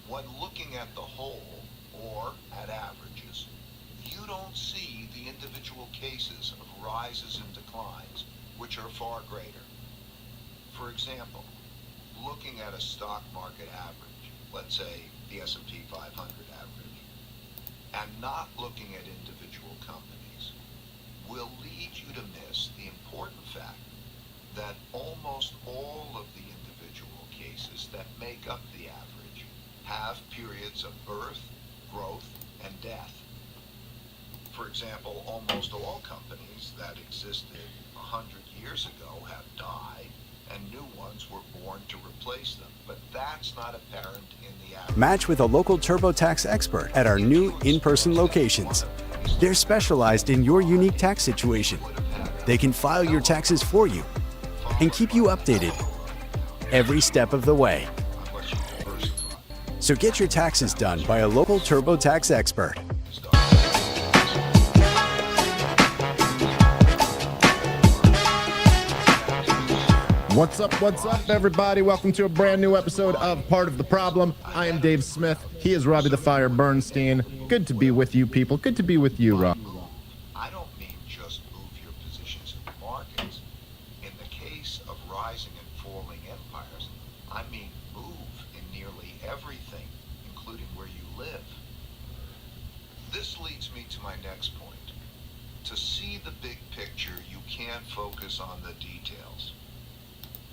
When looking at the whole, or at averages, you don't see the individual cases of rises and declines, which are far greater. For example, looking at a stock market average, let's say the S&P 500 average, and not looking at individual companies, will lead you to miss the important fact that almost all of the individual cases that make up the average have periods of birth, growth, and death. For example, almost all companies that existed 100 years ago have died, and new ones were born to replace them. But that's not apparent in the average. Match with a local TurboTax expert at our new in-person locations. They're specialized in your unique tax situation. They can file your taxes for you and keep you updated every step of the way. So get your taxes done by a local TurboTax expert. What's up, everybody? Welcome to a brand new episode of Part of the Problem. I am Dave Smith. He is Robbie the Fire Bernstein. Good to be with you, people. Good to be with you, Rob. I don't mean just move your positions in the markets. In the case of rising and falling empires, I mean move in nearly everything, including where you live. This leads me to my next point. To see the big picture, you can't focus on the details.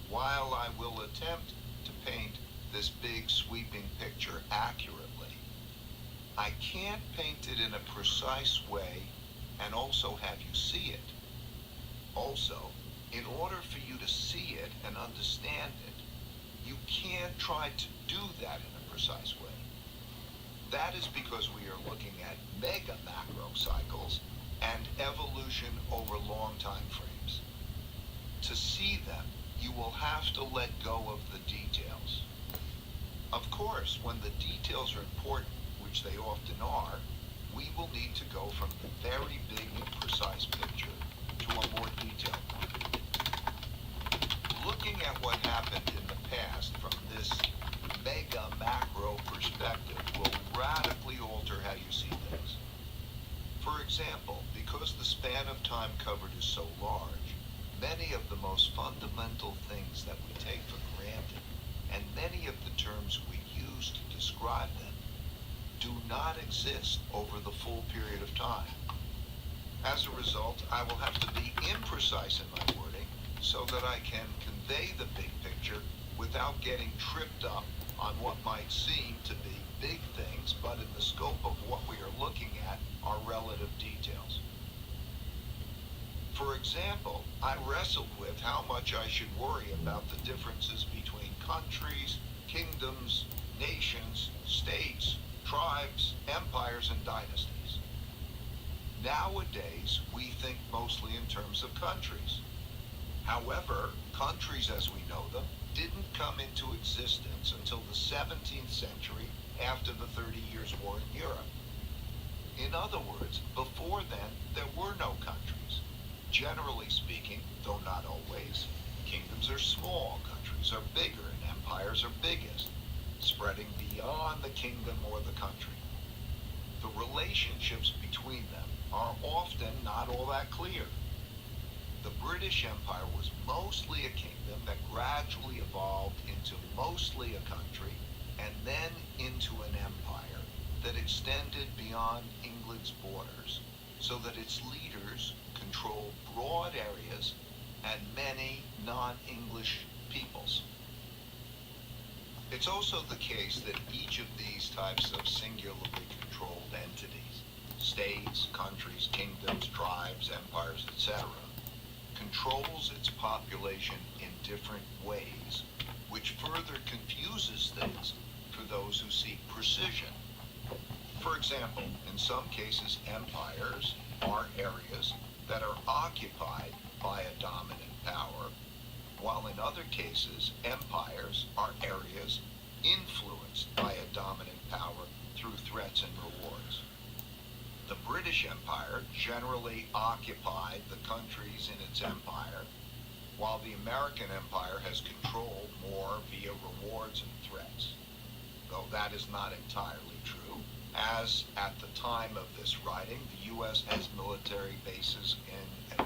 While I will attempt to paint this big sweeping picture accurately, I can't paint it in a precise way and also have you see it. Also, in order for you to see it and understand it, you can't try to do that in a precise way. That is because we are looking at mega macro cycles and evolution over long time frames. To see them, you will have to let go of the details. Of course, when the details are important, which they often are, we will need to go from the very big and precise picture to a more detailed one. Looking at what happened in the past from this mega macro perspective will radically alter how you see things. For example, because the span of time covered is so large, many of the most fundamental things that we take for granted, and many of the terms we use to describe them, do not exist over the full period of time. As a result, I will have to be imprecise in my wording so that I can convey the big picture without getting tripped up on what might seem to be big things, but in the scope of what we are looking at are relative details. For example, I wrestled with how much I should worry about the differences between countries, kingdoms, nations, states, tribes, empires, and dynasties. Nowadays, we think mostly in terms of countries. However, countries as we know them didn't come into existence until the 17th century after the 30 Years' War in Europe. In other words, before then, there were no countries. Generally speaking, though not always, kingdoms are small, countries are bigger, and empires are biggest, spreading beyond the kingdom or the country. The relationships between them are often not all that clear. The British Empire was mostly a kingdom that gradually evolved into mostly a country and then into an empire that extended beyond England's borders so that its leaders controlled broad areas and many non-English peoples. It's also the case that each of these types of singularly controlled entities, states, countries, kingdoms, tribes, empires, etc., controls its population in different ways, which further confuses things for those who seek precision. For example, in some cases, empires are areas that are occupied by a dominant power, while in other cases, empires are areas influenced by a dominant power through threats and rewards. The British Empire generally occupied the countries in its empire, while the American Empire has controlled more via rewards and threats. though that is not entirely true, as at the time of this writing, the U.S. has military bases in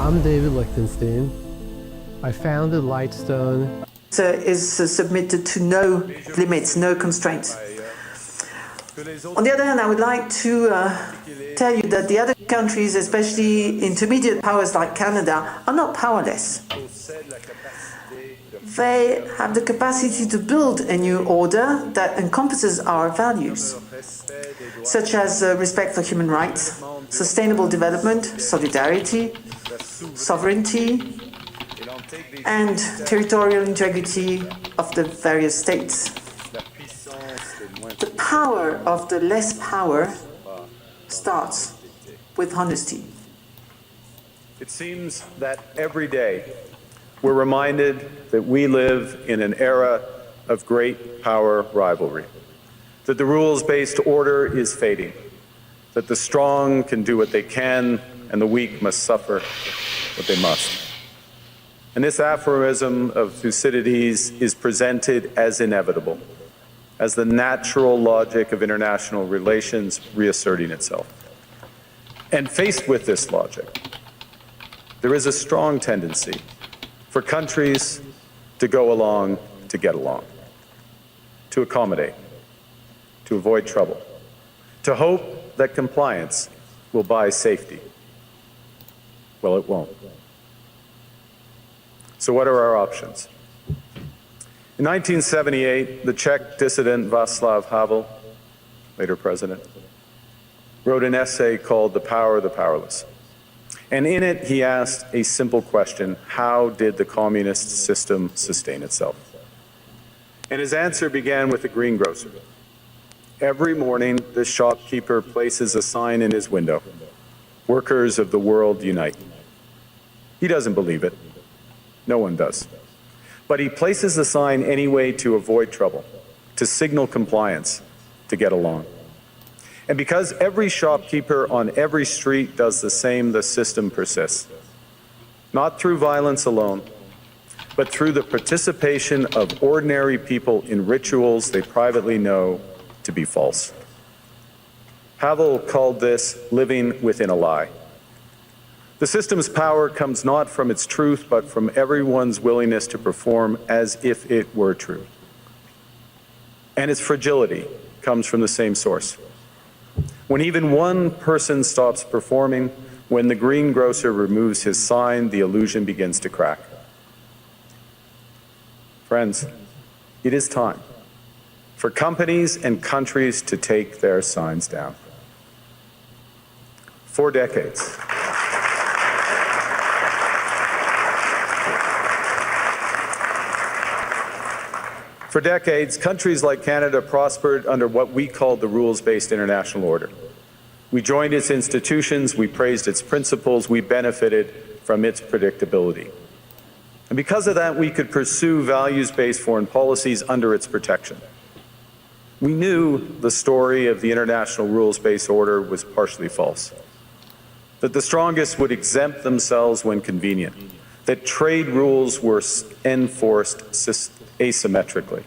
I'm David Lichtenstein. I founded Lightstone. Is submitted to no limits, no constraints. On the other hand, I would like to tell you that the other countries, especially intermediate powers like Canada, are not powerless. They have the capacity to build a new order that encompasses our values, such as respect for human rights, sustainable development, solidarity, sovereignty, and territorial integrity of the various states. The power of the less power starts with honesty. It seems that every day we're reminded that we live in an era of great power rivalry, that the rules-based order is fading, that the strong can do what they can and the weak must suffer what they must. And this aphorism of Thucydides is presented as inevitable, as the natural logic of international relations reasserting itself. And faced with this logic, there is a strong tendency for countries to go along to get along, to accommodate, to avoid trouble, to hope that compliance will buy safety. Well, it won't. So what are our options? In 1978, the Czech dissident Václav Havel, later president, wrote an essay called The Power of the Powerless. And in it, he asked a simple question: how did the communist system sustain itself? And his answer began with the greengrocer. Every morning, the shopkeeper places a sign in his window: "Workers of the world unite." He doesn't believe it. No one does. But he places the sign anyway to avoid trouble, to signal compliance, to get along. And because every shopkeeper on every street does the same, the system persists. Not through violence alone, but through the participation of ordinary people in rituals they privately know to be false. Havel called this living within a lie. The system's power comes not from its truth, but from everyone's willingness to perform as if it were true. And its fragility comes from the same source. When even one person stops performing, when the greengrocer removes his sign, the illusion begins to crack. Friends, it is time for companies and countries to take their signs down. For decades, countries like Canada prospered under what we called the rules-based international order. We joined its institutions, we praised its principles, we benefited from its predictability. And because of that, we could pursue values-based foreign policies under its protection. We knew the story of the international rules-based order was partially false, that the strongest would exempt themselves when convenient, that trade rules were enforced asymmetrically.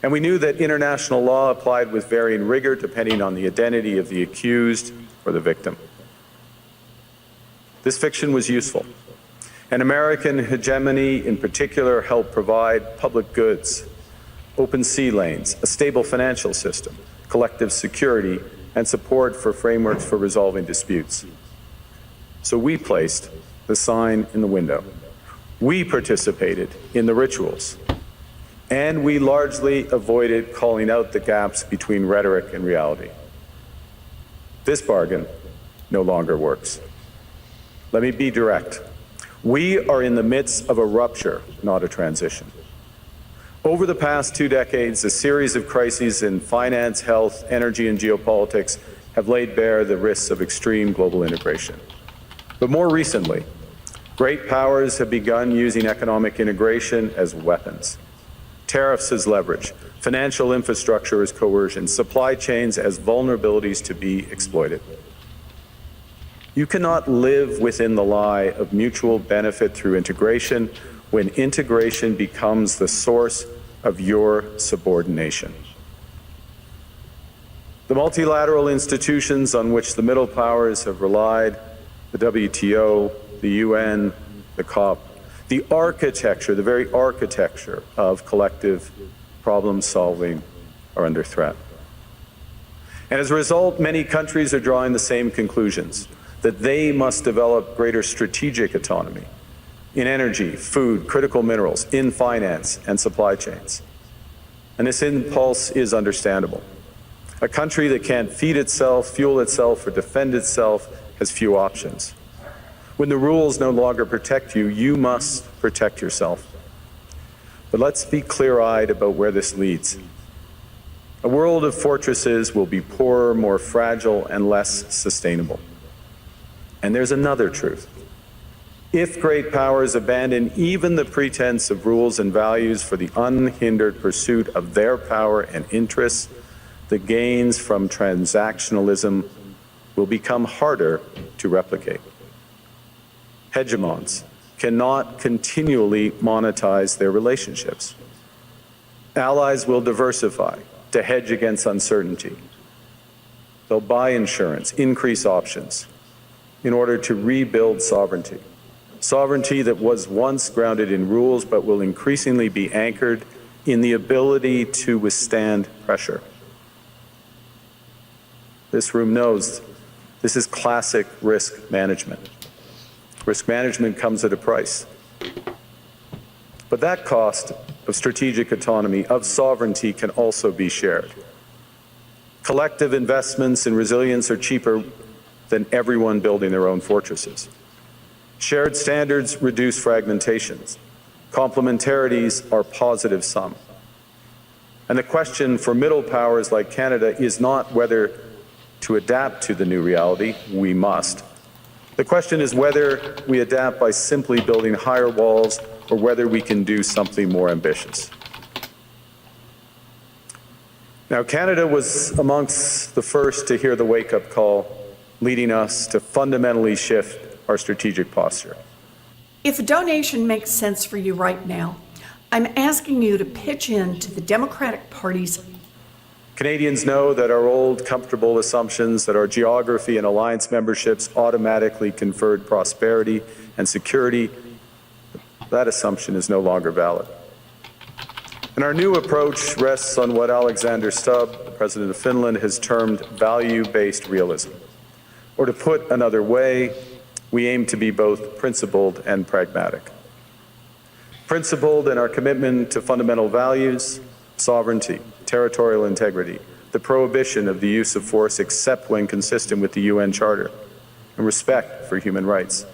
And we knew that international law applied with varying rigor depending on the identity of the accused or the victim. This fiction was useful, and American hegemony in particular helped provide public goods, open sea lanes, a stable financial system, collective security, and support for frameworks for resolving disputes. So we placed the sign in the window. We participated in the rituals, and we largely avoided calling out the gaps between rhetoric and reality. This bargain no longer works. Let me be direct. We are in the midst of a rupture, not a transition. Over the past 2 decades, a series of crises in finance, health, energy, and geopolitics have laid bare the risks of extreme global integration. But more recently, great powers have begun using economic integration as weapons. Tariffs as leverage, financial infrastructure as coercion, supply chains as vulnerabilities to be exploited. You cannot live within the lie of mutual benefit through integration when integration becomes the source of your subordination. The multilateral institutions on which the middle powers have relied, the WTO, the UN, the COP, the architecture, the very architecture of collective problem solving are under threat. And as a result, many countries are drawing the same conclusions, that they must develop greater strategic autonomy in energy, food, critical minerals, in finance and supply chains. And this impulse is understandable. A country that can't feed itself, fuel itself, or defend itself has few options. When the rules no longer protect you, you must protect yourself. But let's be clear-eyed about where this leads. A world of fortresses will be poorer, more fragile, and less sustainable. And there's another truth. If great powers abandon even the pretense of rules and values for the unhindered pursuit of their power and interests, the gains from transactionalism will become harder to replicate. Hegemons cannot continually monetize their relationships. Allies will diversify to hedge against uncertainty. They'll buy insurance, increase options in order to rebuild sovereignty. Sovereignty that was once grounded in rules but will increasingly be anchored in the ability to withstand pressure. This room knows this is classic risk management. Risk management comes at a price. But that cost of strategic autonomy, of sovereignty, can also be shared. Collective investments in resilience are cheaper than everyone building their own fortresses. Shared standards reduce fragmentations. Complementarities are positive sum. And the question for middle powers like Canada is not whether to adapt to the new reality. We must. The question is whether we adapt by simply building higher walls or whether we can do something more ambitious. Now, Canada was amongst the first to hear the wake-up call, leading us to fundamentally shift our strategic posture. If a donation makes sense for you right now, I'm asking you to pitch in to the Democratic Party's. Canadians know that our old, comfortable assumptions that our geography and alliance memberships automatically conferred prosperity and security, that assumption is no longer valid. And our new approach rests on what Alexander Stubb, the President of Finland, has termed value-based realism. Or to put another way, we aim to be both principled and pragmatic. Principled in our commitment to fundamental values, sovereignty, territorial integrity, the prohibition of the use of force except when consistent with the UN Charter, and respect for human rights.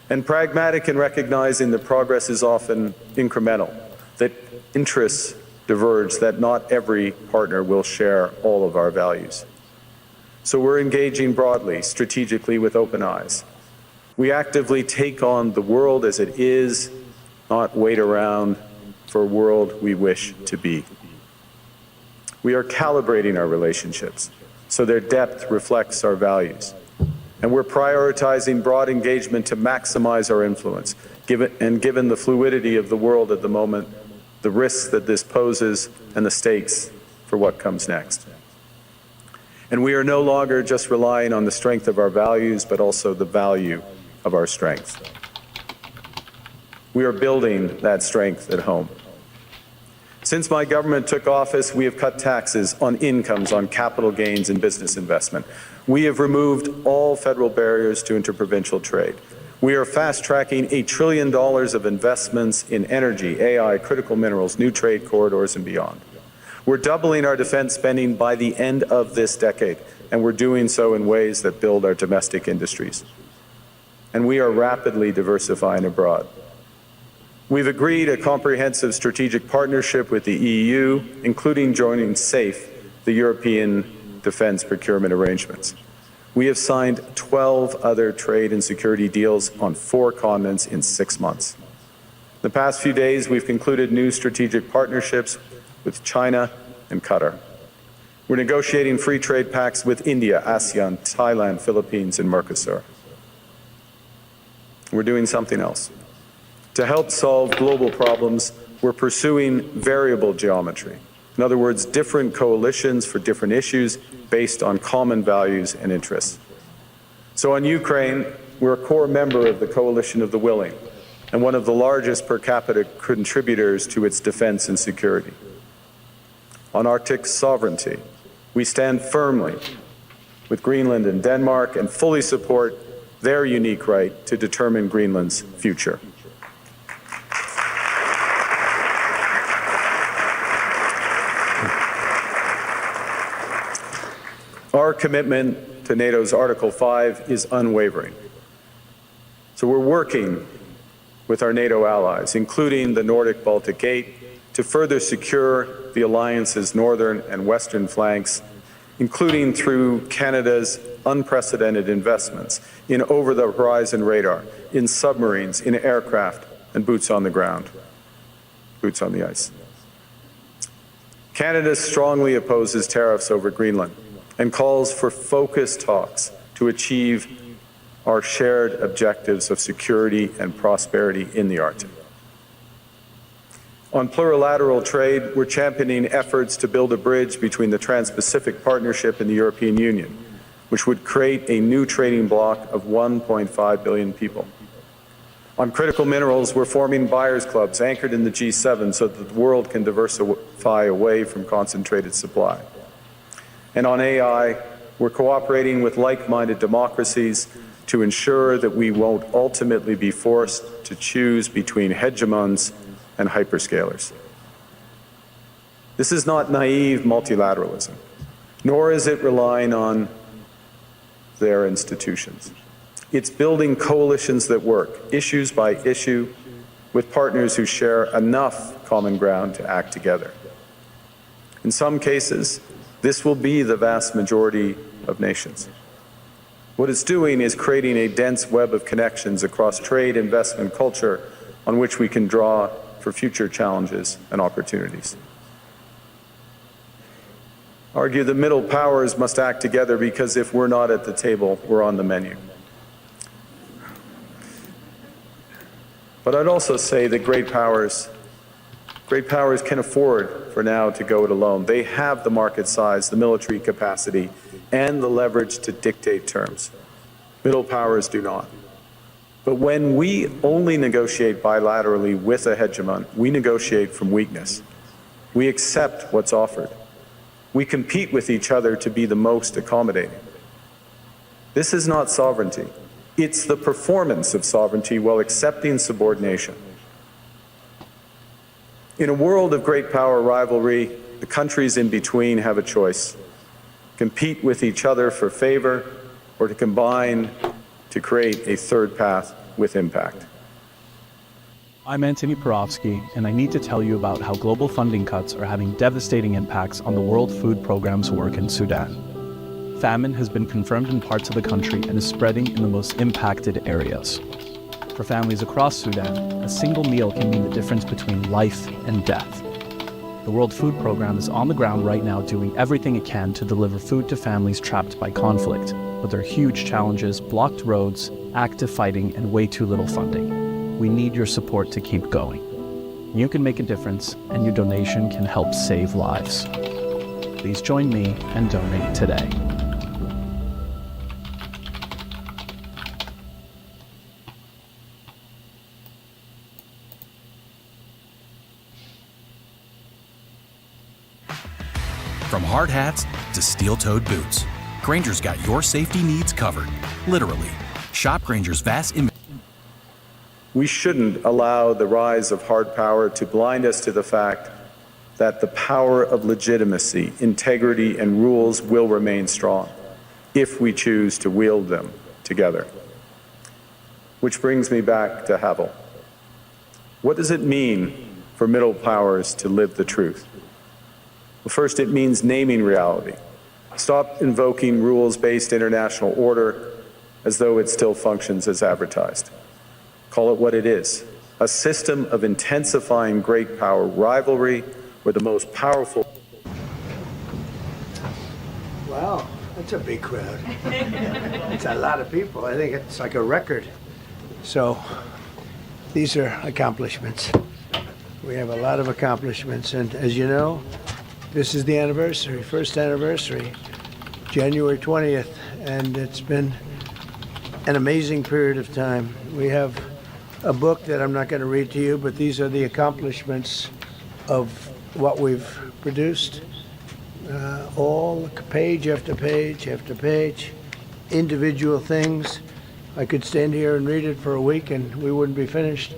And pragmatic in recognizing that progress is often incremental, that interests diverge, that not every partner will share all of our values. So we're engaging broadly, strategically, with open eyes. We actively take on the world as it is, not wait around for a world we wish to be. We are calibrating our relationships so their depth reflects our values. And we're prioritizing broad engagement to maximize our influence. Given the fluidity of the world at the moment, the risks that this poses, and the stakes for what comes next. And we are no longer just relying on the strength of our values, but also the value of our strength. We are building that strength at home. Since my government took office, we have cut taxes on incomes, on capital gains, and business investment. We have removed all federal barriers to interprovincial trade. We are fast-tracking $1 trillion of investments in energy, AI, critical minerals, new trade corridors, and beyond. We're doubling our defense spending by the end of this decade, and we're doing so in ways that build our domestic industries. And we are rapidly diversifying abroad. We've agreed a comprehensive strategic partnership with the EU, including joining SAFE, the European Defence Procurement Arrangements. We have signed 12 other trade and security deals on 4 continents in 6 months. The past few days, we've concluded new strategic partnerships with China and Qatar. We're negotiating free trade pacts with India, ASEAN, Thailand, Philippines, and Mercosur. We're doing something else. To help solve global problems, we're pursuing variable geometry. In other words, different coalitions for different issues based on common values and interests. So on Ukraine, we're a core member of the Coalition of the Willing and one of the largest per capita contributors to its defense and security. On Arctic sovereignty, we stand firmly with Greenland and Denmark and fully support their unique right to determine Greenland's future. Our commitment to NATO's Article 5 is unwavering. So we're working with our NATO allies, including the Nordic-Baltic Gate, to further secure the alliance's northern and western flanks, including through Canada's unprecedented investments in over-the-horizon radar, in submarines, in aircraft, and boots on the ground, boots on the ice. Canada strongly opposes tariffs over Greenland and calls for focused talks to achieve our shared objectives of security and prosperity in the Arctic. On plurilateral trade, we're championing efforts to build a bridge between the Trans-Pacific Partnership and the European Union, which would create a new trading bloc of 1.5 billion people. On critical minerals, we're forming buyers' clubs anchored in the G7 so that the world can diversify away from concentrated supply. And on AI, we're cooperating with like-minded democracies to ensure that we won't ultimately be forced to choose between hegemons and hyperscalers. This is not naive multilateralism, nor is it relying on their institutions. It's building coalitions that work, issues by issue, with partners who share enough common ground to act together. In some cases, this will be the vast majority of nations. What it's doing is creating a dense web of connections across trade, investment, culture, on which we can draw for future challenges and opportunities. Argue the middle powers must act together because if we're not at the table, we're on the menu. But I'd also say that great powers can afford for now to go it alone. They have the market size, the military capacity, and the leverage to dictate terms. Middle powers do not. But when we only negotiate bilaterally with a hegemon, we negotiate from weakness. We accept what's offered. We compete with each other to be the most accommodating. This is not sovereignty. It's the performance of sovereignty while accepting subordination. In a world of great power rivalry, the countries in between have a choice: compete with each other for favor, or to combine to create a third path with impact. I'm Antony Perovsky, and I need to tell you about how global funding cuts are having devastating impacts on the World Food Programme's work in Sudan. Famine has been confirmed in parts of the country and is spreading in the most impacted areas. For families across Sudan, a single meal can mean the difference between life and death. The World Food Programme is on the ground right now doing everything it can to deliver food to families trapped by conflict, but there are huge challenges: blocked roads, active fighting, and way too little funding. We need your support to keep going. You can make a difference, and your donation can help save lives. Please join me and donate today. From hard hats to steel-toed boots, Grainger's got your safety needs covered. Literally. Shop Grainger's vast inventory. We shouldn't allow the rise of hard power to blind us to the fact that the power of legitimacy, integrity, and rules will remain strong if we choose to wield them together. Which brings me back to Havel. What does it mean for middle powers to live the truth? Well, first, it means naming reality. Stop invoking rules-based international order as though it still functions as advertised. Call it what it is: a system of intensifying great power rivalry where the most powerful... Wow, that's a big crowd. It's a lot of people. I think it's like a record. So these are accomplishments. We have a lot of accomplishments, and as you know, this is the anniversary, first anniversary, January 20th, and it's been an amazing period of time. We have a book that I'm not going to read to you, but these are the accomplishments of what we've produced. All page after page after page, individual things. I could stand here and read it for a week and we wouldn't be finished.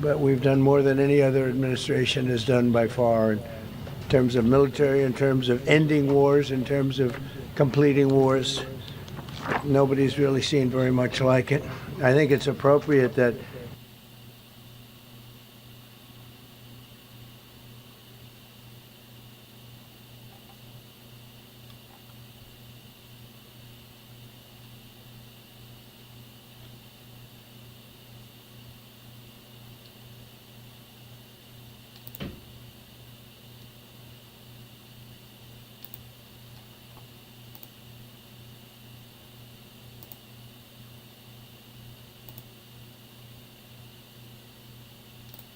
But we've done more than any other administration has done by far in terms of military, in terms of ending wars, in terms of completing wars. Nobody's really seen very much like it. I think it's appropriate that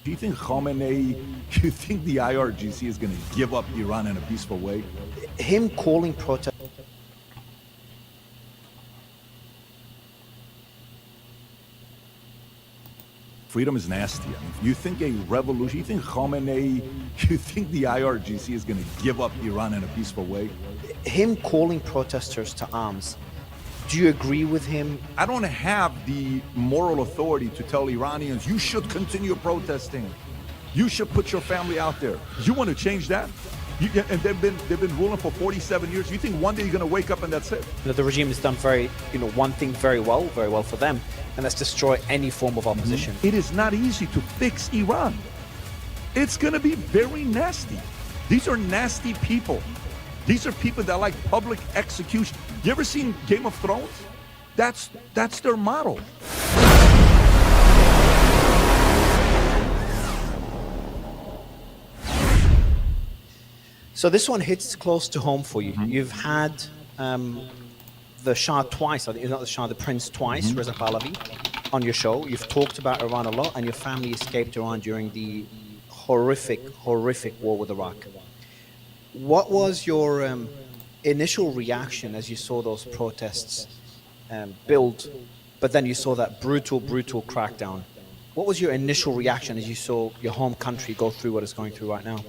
Do you think Khamenei, do you think the IRGC is going to give up Iran in a peaceful way? him calling protest. Freedom is nasty. I mean, you think a revolution, you think Khamenei, you think the IRGC is going to give up Iran in a peaceful way? Him calling protesters to arms. Do you agree with him? I don't have the moral authority to tell Iranians, you should continue protesting. You should put your family out there. You want to change that? And they've been ruling for 47 years. You think one day you're going to wake up and that's it? The regime has done one thing very well for them, and that's destroy any form of opposition. It is not easy to fix Iran. It's going to be very nasty. These are nasty people. These are people that like public execution. You ever seen Game of Thrones? That's their model. So this one hits close to home for you. You've had the Shah twice, not the Shah, the Prince twice, Reza Pahlavi, on your show. You've talked about Iran a lot, and your family escaped Iran during the horrific war with Iraq. What was your initial reaction as you saw those protests build, but then you saw that brutal crackdown? What was your initial reaction as you saw your home country go through what it's going through right now?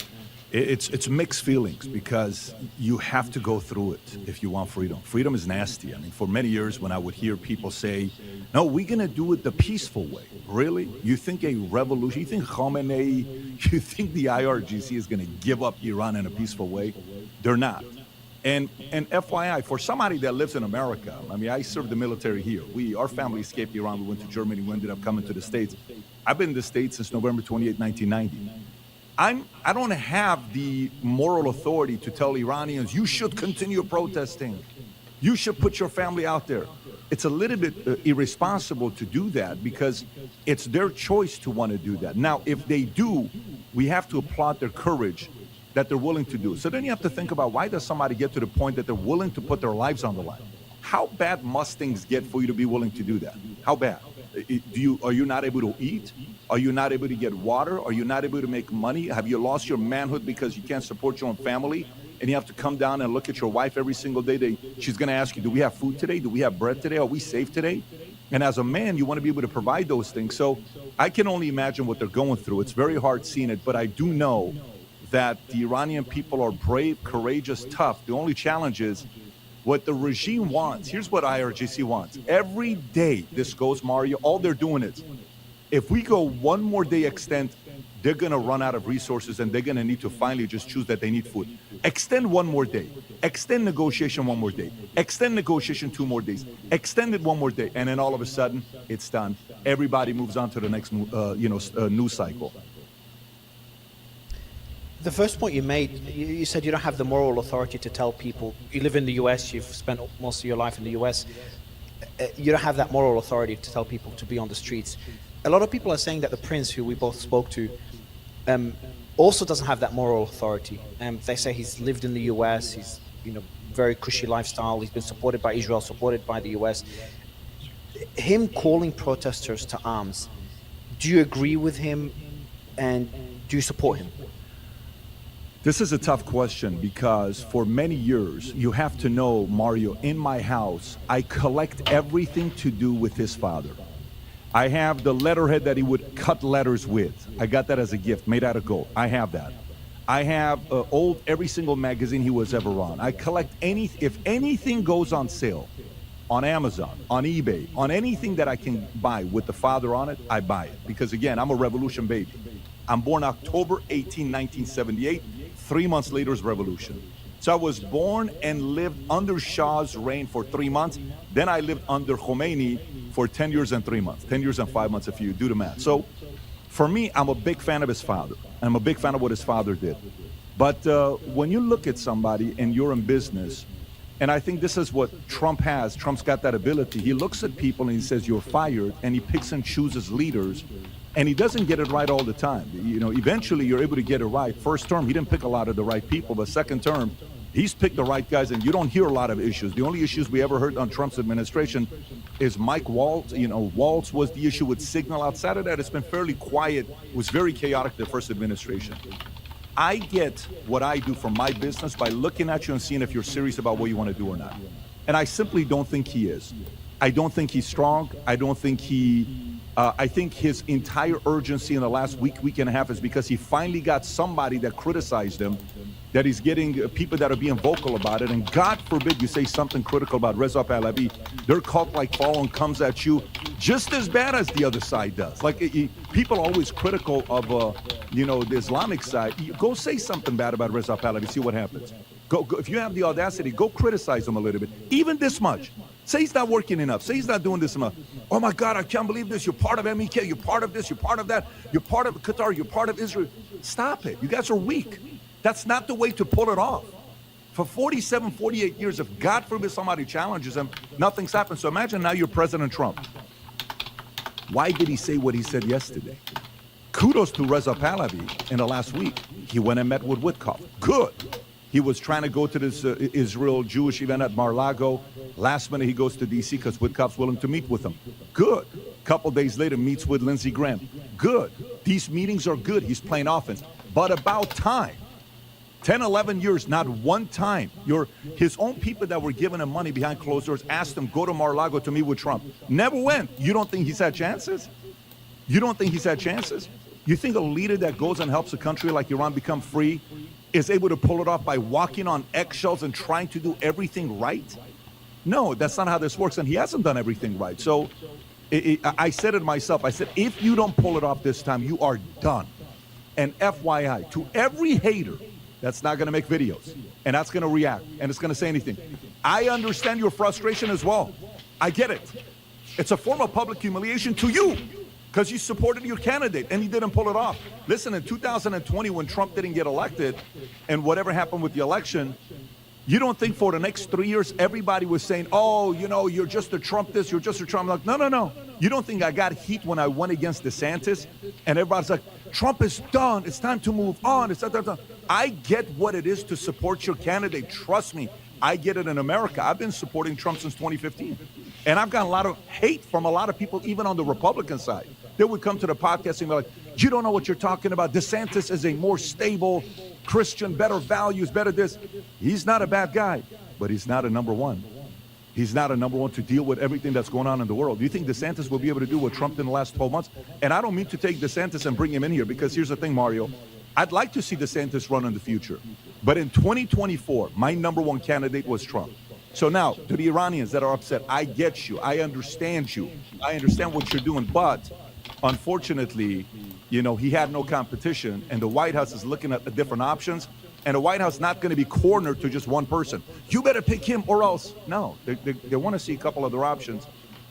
It's mixed feelings because you have to go through it if you want freedom. Freedom is nasty. I mean, for many years when I would hear people say, no, we're going to do it the peaceful way. Really? You think a revolution, you think Khamenei, you think the IRGC is going to give up Iran in a peaceful way? They're not. And FYI, for somebody that lives in America, I mean, I served the military here. Our family escaped Iran. We went to Germany. We ended up coming to the States. I've been in the States since November 28, 1990. I don't have the moral authority to tell Iranians, you should continue protesting. You should put your family out there. It's a little bit irresponsible to do that because it's their choice to want to do that. Now, if they do, we have to applaud their courage that they're willing to do. So then you have to think about, why does somebody get to the point that they're willing to put their lives on the line? How bad must things get for you to be willing to do that? How bad? Are you not able to eat? Are you not able to get water? Are you not able to make money? Have you lost your manhood because you can't support your own family? And you have to come down and look at your wife every single day. She's going to ask you, do we have food today? Do we have bread today? Are we safe today? And as a man, you want to be able to provide those things. So I can only imagine what they're going through. It's very hard seeing it, but I do know that the Iranian people are brave, courageous, tough. The only challenge is what the regime wants. Here's what IRGC wants. Every day this goes, Mario, all they're doing is, if we go one more day extend, they're going to run out of resources and they're going to need to finally just choose that they need food. Extend one more day. Extend negotiation one more day. Extend negotiation 2 more days. Extend it one more day. And then all of a sudden, it's done. Everybody moves on to the next news cycle. The first point you made, you said you don't have the moral authority to tell people. You live in the US, you've spent most of your life in the US. You don't have that moral authority to tell people to be on the streets. A lot of people are saying that the prince, who we both spoke to, also doesn't have that moral authority. They say he's lived in the US, he's very cushy lifestyle, he's been supported by Israel, supported by the US. Him calling protesters to arms, do you agree with him and do you support him? This is a tough question because for many years, you have to know, Mario, in my house, I collect everything to do with his father. I have the letterhead that he would cut letters with. I got that as a gift, made out of gold. I have that. I have every single magazine he was ever on. I collect if anything goes on sale, on Amazon, on eBay, on anything that I can buy with the father on it, I buy it. Because again, I'm a revolution baby. I'm born October 18, 1978. 3 months later is revolution. So I was born and lived under Shah's reign for 3 months. Then I lived under Khomeini for 10 years and 3 months, 10 years and 5 months if you do the math. So for me, I'm a big fan of his father. I'm a big fan of what his father did. But when you look at somebody and you're in business, and I think this is what Trump has. Trump's got that ability. He looks at people and he says, you're fired, and he picks and chooses leaders. And he doesn't get it right all the time. You know, eventually you're able to get it right. First term, he didn't pick a lot of the right people, but second term, he's picked the right guys, and you don't hear a lot of issues. The only issues we ever heard on Trump's administration is Mike Waltz. You know, Waltz was the issue with Signal. Outside of that, it's been fairly quiet. It was very chaotic, the first administration. I get what I do from my business by looking at you and seeing if you're serious about what you want to do or not. And I simply don't think he is. I don't think he's strong. I don't think I think his entire urgency in the last week and a half is because he finally got somebody that criticized him, that he's getting people that are being vocal about it. And God forbid you say something critical about Reza Pahlavi. Their cult-like following comes at you just as bad as the other side does. Like people are always critical of, the Islamic side. Go say something bad about Reza Pahlavi, see what happens. Go, if you have the audacity, go criticize him a little bit, even this much. Say he's not working enough. Say he's not doing this enough. Oh my God, I can't believe this. You're part of MEK. You're part of this. You're part of that. You're part of Qatar. You're part of Israel. Stop it. You guys are weak. That's not the way to pull it off. For 47, 48 years, if God forbid somebody challenges him, nothing's happened. So imagine now you're President Trump. Why did he say what he said yesterday? Kudos to Reza Pahlavi in the last week. He went and met with Witkoff. Good. He was trying to go to this Israel Jewish event at Mar-a-Lago. Last minute, he goes to D.C. because Witkoff's willing to meet with him. Good. Couple days later, meets with Lindsey Graham. Good. These meetings are good. He's playing offense. But about time. 10, 11 years, not one time. His own people that were giving him money behind closed doors asked him, go to Mar-a-Lago to meet with Trump. Never went. You don't think he's had chances? You don't think he's had chances? You think a leader that goes and helps a country like Iran become free is able to pull it off by walking on eggshells and trying to do everything right? No, that's not how this works, and he hasn't done everything right. So I said it myself. I said, if you don't pull it off this time, you are done. And FYI, to every hater that's not going to make videos, and that's going to react, and it's going to say anything, I understand your frustration as well. I get it. It's a form of public humiliation to you, because you supported your candidate and he didn't pull it off. Listen, in 2020, when Trump didn't get elected and whatever happened with the election, you don't think for the next 3 years everybody was saying, oh, you're just a Trump this, you're just a Trump. Like, no. You don't think I got heat when I went against DeSantis and everybody's like, Trump is done, it's time to move on. I get what it is to support your candidate. Trust me, I get it in America. I've been supporting Trump since 2015. And I've gotten a lot of hate from a lot of people, even on the Republican side. They would come to the podcast and be like, you don't know what you're talking about. DeSantis is a more stable Christian, better values, better this. He's not a bad guy, but he's not a number one. He's not a number one to deal with everything that's going on in the world. Do you think DeSantis will be able to do what Trump did in the last 12 months? And I don't mean to take DeSantis and bring him in here, because here's the thing, Mario. I'd like to see DeSantis run in the future. But in 2024, my number one candidate was Trump. So now, to the Iranians that are upset, I get you. I understand you. I understand what you're doing. But unfortunately, he had no competition, and the White House is looking at the different options. And the White House is not going to be cornered to just one person. You better pick him or else. No, they want to see a couple other options.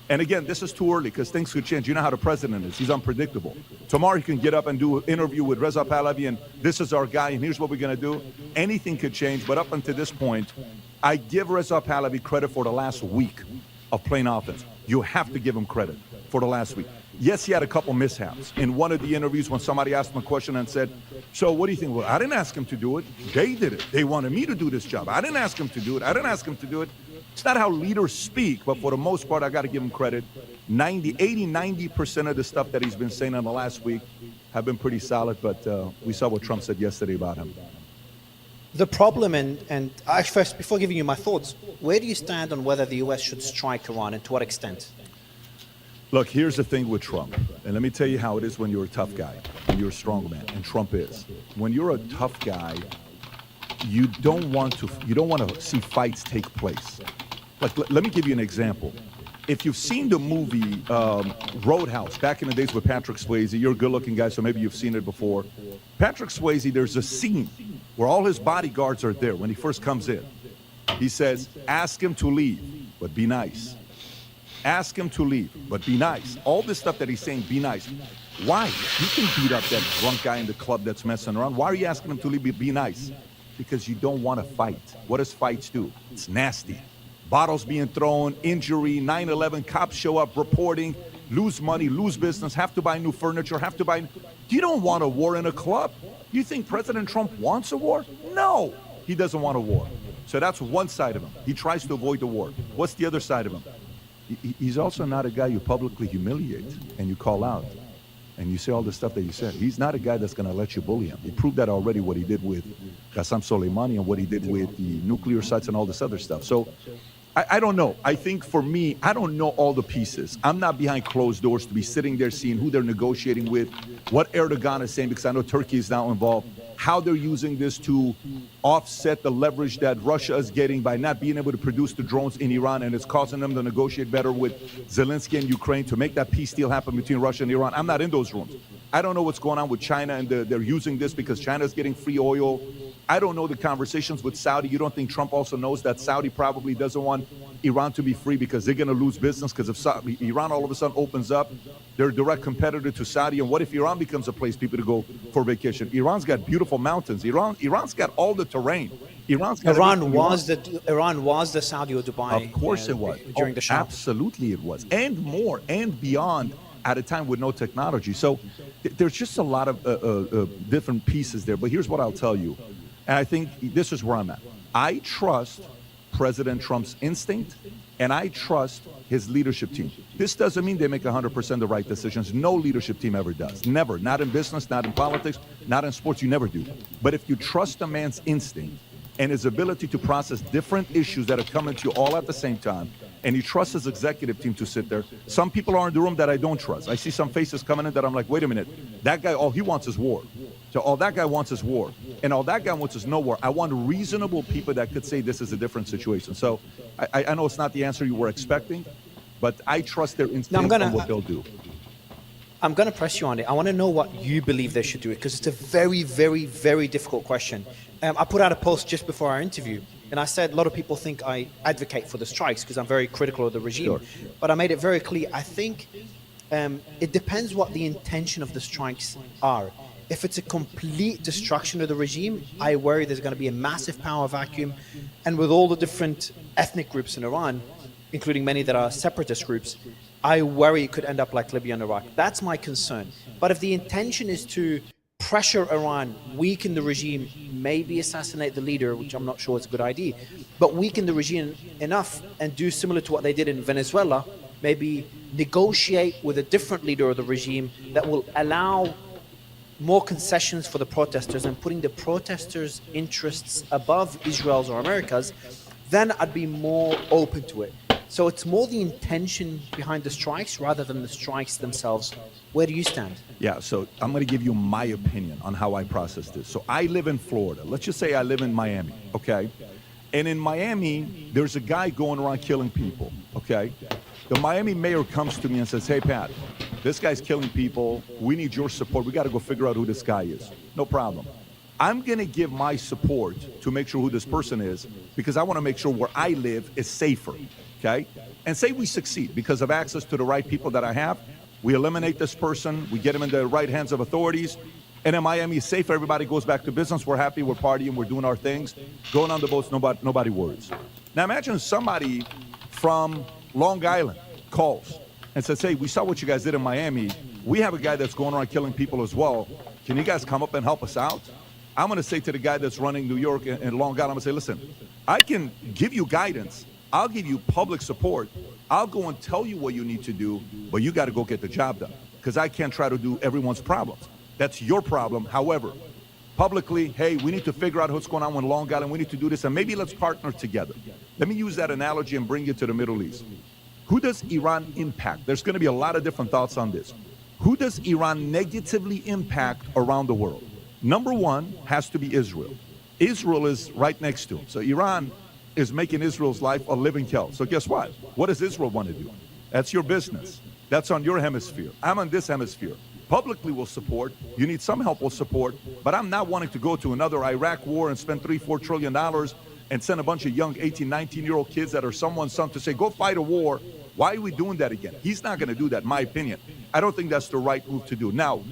And again, this is too early because things could change. You know how the president is. He's unpredictable. Tomorrow he can get up and do an interview with Reza Pahlavi, and this is our guy, and here's what we're going to do. Anything could change, but up until this point, I give Reza Pahlavi credit for the last week of playing offense. You have to give him credit for the last week. Yes, he had a couple mishaps. In one of the interviews, when somebody asked him a question and said, so what do you think? Well, I didn't ask him to do it. They did it. They wanted me to do this job. I didn't ask him to do it. I didn't ask him to do it. It's not how leaders speak, but for the most part, I got to give him credit. 90% of the stuff that he's been saying in the last week have been pretty solid, but we saw what Trump said yesterday about him. The problem, and actually, first, before giving you my thoughts, where do you stand on whether the US should strike Iran and to what extent? Look, here's the thing with Trump, and let me tell you how it is when you're a tough guy, when you're a strong man, and Trump is. When you're a tough guy, you don't want to see fights take place. Like, let me give you an example. If you've seen the movie Roadhouse, back in the days with Patrick Swayze, you're a good-looking guy, so maybe you've seen it before. Patrick Swayze, there's a scene where all his bodyguards are there when he first comes in. He says, ask him to leave, but be nice. Ask him to leave, but be nice. All this stuff that he's saying, be nice. Why? You can beat up that drunk guy in the club that's messing around. Why are you asking him to leave, be nice? Because you don't want to fight. What does fights do? It's nasty. Bottles being thrown, injury, 9/11, cops show up reporting, lose money, lose business, have to buy new furniture, have to buy... You don't want a war in a club. You think President Trump wants a war? No, he doesn't want a war. So that's one side of him. He tries to avoid the war. What's the other side of him? He's also not a guy you publicly humiliate and you call out and you say all the stuff that you said. He's not a guy that's going to let you bully him. He proved that already, what he did with Qasem Soleimani and what he did with the nuclear sites and all this other stuff. So I don't know. I think for me, I don't know all the pieces. I'm not behind closed doors to be sitting there seeing who they're negotiating with, what Erdogan is saying, because I know Turkey is now involved, how they're using this to offset the leverage that Russia is getting by not being able to produce the drones in Iran, and it's causing them to negotiate better with Zelensky and Ukraine to make that peace deal happen between Russia and Iran. I'm not in those rooms. I don't know what's going on with China, and they're using this because China's getting free oil. I don't know the conversations with Saudi. You don't think Trump also knows that Saudi probably doesn't want Iran to be free because they're going to lose business? Because if Iran all of a sudden opens up, they're a direct competitor to Saudi. And what if Iran becomes a place people to go for vacation? Iran's got beautiful mountains. Iran's got all the terrain. Iran was the Saudi or Dubai. Of course it was. During the Shah. Absolutely it was. And more and beyond at a time with no technology. So there's just a lot of different pieces there. But here's what I'll tell you. And I think this is where I'm at. I trust President Trump's instinct, and I trust his leadership team. This doesn't mean they make 100% the right decisions. No leadership team ever does. Never. Not in business, not in politics, not in sports. You never do. But if you trust a man's instinct and his ability to process different issues that are coming to you all at the same time, and he trusts his executive team to sit there. Some people are in the room that I don't trust. I see some faces coming in that I'm like, wait a minute, that guy, all he wants is war. So all that guy wants is war. And all that guy wants is no war. I want reasonable people that could say this is a different situation. So I know it's not the answer you were expecting, but I trust their instinct on what they'll do. I'm going to press you on it. I want to know what you believe they should do, because it's a very, very, very difficult question. I put out a post just before our interview, and I said a lot of people think I advocate for the strikes because I'm very critical of the regime. Sure. But I made it very clear. I think it depends what the intention of the strikes are. If it's a complete destruction of the regime, I worry there's going to be a massive power vacuum. And with all the different ethnic groups in Iran, including many that are separatist groups, I worry it could end up like Libya and Iraq. That's my concern. But if the intention is to pressure Iran, weaken the regime, maybe assassinate the leader, which I'm not sure is a good idea, but weaken the regime enough and do similar to what they did in Venezuela, maybe negotiate with a different leader of the regime that will allow more concessions for the protesters and putting the protesters' interests above Israel's or America's, then I'd be more open to it. So it's more the intention behind the strikes rather than the strikes themselves. Where do you stand? Yeah, so I'm going to give you my opinion on how I process this. So I live in Florida. Let's just say I live in Miami, okay? And in Miami, there's a guy going around killing people, okay? The Miami mayor comes to me and says, hey, Pat, this guy's killing people. We need your support. We got to go figure out who this guy is. No problem. I'm going to give my support to make sure who this person is because I want to make sure where I live is safer, okay? And say we succeed because of access to the right people that I have. We eliminate this person. We get him in the right hands of authorities. And in Miami is safe. Everybody goes back to business. We're happy. We're partying. We're doing our things. Going on the boats, nobody worries. Now imagine somebody from Long Island calls and says, hey, we saw what you guys did in Miami. We have a guy that's going around killing people as well. Can you guys come up and help us out? I'm going to say to the guy that's running New York and Long Island, I'm going to say, listen, I can give you guidance. I'll give you public support. I'll go and tell you what you need to do, but you got to go get the job done because I can't try to do everyone's problems. That's your problem. However, publicly, hey, we need to figure out what's going on with Long Island. We need to do this, and maybe let's partner together. Let me use that analogy and bring it to the Middle East. Who does Iran impact? There's going to be a lot of different thoughts on this. Who does Iran negatively impact around the world? Number one has to be Israel. Israel is right next to him. So Iran is making Israel's life a living hell. So guess what? What does Israel want to do? That's your business. That's on your hemisphere. I'm on this hemisphere. Publicly we'll support. You need some help, we'll support. But I'm not wanting to go to another Iraq war and spend $3-4 trillion and send a bunch of young 18, 19-year-old kids that are someone's son to say, go fight a war. Why are we doing that again? He's not going to do that, in my opinion. I don't think that's the right move to do. Now,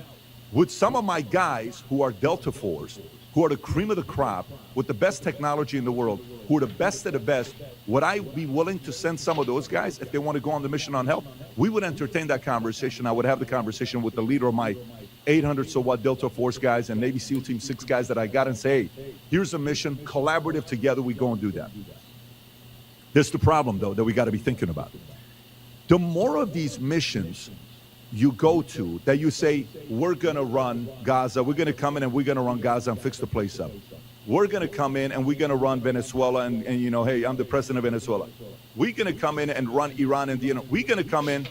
would some of my guys who are Delta Force, who are the cream of the crop, with the best technology in the world, who are the best of the best, would I be willing to send some of those guys if they want to go on the mission on help? We would entertain that conversation. I would have the conversation with the leader of my 800 so what Delta Force guys and Navy SEAL Team 6 guys that I got and say, hey, here's a mission, collaborative together, we go and do that. There's the problem, though, that we got to be thinking about. The more of these missions you go to that you say, we're going to run Gaza, we're going to come in and we're going to run Gaza and fix the place up. We're going to come in and we're going to run Venezuela and you know, hey, I'm the president of Venezuela. We're going to come in and run Iran and we're going to come in.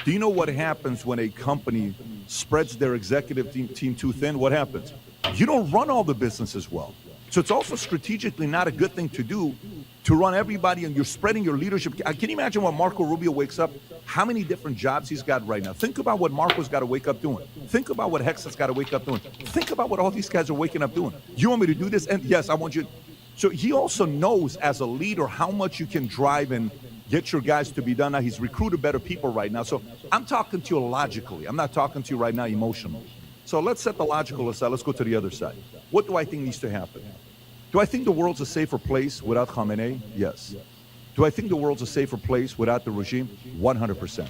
Do you know what happens when a company spreads their executive team too thin? What happens? You don't run all the businesses well. So it's also strategically not a good thing to do to run everybody, and you're spreading your leadership. Can you imagine when Marco Rubio wakes up, how many different jobs he's got right now? Think about what Marco's got to wake up doing. Think about what Hexa's got to wake up doing. Think about what all these guys are waking up doing. You want me to do this? And yes, I want you. So he also knows as a leader how much you can drive and get your guys to be done. Now he's recruited better people right now. So I'm talking to you logically. I'm not talking to you right now emotionally. So let's set the logical aside. Let's go to the other side. What do I think needs to happen? Do I think the world's a safer place without Khamenei? Yes. Do I think the world's a safer place without the regime? 100%.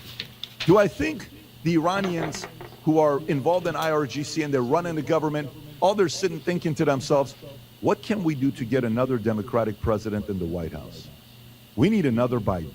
Do I think the Iranians who are involved in IRGC and they're running the government, all they're sitting thinking to themselves, what can we do to get another Democratic president in the White House? We need another Biden.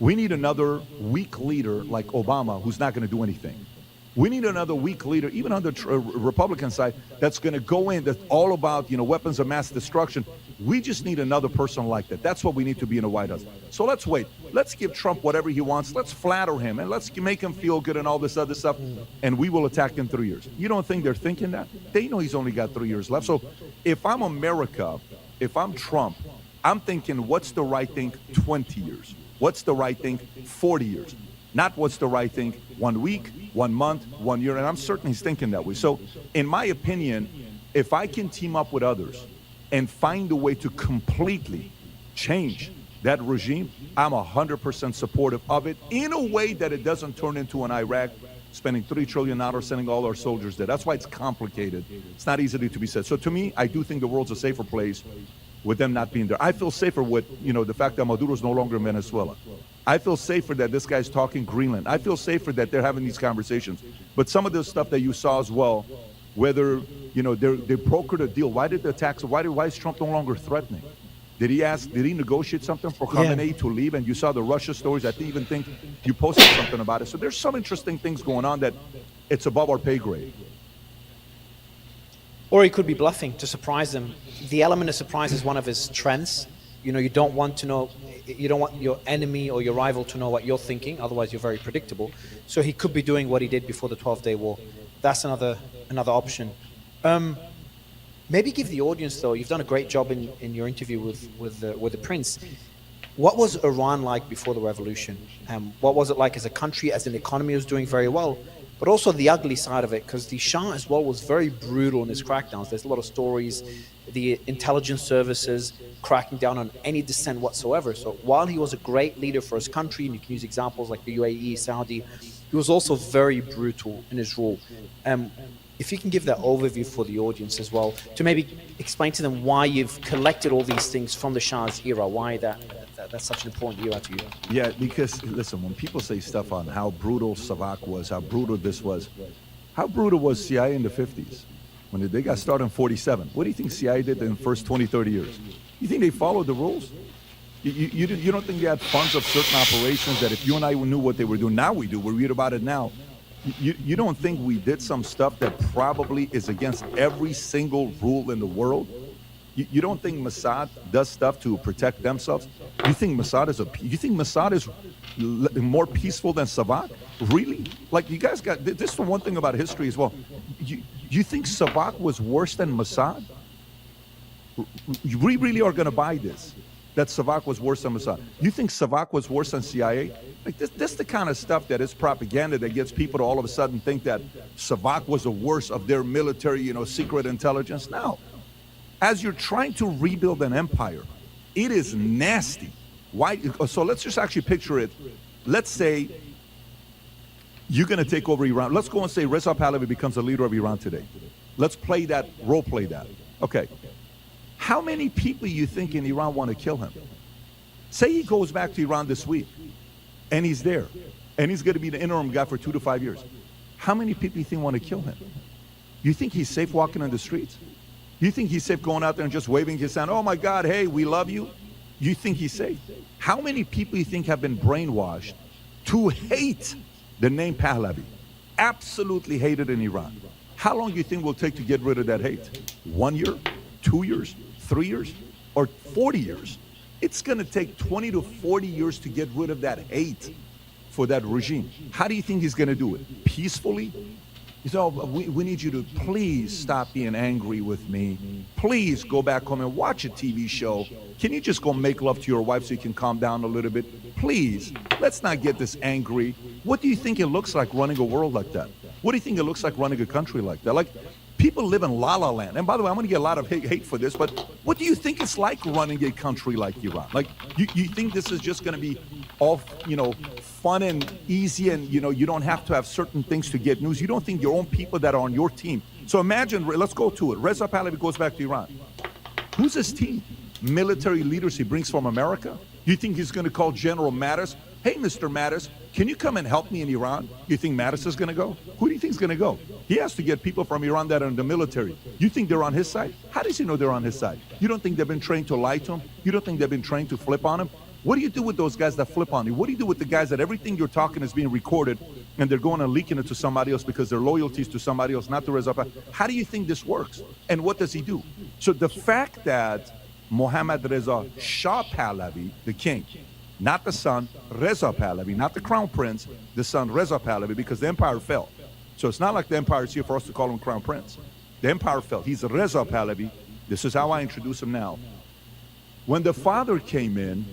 We need another weak leader like Obama who's not going to do anything. We need another weak leader, even on the Republican side, that's going to go in, that's all about, you know, weapons of mass destruction. We just need another person like that. That's what we need to be in the White House. So let's wait. Let's give Trump whatever he wants. Let's flatter him, and let's make him feel good and all this other stuff, and we will attack in 3 years. You don't think they're thinking that? They know he's only got 3 years left. So if I'm America, if I'm Trump, I'm thinking, what's the right thing 20 years? What's the right thing 40 years? Not what's the right thing 1 week, 1 month, 1 year, and I'm certain he's thinking that way. So in my opinion, if I can team up with others and find a way to completely change that regime, I'm 100% supportive of it in a way that it doesn't turn into an Iraq spending $3 trillion sending all our soldiers there. That's why it's complicated. It's not easily to be said. So to me, I do think the world's a safer place with them not being there. I feel safer with, you know, the fact that Maduro's no longer in Venezuela. I feel safer that this guy's talking Greenland. I feel safer that they're having these conversations. But some of the stuff that you saw as well, whether, you know, they brokered a deal. Why did the attacks, why is Trump no longer threatening? Did he negotiate something for Khamenei to leave? And you saw the Russia stories. I even think you posted something about it. So there's some interesting things going on that it's above our pay grade. Or he could be bluffing to surprise them. The element of surprise is one of his strengths. You know, you don't want your enemy or your rival to know what you're thinking, otherwise you're very predictable. So he could be doing what he did before the 12-day war. That's another option. Maybe give the audience, though, you've done a great job in your interview with the prince. What was Iran like before the revolution? What was it like as a country, as an economy? It was doing very well. But also the ugly side of it, because the Shah as well was very brutal in his crackdowns. There's a lot of stories, the intelligence services cracking down on any dissent whatsoever. So while he was a great leader for his country, and you can use examples like the UAE, Saudi, he was also very brutal in his rule. If you can give that overview for the audience as well, to maybe explain to them why you've collected all these things from the Shah's era, why that's such an important era to you. Yeah, because, listen, when people say stuff on how brutal Savak was, how brutal this was, how brutal was CIA in the 50s? When they got started in 47, what do you think CIA did in the first 20, 30 years? You think they followed the rules? You don't think they had funds of certain operations that if you and I knew what they were doing, now we do, we read about it now. You don't think we did some stuff that probably is against every single rule in the world? You don't think Mossad does stuff to protect themselves? You think Mossad is more peaceful than Savak? Really? Like, you guys got this is the one thing about history as well. You think Savak was worse than Mossad? We really are going to buy this, that Savak was worse than Mossad. You think Savak was worse than CIA? Like, this is the kind of stuff that is propaganda that gets people to all of a sudden think that Savak was the worst of their military, secret intelligence. No. As you're trying to rebuild an empire, it is nasty. Why? So let's just actually picture it. Let's say you're going to take over Iran. Let's go and say Reza Pahlavi becomes the leader of Iran today. Let's play that, role play that. Okay. How many people you think in Iran want to kill him? Say he goes back to Iran this week, and he's there, and he's going to be the interim guy for 2 to 5 years. How many people you think want to kill him? You think he's safe walking on the streets? You think he's safe going out there and just waving his hand? Oh my God, hey, we love you. You think he's safe? How many people you think have been brainwashed to hate the name Pahlavi? Absolutely hated in Iran. How long do you think will take to get rid of that hate? 1 year, 2 years, 3 years, or 40 years? It's going to take 20 to 40 years to get rid of that hate for that regime. How do you think he's going to do it? Peacefully? He said, we need you to please stop being angry with me. Please go back home and watch a TV show. Can you just go make love to your wife so you can calm down a little bit? Please, let's not get this angry. What do you think it looks like running a world like that? What do you think it looks like running a country like that? Like, people live in La La Land. And by the way, I'm going to get a lot of hate for this, but what do you think it's like running a country like Iran? Like, you think this is just going to be all, fun and easy and, you don't have to have certain things to get news? You don't think your own people that are on your team. So imagine, let's go to it. Reza Pahlavi goes back to Iran. Who's his team? Military leaders he brings from America? You think he's going to call General Mattis? Hey, Mr. Mattis, can you come and help me in Iran? You think Mattis is going to go? Who do you think is going to go? He has to get people from Iran that are in the military. You think they're on his side? How does he know they're on his side? You don't think they've been trained to lie to him? You don't think they've been trained to flip on him? What do you do with those guys that flip on you? What do you do with the guys that everything you're talking is being recorded and they're going and leaking it to somebody else because their loyalties to somebody else, not to Reza Pahlavi? How do you think this works? And what does he do? So the fact that Mohammad Reza Shah Pahlavi, the king, not the son, Reza Pahlavi, not the crown prince, the son Reza Pahlavi, because the empire fell. So it's not like the empire is here for us to call him crown prince. The empire fell. He's Reza Pahlavi. This is how I introduce him now. When the father came in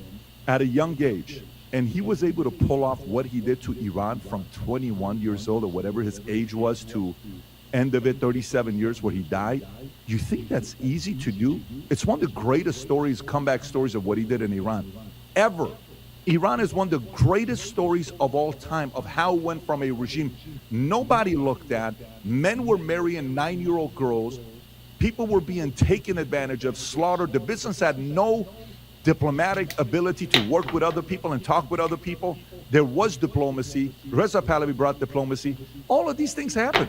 at a young age, and he was able to pull off what he did to Iran from 21 years old or whatever his age was to end of it, 37 years where he died. You think that's easy to do? It's one of the greatest stories, comeback stories of what he did in Iran, ever. Iran is one of the greatest stories of all time of how it went from a regime nobody looked at. Men were marrying 9-year-old girls. People were being taken advantage of, slaughtered. The business had no diplomatic ability to work with other people and talk with other people. There was diplomacy. Reza Pahlavi brought diplomacy. All of these things happened.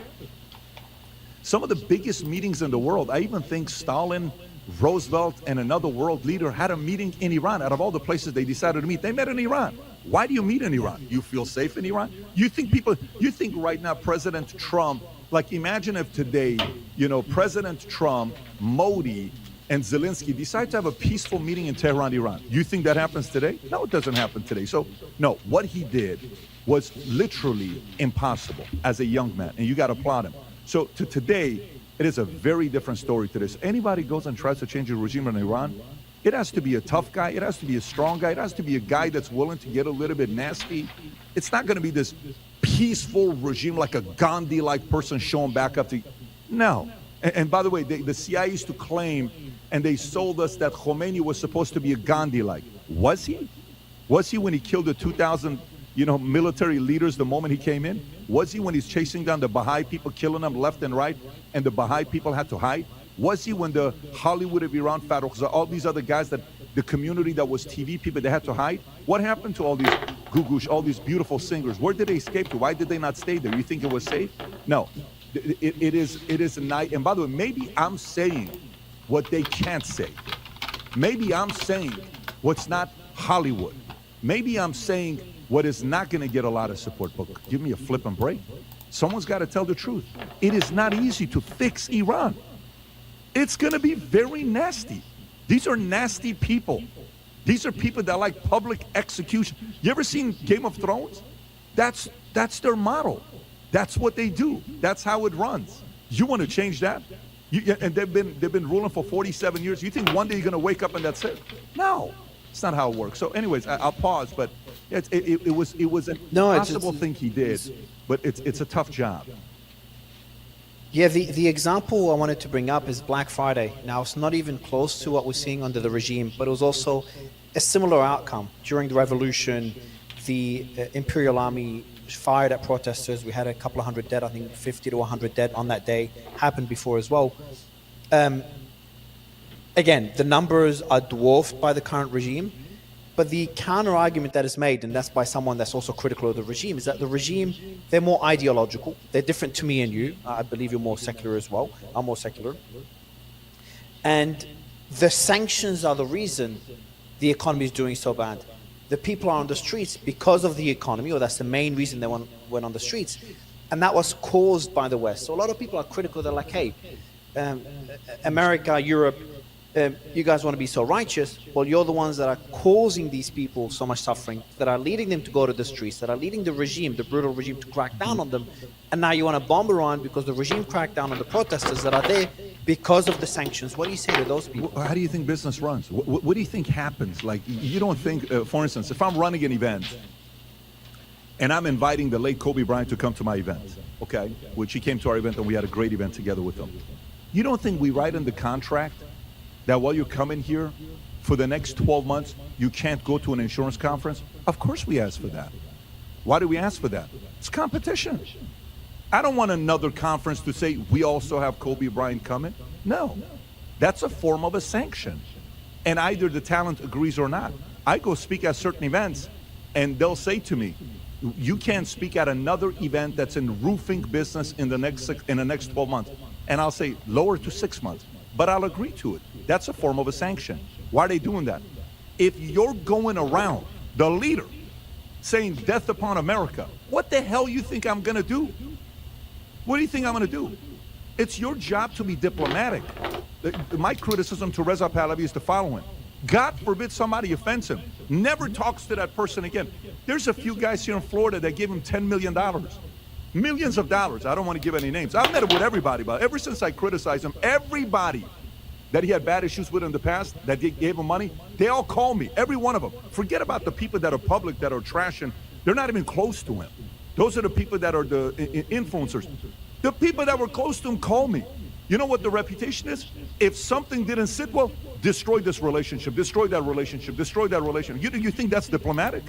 Some of the biggest meetings in the world, I even think Stalin, Roosevelt, and another world leader had a meeting in Iran. Out of all the places they decided to meet, they met in Iran. Why do you meet in Iran? You feel safe in Iran? You think right now President Trump, like imagine if today, President Trump, Modi, and Zelensky decide to have a peaceful meeting in Tehran, Iran. You think that happens today? No, it doesn't happen today. So, no, what he did was literally impossible as a young man, and you got to applaud him. So to today, it is a very different story to this. Anybody goes and tries to change the regime in Iran, it has to be a tough guy. It has to be a strong guy. It has to be a guy that's willing to get a little bit nasty. It's not going to be this peaceful regime like a Gandhi-like person showing back up to... No. And by the way, the CIA used to claim, and they sold us that Khomeini was supposed to be a Gandhi-like. Was he? Was he when he killed the 2,000, military leaders the moment he came in? Was he when he's chasing down the Baha'i people, killing them left and right, and the Baha'i people had to hide? Was he when the Hollywood of Iran, Farrokhzad, all these other guys, that the community that was TV people, they had to hide? What happened to all these Gugush, all these beautiful singers? Where did they escape to? Why did they not stay there? You think it was safe? No. It is a night. And by the way, maybe I'm saying what they can't say. Maybe I'm saying what's not Hollywood. Maybe I'm saying what is not going to get a lot of support. But give me a flip and break. Someone's got to tell the truth. It is not easy to fix Iran. It's going to be very nasty. These are nasty people. These are people that like public execution. You ever seen Game of Thrones? That's their model. That's what they do. That's how it runs. You want to change that? And they've been ruling for 47 years. You think one day you're going to wake up and that's it? No, it's not how it works. So, anyways, I'll pause. But it was an impossible thing he did. But it's a tough job. Yeah, the example I wanted to bring up is Black Friday. Now, it's not even close to what we're seeing under the regime, but it was also a similar outcome. During the revolution, the Imperial Army fired at protesters. We had a couple of hundred dead, I think 50 to 100 dead on that day. Happened before as well. Again, the numbers are dwarfed by the current regime, but the counter argument that is made, and that's by someone that's also critical of the regime, is that the regime, they're more ideological. They're different to me and you. I believe you're more secular as well. I'm more secular. And the sanctions are the reason the economy is doing so bad. The people are on the streets because of the economy, or that's the main reason they went on the streets. And that was caused by the West. So a lot of people are critical. They're like, hey, America, Europe, you guys want to be so righteous. Well, you're the ones that are causing these people so much suffering, that are leading them to go to the streets, that are leading the regime, the brutal regime, to crack down on them. And now you want to bomb Iran because the regime cracked down on the protesters that are there because of the sanctions. What do you say to those people? How do you think business runs? What do you think happens? Like, you don't think, for instance, if I'm running an event and I'm inviting the late Kobe Bryant to come to my event, okay, which he came to our event and we had a great event together with him. You don't think we write in the contract that while you're coming here for the next 12 months, you can't go to an insurance conference? Of course we ask for that. Why do we ask for that? It's competition. I don't want another conference to say we also have Kobe Bryant coming. No, that's a form of a sanction. And either the talent agrees or not. I go speak at certain events and they'll say to me, you can't speak at another event that's in roofing business in the next 12 months. And I'll say lower to 6 months, but I'll agree to it. That's a form of a sanction. Why are they doing that? If you're going around, the leader, saying death upon America, what the hell you think I'm gonna do? What do you think I'm gonna do? It's your job to be diplomatic. My criticism to Reza Pahlavi is the following. God forbid somebody offends him. Never talks to that person again. There's a few guys here in Florida that gave him $10 million. Millions of dollars. I don't want to give any names. I've met him with everybody, but ever since I criticized him, everybody that he had bad issues with in the past, that gave him money, they all call me, every one of them. Forget about the people that are public, that are trashing. They're not even close to him. Those are the people that are the influencers. The people that were close to him call me. You know what the reputation is? If something didn't sit well, destroy this relationship, destroy that relationship, destroy that relationship. You think that's diplomatic?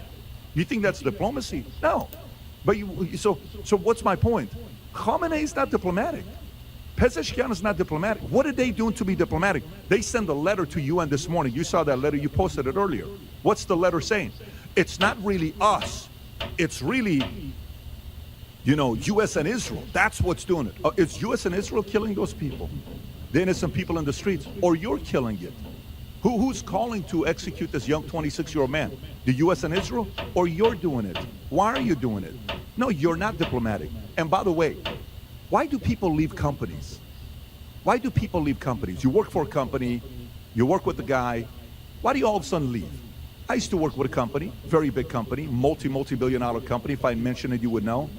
You think that's diplomacy? No. But so what's my point? Khamenei is not diplomatic. Pezeshkian is not diplomatic. What are they doing to be diplomatic? They send a letter to UN this morning. You saw that letter. You posted it earlier. What's the letter saying? It's not really us. It's really, U.S. and Israel. That's what's doing it. It's U.S. and Israel killing those people, the innocent people in the streets, or you're killing it. Who's calling to execute this young 26-year-old man? The U.S. and Israel? Or you're doing it? Why are you doing it? No, you're not diplomatic. And by the way, why do people leave companies? Why do people leave companies? You work for a company, you work with the guy. Why do you all of a sudden leave? I used to work with a company, very big company, multi-billion dollar company. If I mentioned it, you would know.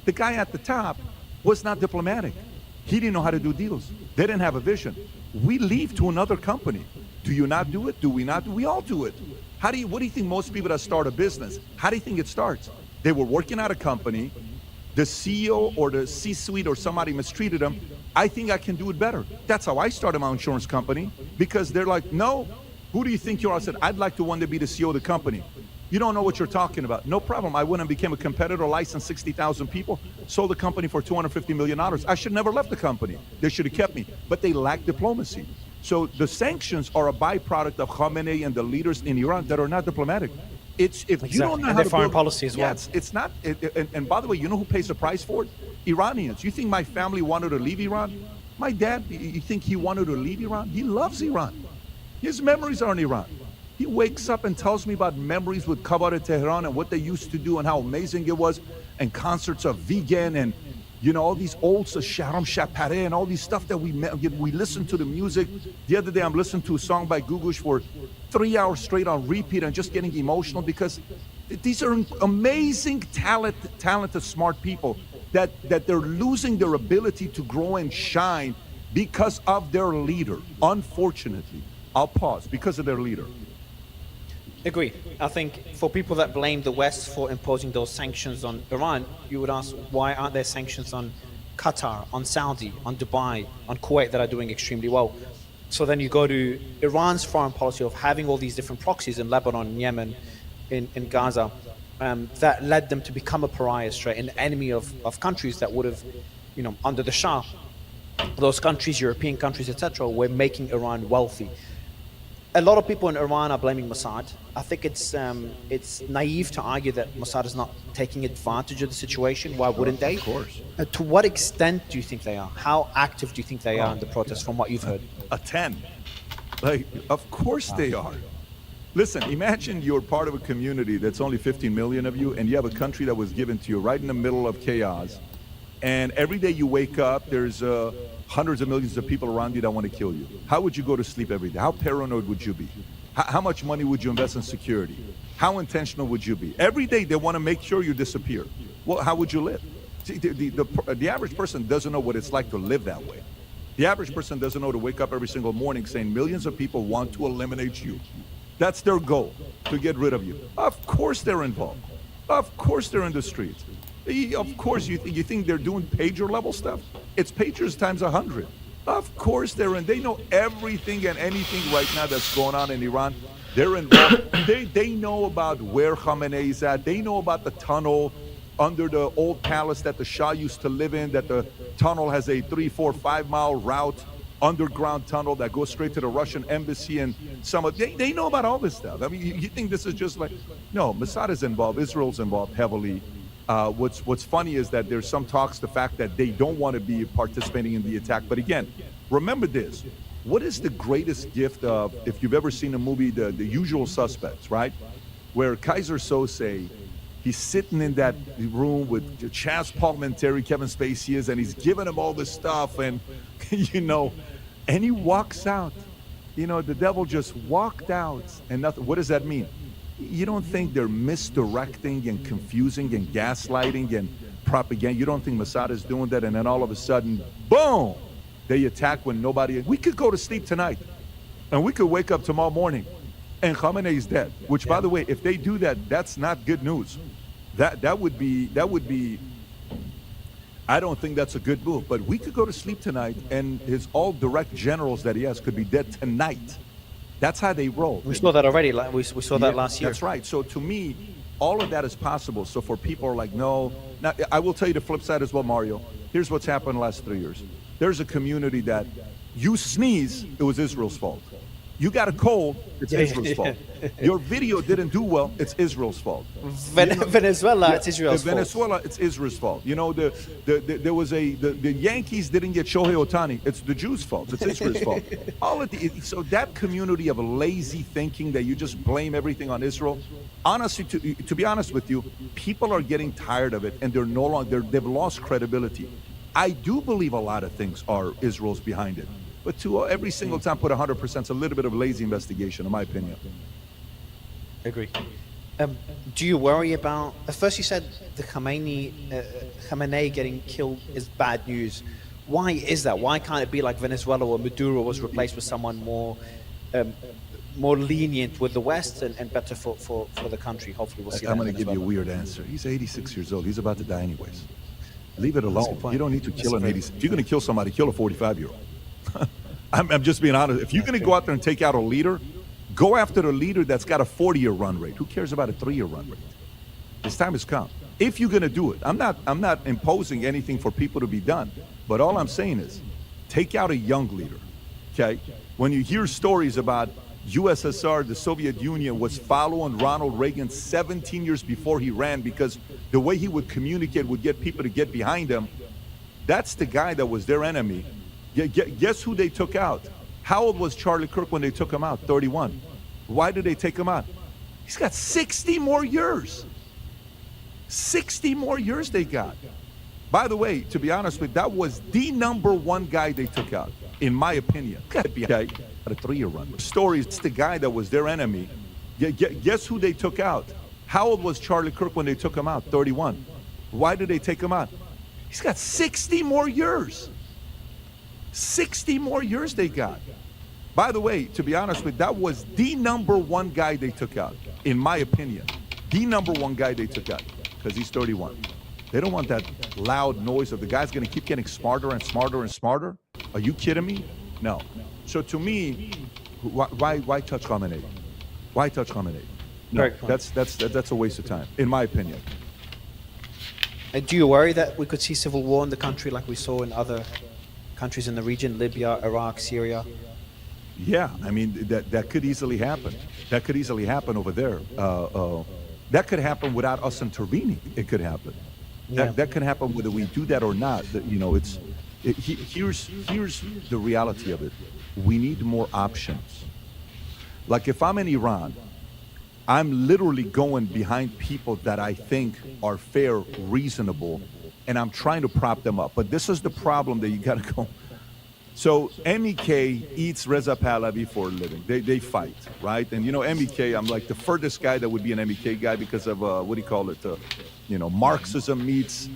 The guy at the top was not diplomatic. He didn't know how to do deals. They didn't have a vision. We leave to another company. Do you not do it? Do we not? We all do it. What do you think most people that start a business, how do you think it starts? They were working at a company, the CEO or the C-suite or somebody mistreated them. I think I can do it better. That's how I started my insurance company, because they're like, no, who do you think you are? I said, I'd like to one day be the CEO of the company. You don't know what you're talking about. No problem. I went and became a competitor, licensed 60,000 people, sold the company for $250 million. I should never left the company. They should have kept me, but they lack diplomacy. So the sanctions are a byproduct of Khamenei and the leaders in Iran that are not diplomatic. It's if exactly. You don't know and how their to foreign build, policy as well. It's not. And by the way, you know who pays the price for it? Iranians. You think my family wanted to leave Iran? My dad. You think he wanted to leave Iran? He loves Iran. His memories are in Iran. He wakes up and tells me about memories with Kabar Tehran and what they used to do and how amazing it was, and concerts of vegan and You know, all these old Sharam Shapare and all these stuff that we listen to the music. The other day I'm listening to a song by Gugush for 3 hours straight on repeat and just getting emotional because these are amazing, talented, smart people that they're losing their ability to grow and shine because of their leader. Unfortunately, I'll pause, because of their leader. Agree. I think for people that blame the West for imposing those sanctions on Iran, you would ask, why aren't there sanctions on Qatar, on Saudi, on Dubai, on Kuwait that are doing extremely well? So then you go to Iran's foreign policy of having all these different proxies in Lebanon, Yemen, in Gaza, that led them to become a pariah straight, an enemy of countries that would have, you know, under the Shah, those countries, European countries, etc., were making Iran wealthy. A lot of people in Iran are blaming Mossad. I think it's naive to argue that Mossad is not taking advantage of the situation. Why wouldn't they? Of course. To what extent do you think they are? How active do you think they are in the protests from what you've heard? A 10. Like, of course they are. Listen, imagine you're part of a community that's only 15 million of you, and you have a country that was given to you right in the middle of chaos. And every day you wake up, there's hundreds of millions of people around you that want to kill you. How would you go to sleep every day? How paranoid would you be? How much money would you invest in security? How intentional would you be? Every day they want to make sure you disappear. Well, how would you live? See, the average person doesn't know what it's like to live that way. The average person doesn't know to wake up every single morning saying millions of people want to eliminate you. That's their goal, to get rid of you. Of course they're involved. Of course they're in the streets. Of course you think they're doing pager level stuff? It's pagers times 100. Of course they're in. They know everything and anything right now that's going on in Iran. They're involved. They know about where Khamenei is at. They know about the tunnel under the old palace that the Shah used to live in, that the tunnel has a 3, 4, 5 mile route, underground tunnel that goes straight to the Russian embassy and some of they know about all this stuff. I mean, you think this is just like, no, Mossad is involved, Israel's involved heavily. What's funny is that there's some talks, the fact that they don't want to be participating in the attack. But again, remember this. What is the greatest gift of, if you've ever seen a movie, The Usual Suspects, right? Where Kaiser Sose, he's sitting in that room with Chaz Palminteri, Kevin Spacey is, and he's giving him all this stuff, and, you know, and he walks out. You know, the devil just walked out, and nothing. What does that mean? You don't think they're misdirecting and confusing and gaslighting and propaganda? You don't think Mossad is doing that, and then all of a sudden, boom, they attack when nobody... We could go to sleep tonight, and we could wake up tomorrow morning, and Khamenei is dead. Which, by the way, if they do that, that's not good news. That would be... I don't think that's a good move, but we could go to sleep tonight, and his all direct generals that he has could be dead tonight. That's how they roll. We saw that already. We saw that last year. That's right. So to me, all of that is possible. So for people who are like, no. Now, I will tell you the flip side as well, Mario. Here's what's happened in the last 3 years. There's a community that you sneeze, it was Israel's fault. You got a cold, it's Israel's fault. Your video didn't do well, it's Israel's fault. Venezuela, it's Israel's fault. Venezuela, it's Israel's fault. You know, there was the Yankees didn't get Shohei Ohtani, it's the Jews' fault. It's Israel's fault. So that community of lazy thinking that you just blame everything on Israel. Honestly, to be honest with you, people are getting tired of it, and they're no longer. They've lost credibility. I do believe a lot of things are Israel's behind it. But to every single time put 100% is a little bit of lazy investigation, in my opinion. Agree. Do you worry about... At first you said the Khamenei getting killed is bad news. Why is that? Why can't it be like Venezuela, where Maduro was replaced with someone more lenient with the West and better for the country? Hopefully we'll see that. I'm going to give you a weird answer. He's 86 years old. He's about to die anyways. Leave it alone. You don't need to kill him. If you're going to kill somebody, kill a 45-year-old. I'm just being honest. If you're going to go out there and take out a leader, go after the leader that's got a 40-year run rate. Who cares about a 3-year run rate? This time has come. If you're going to do it, I'm not imposing anything for people to be done. But all I'm saying is, take out a young leader. Okay? When you hear stories about USSR, the Soviet Union was following Ronald Reagan 17 years before he ran because the way he would communicate would get people to get behind him. That's the guy that was their enemy. Guess who they took out? How old was Charlie Kirk when they took him out? 31. Why did they take him out? He's got 60 more years. 60 more years they got. By the way, to be honest with you, that was the number one guy they took out, in my opinion. Okay, a 3-year run. Story is the guy that was their enemy. Guess who they took out? How old was Charlie Kirk when they took him out? 31. Why did they take him out? He's got 60 more years. 60 more years they got. By the way, to be honest with you, that was the number one guy they took out, in my opinion. The number one guy they took out, because he's 31. They don't want that loud noise of the guy's going to keep getting smarter and smarter and smarter. Are you kidding me? No. So to me, why touch Khamenei? Why touch Khamenei? No, that's a waste of time, in my opinion. Do you worry that we could see civil war in the country like we saw in other countries in the region, Libya, Iraq, Syria? Yeah, I mean, that could easily happen. That could easily happen over there. That could happen without us intervening. It could happen. Yeah. That could happen whether we do that or not. Here's the reality of it. We need more options. Like if I'm in Iran, I'm literally going behind people that I think are fair, reasonable, and I'm trying to prop them up. But this is the problem that you got to go. So MEK eats Reza Pahlavi for a living. They fight, right? And MEK, I'm like the furthest guy that would be an MEK guy because of what do you call it? Marxism meets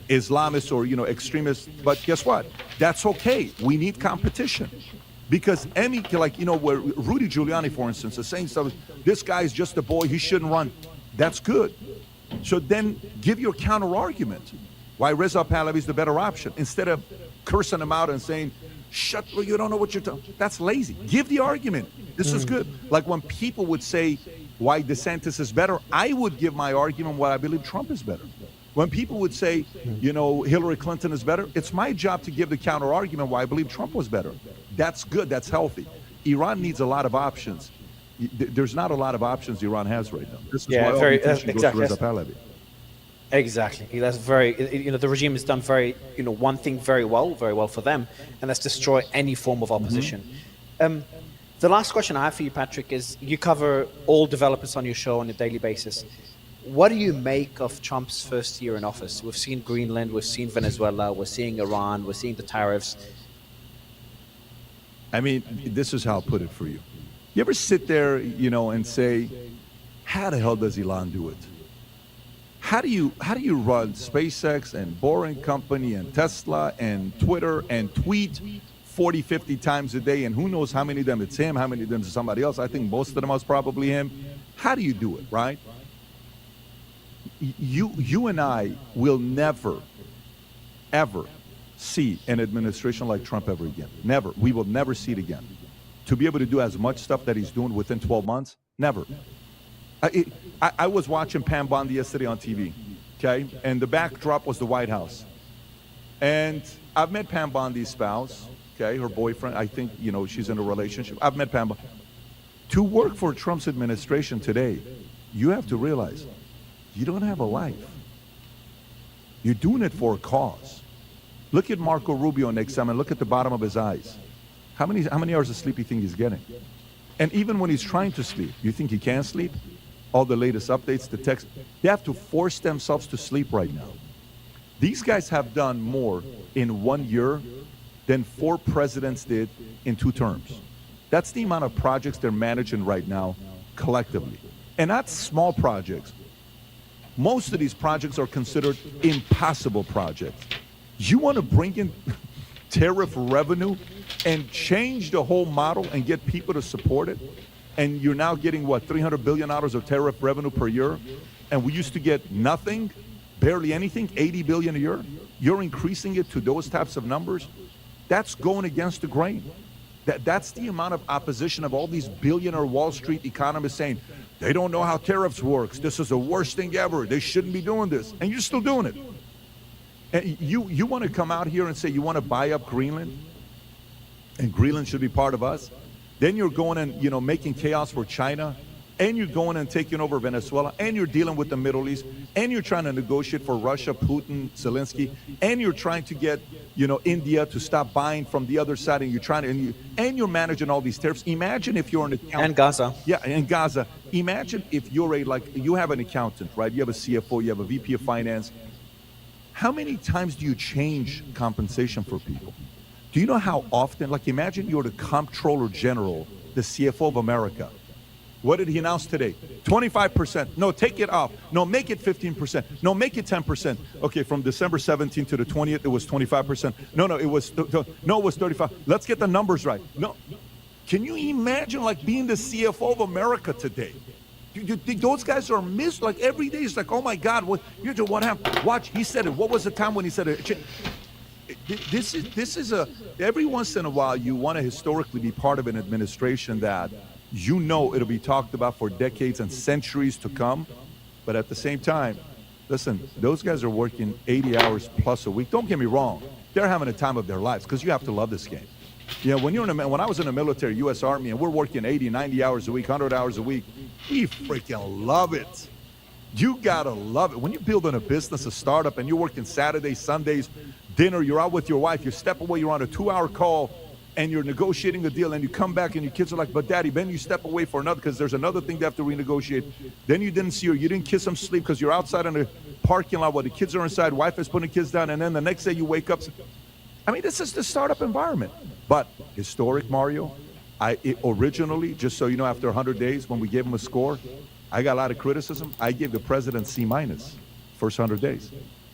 Islamists or extremists. But guess what? That's okay. We need competition. Because MEK, where Rudy Giuliani, for instance, is saying stuff, this guy's just a boy, he shouldn't run. That's good. So then give your counter argument why Reza Pahlavi is the better option instead of cursing him out and saying, you don't know what you're talking. That's lazy. Give the argument. This is good. Like when people would say why DeSantis is better, I would give my argument why I believe Trump is better. When people would say, Hillary Clinton is better, it's my job to give the counter argument why I believe Trump was better. That's good. That's healthy. Iran needs a lot of options. There's not a lot of options Iran has right now. This is why all the attention goes to Reza Pahlavi. Exactly. That's very. The regime has done one thing very well for them, and that's destroy any form of opposition. The last question I have for you, Patrick, is you cover all developments on your show on a daily basis. What do you make of Trump's first year in office? We've seen Greenland, we've seen Venezuela, we're seeing Iran, we're seeing the tariffs. I mean, this is how I'll put it for you. You ever sit there, and say, how the hell does Elon do it? How do you run SpaceX and Boring Company and Tesla and Twitter and tweet 40, 50 times a day, and who knows how many of them it's him, how many of them is somebody else? I think most of them was probably him. How do you do it, right? You and I will never, ever see an administration like Trump ever again. Never. We will never see it again. To be able to do as much stuff that he's doing within 12 months, never. I was watching Pam Bondi yesterday on TV, okay? And the backdrop was the White House. And I've met Pam Bondi's spouse, okay, her boyfriend. I think, she's in a relationship. I've met Pam Bondi. To work for Trump's administration today, you have to realize you don't have a life. You're doing it for a cause. Look at Marco Rubio next time and look at the bottom of his eyes. How many hours of sleep do you think he's getting? And even when he's trying to sleep, you think he can sleep? All the latest updates, the text, they have to force themselves to sleep right now. These guys have done more in 1 year than 4 presidents did in 2 terms. That's the amount of projects they're managing right now collectively. And not small projects. Most of these projects are considered impossible projects. You want to bring in tariff revenue and change the whole model and get people to support it? And you're now getting, $300 billion of tariff revenue per year? And we used to get nothing, barely anything, 80 billion a year? You're increasing it to those types of numbers? That's going against the grain. That's the amount of opposition of all these billionaire Wall Street economists saying, they don't know how tariffs works. This is the worst thing ever. They shouldn't be doing this. And you're still doing it. And you want to come out here and say you want to buy up Greenland? And Greenland should be part of us? Then you're going and, making chaos for China and you're going and taking over Venezuela, and you're dealing with the Middle East, and you're trying to negotiate for Russia, Putin, Zelensky, and you're trying to get, India to stop buying from the other side, and you're managing all these tariffs. Imagine if you're an accountant. And Gaza. Yeah, and Gaza. Imagine if you're you have an accountant, right? You have a CFO, you have a VP of finance. How many times do you change compensation for people? Do you know how often? Imagine you're the Comptroller General, the CFO of America. What did he announce today? 25%. No, take it off. No, make it 15%. No, make it 10%. Okay, from December 17th to the 20th, it was 25%. No, it was 35. Let's get the numbers right. No, can you imagine being the CFO of America today? Those guys are missed. Every day it's oh my God, what happened? Watch, he said it. What was the time when he said it? This is every once in a while you want to historically be part of an administration that it'll be talked about for decades and centuries to come. But at the same time, listen, those guys are working 80 hours plus a week. Don't get me wrong. They're having a time of their lives because you have to love this game. When I was in the military, U.S. Army, and we're working 80, 90 hours a week, 100 hours a week, we freaking love it. You got to love it. When you're building a business, a startup, and you're working Saturdays, Sundays, dinner, you're out with your wife, you step away, you're on a 2-hour call, and you're negotiating a deal, and you come back and your kids are like, but Daddy, then you step away for another because there's another thing they have to renegotiate. Then you didn't see her, you didn't kiss them sleep because you're outside in the parking lot while the kids are inside, wife is putting the kids down, and then the next day you wake up. This is the startup environment. But historic, Mario, originally, just so you know, after 100 days, when we gave him a score, I got a lot of criticism. I gave the president C-, first 100 days.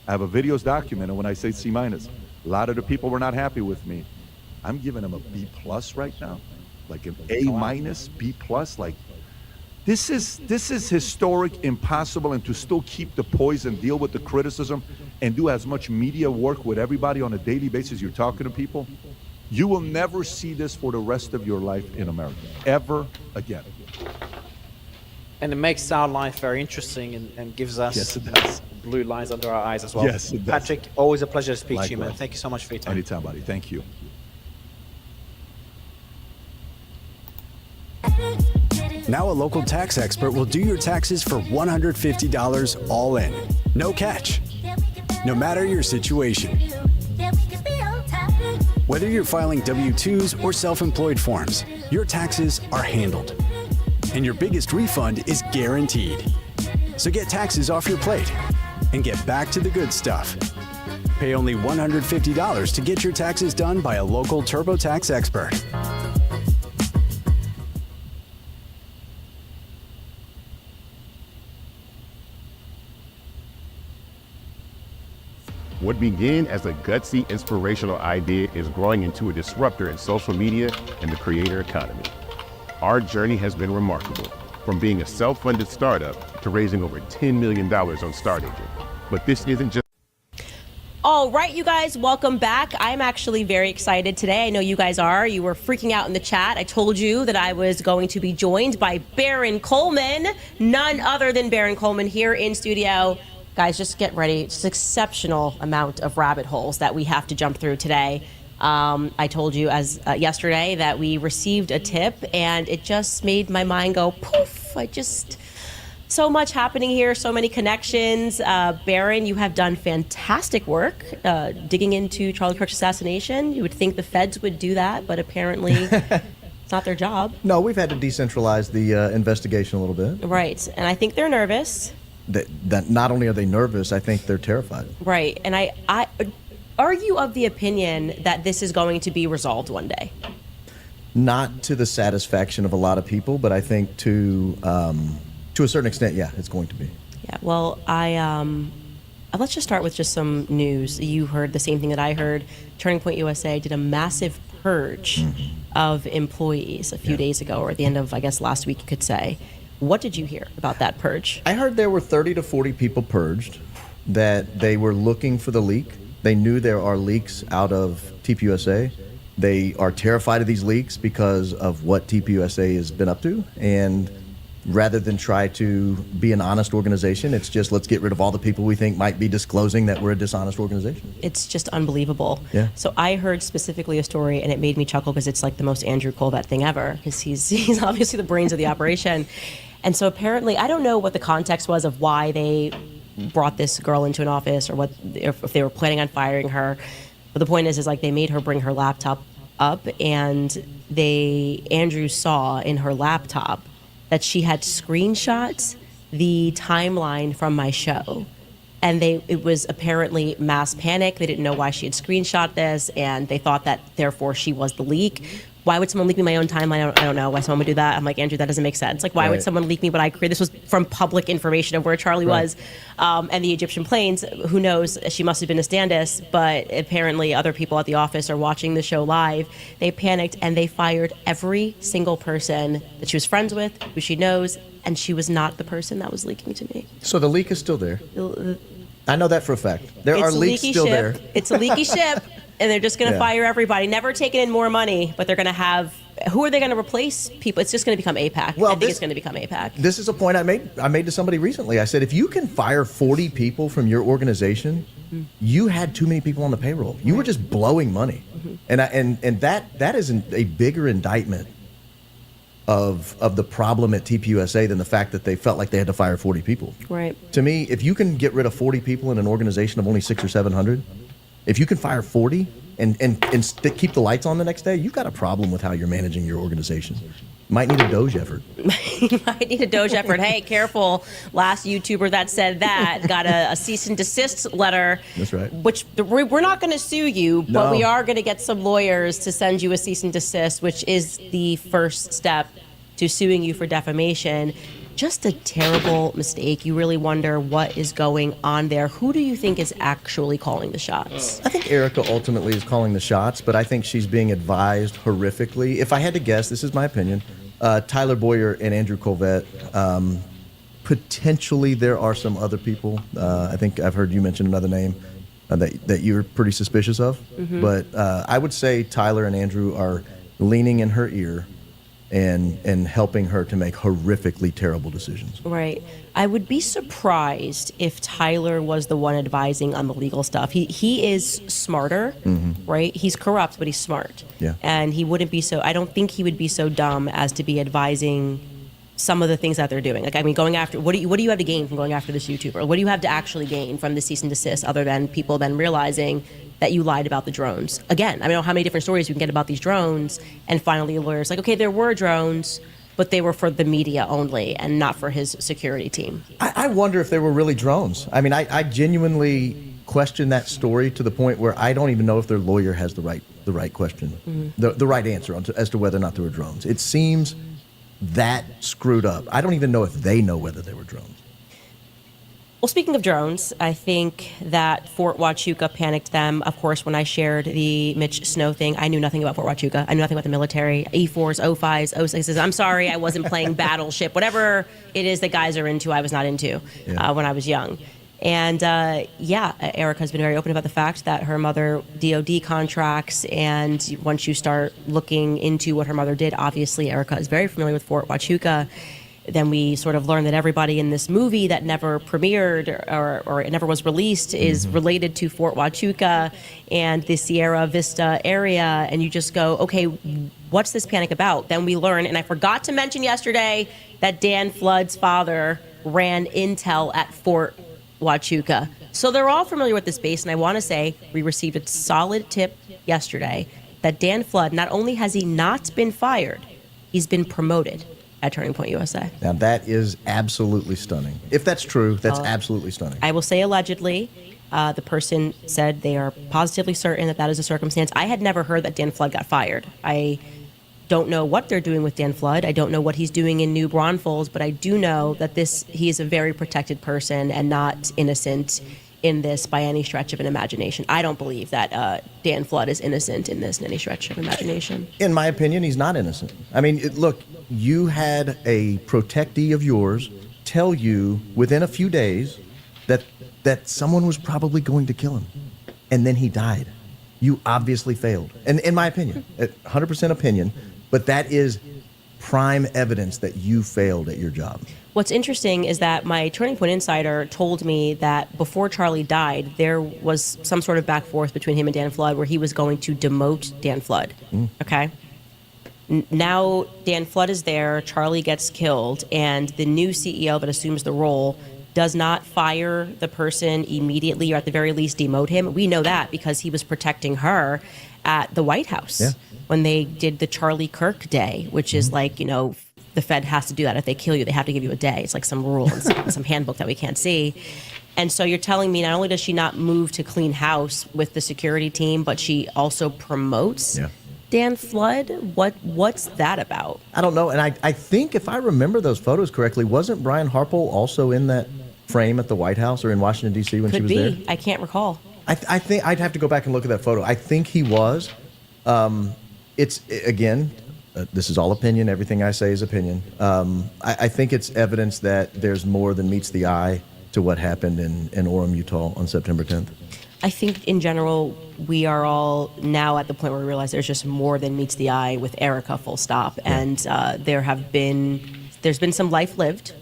I have a videos documented when I say C-. A lot of the people were not happy with me. I'm giving him a B+ right now, an A-, B+. This is historic, impossible, and to still keep the poise and deal with the criticism and do as much media work with everybody on a daily basis. You're talking to people. You will never see this for the rest of your life in America, ever again. And it makes our life very interesting and gives us Yes, it does. blue lines under our eyes as well. Yes, it does. Patrick, always a pleasure to speak to you, man. Likewise. Thank you so much for your time. Anytime, buddy. Thank you. Now a local tax expert will do your taxes for $150 all in. No catch. No matter your situation. Whether you're filing W-2s or self-employed forms, your taxes are handled. And your biggest refund is guaranteed. So get taxes off your plate and get back to the good stuff. Pay only $150 to get your taxes done by a local TurboTax expert. What began as a gutsy, inspirational idea is growing into a disruptor in social media and the creator economy. Our journey has been remarkable, from being a self-funded startup to raising over $10 million on StartAgent. But this isn't just... All right, you guys, welcome back. I'm actually very excited today. I know you guys are. You were freaking out in the chat. I told you that I was going to be joined by Baron Coleman, none other than Baron Coleman here in studio. Guys, just get ready. It's an exceptional amount of rabbit holes that we have to jump through today. I told you yesterday that we received a tip, and it just made my mind go poof. So much happening here, so many connections. Baron, you have done fantastic work digging into Charlie Kirk's assassination. You would think the feds would do that, but apparently it's not their job. No, we've had to decentralize the investigation a little bit. Right, and I think they're nervous. That not only are they nervous, I think they're terrified. Right, and I are you of the opinion that this is going to be resolved one day? Not to the satisfaction of a lot of people, but I think to a certain extent, yeah, it's going to be. Yeah, well, let's just start with just some news. You heard the same thing that I heard. Turning Point USA did a massive purge of employees a few days ago, or at the end of, I guess, last week, you could say. What did you hear about that purge? I heard there were 30 to 40 people purged, that they were looking for the leak. They knew there are leaks out of TPUSA. They are terrified of these leaks because of what TPUSA has been up to. And rather than try to be an honest organization, it's just let's get rid of all the people we think might be disclosing that we're a dishonest organization. It's just unbelievable. Yeah. So I heard specifically a story, and it made me chuckle because it's like the most Andrew Colvett thing ever, because he's obviously the brains of the operation. And so apparently, I don't know what the context was of why they brought this girl into an office, or what, if they were planning on firing her. But the point is like they made her bring her laptop up, and Andrew saw in her laptop that she had screenshots the timeline from my show. And it was apparently mass panic. They didn't know why she had screenshot this, and they thought that therefore she was the leak. Why would someone leak me my own timeline? I don't know why someone would do that. I'm like, Andrew, that doesn't make sense. Like, why would someone leak me what I created? This was from public information of where Charlie was, and the Egyptian planes. Who knows? She must have been a stand-in, but apparently other people at the office are watching the show live. They panicked, and they fired every single person that she was friends with, who she knows, and she was not the person that was leaking to me. So the leak is still there. I know that for a fact. There are leaks still there. It's a leaky ship, and they're just going to fire everybody. Never taking in more money, but they're going to have. Who are they going to replace? People. It's just going to become APAC. Well, I think it's going to become APAC. This is a point I made to somebody recently. I said, if you can fire 40 people from your organization, you had too many people on the payroll. You were just blowing money, and that isn't a bigger indictment of the problem at TPUSA than the fact that they felt like they had to fire 40 people. Right. To me, if you can get rid of 40 people in an organization of only 600 or 700, if you can fire 40 and keep the lights on the next day, you've got a problem with how you're managing your organization. Might need a Doge effort. Might need a Doge effort. Hey, careful. Last YouTuber that said that got a cease and desist letter. That's right. Which we're not going to sue you, but No. we are going to get some lawyers to send you a cease and desist, which is the first step to suing you for defamation. Just a terrible mistake. You really wonder what is going on there. Who do you think is actually calling the shots? I think Erica ultimately is calling the shots, but I think she's being advised horrifically. If I had to guess, this is my opinion, Tyler Boyer and Andrew Colvett. Potentially there are some other people. I think I've heard you mention another name that you're pretty suspicious of. But I would say Tyler and Andrew are leaning in her ear and helping her to make horrifically terrible decisions. Right. I would be surprised if Tyler was the one advising on the legal stuff. He is smarter, right? He's corrupt, but he's smart. Yeah. And he wouldn't be so, I don't think he would be so dumb as to be advising some of the things that they're doing. Like, I mean, going after, what do you have to gain from going after this YouTuber? What do you have to actually gain from the cease and desist other than people then realizing that you lied about the drones? Again, I don't know how many different stories you can get about these drones, and finally a lawyer's like, okay, there were drones, but they were for the media only and not for his security team. I wonder if they were really drones. I mean, I genuinely question that story to the point where I don't even know if their lawyer has the right question, the right answer as to whether or not they were drones. It seems that screwed up. I don't even know if they know whether they were drones. Well, speaking of drones, I think that Fort Huachuca panicked them. Of course, when I shared the Mitch Snow thing, I knew nothing about Fort Huachuca. I knew nothing about the military, E4s, O5s, O6s. I'm sorry, I wasn't playing Battleship. Whatever it is that guys are into, I was not into when I was young. And Erica has been very open about the fact that her mother DOD contracts, and once you start looking into what her mother did, obviously Erica is very familiar with Fort Huachuca. Then we sort of learn that everybody in this movie that never premiered or it never was released is related to Fort Huachuca and the Sierra Vista area. And you just go, okay, what's this panic about? Then we learn, and I forgot to mention yesterday, that Dan Flood's father ran intel at Fort Huachuca. So they're all familiar with this base, and I want to say we received a solid tip yesterday that Dan Flood, not only has he not been fired, he's been promoted at Turning Point USA. Now that is absolutely stunning. If that's true, that's absolutely stunning. I will say allegedly. The person said they are positively certain that that is a circumstance. I had never heard that Dan Flood got fired. I don't know what they're doing with Dan Flood. I don't know what he's doing in New Braunfels, but I do know that he is a very protected person and not innocent in this by any stretch of an imagination. I don't believe that Dan Flood is innocent in this in any stretch of imagination. In my opinion, he's not innocent. I mean, look, you had a protectee of yours tell you within a few days that someone was probably going to kill him, and then he died. You obviously failed. And in my opinion, 100% opinion, but that is prime evidence that you failed at your job. What's interesting is that my Turning Point insider told me that before Charlie died, there was some sort of back forth between him and Dan Flood where he was going to demote Dan Flood. Okay? Now Dan Flood is there, Charlie gets killed, and the new CEO that assumes the role does not fire the person immediately, or at the very least demote him. We know that because he was protecting her at the White House when they did the Charlie Kirk Day, which is like, you know, the Fed has to do that. If they kill you, they have to give you a day. It's like some rule in some handbook that we can't see. And so you're telling me not only does she not move to clean house with the security team, but she also promotes Dan Flood? What's that about? I don't know. And I think if I remember those photos correctly, wasn't Brian Harpole also in that frame at the White House or in Washington, D.C. when she was there? I can't recall. I think I'd have to go back and look at that photo. I think he was. It's, again, this is all opinion. Everything I say is opinion. I think it's evidence that there's more than meets the eye to what happened in Orem, Utah on September 10th. I think in general, we are all now at the point where we realize there's just more than meets the eye with Erica, full stop. And there's been some life lived.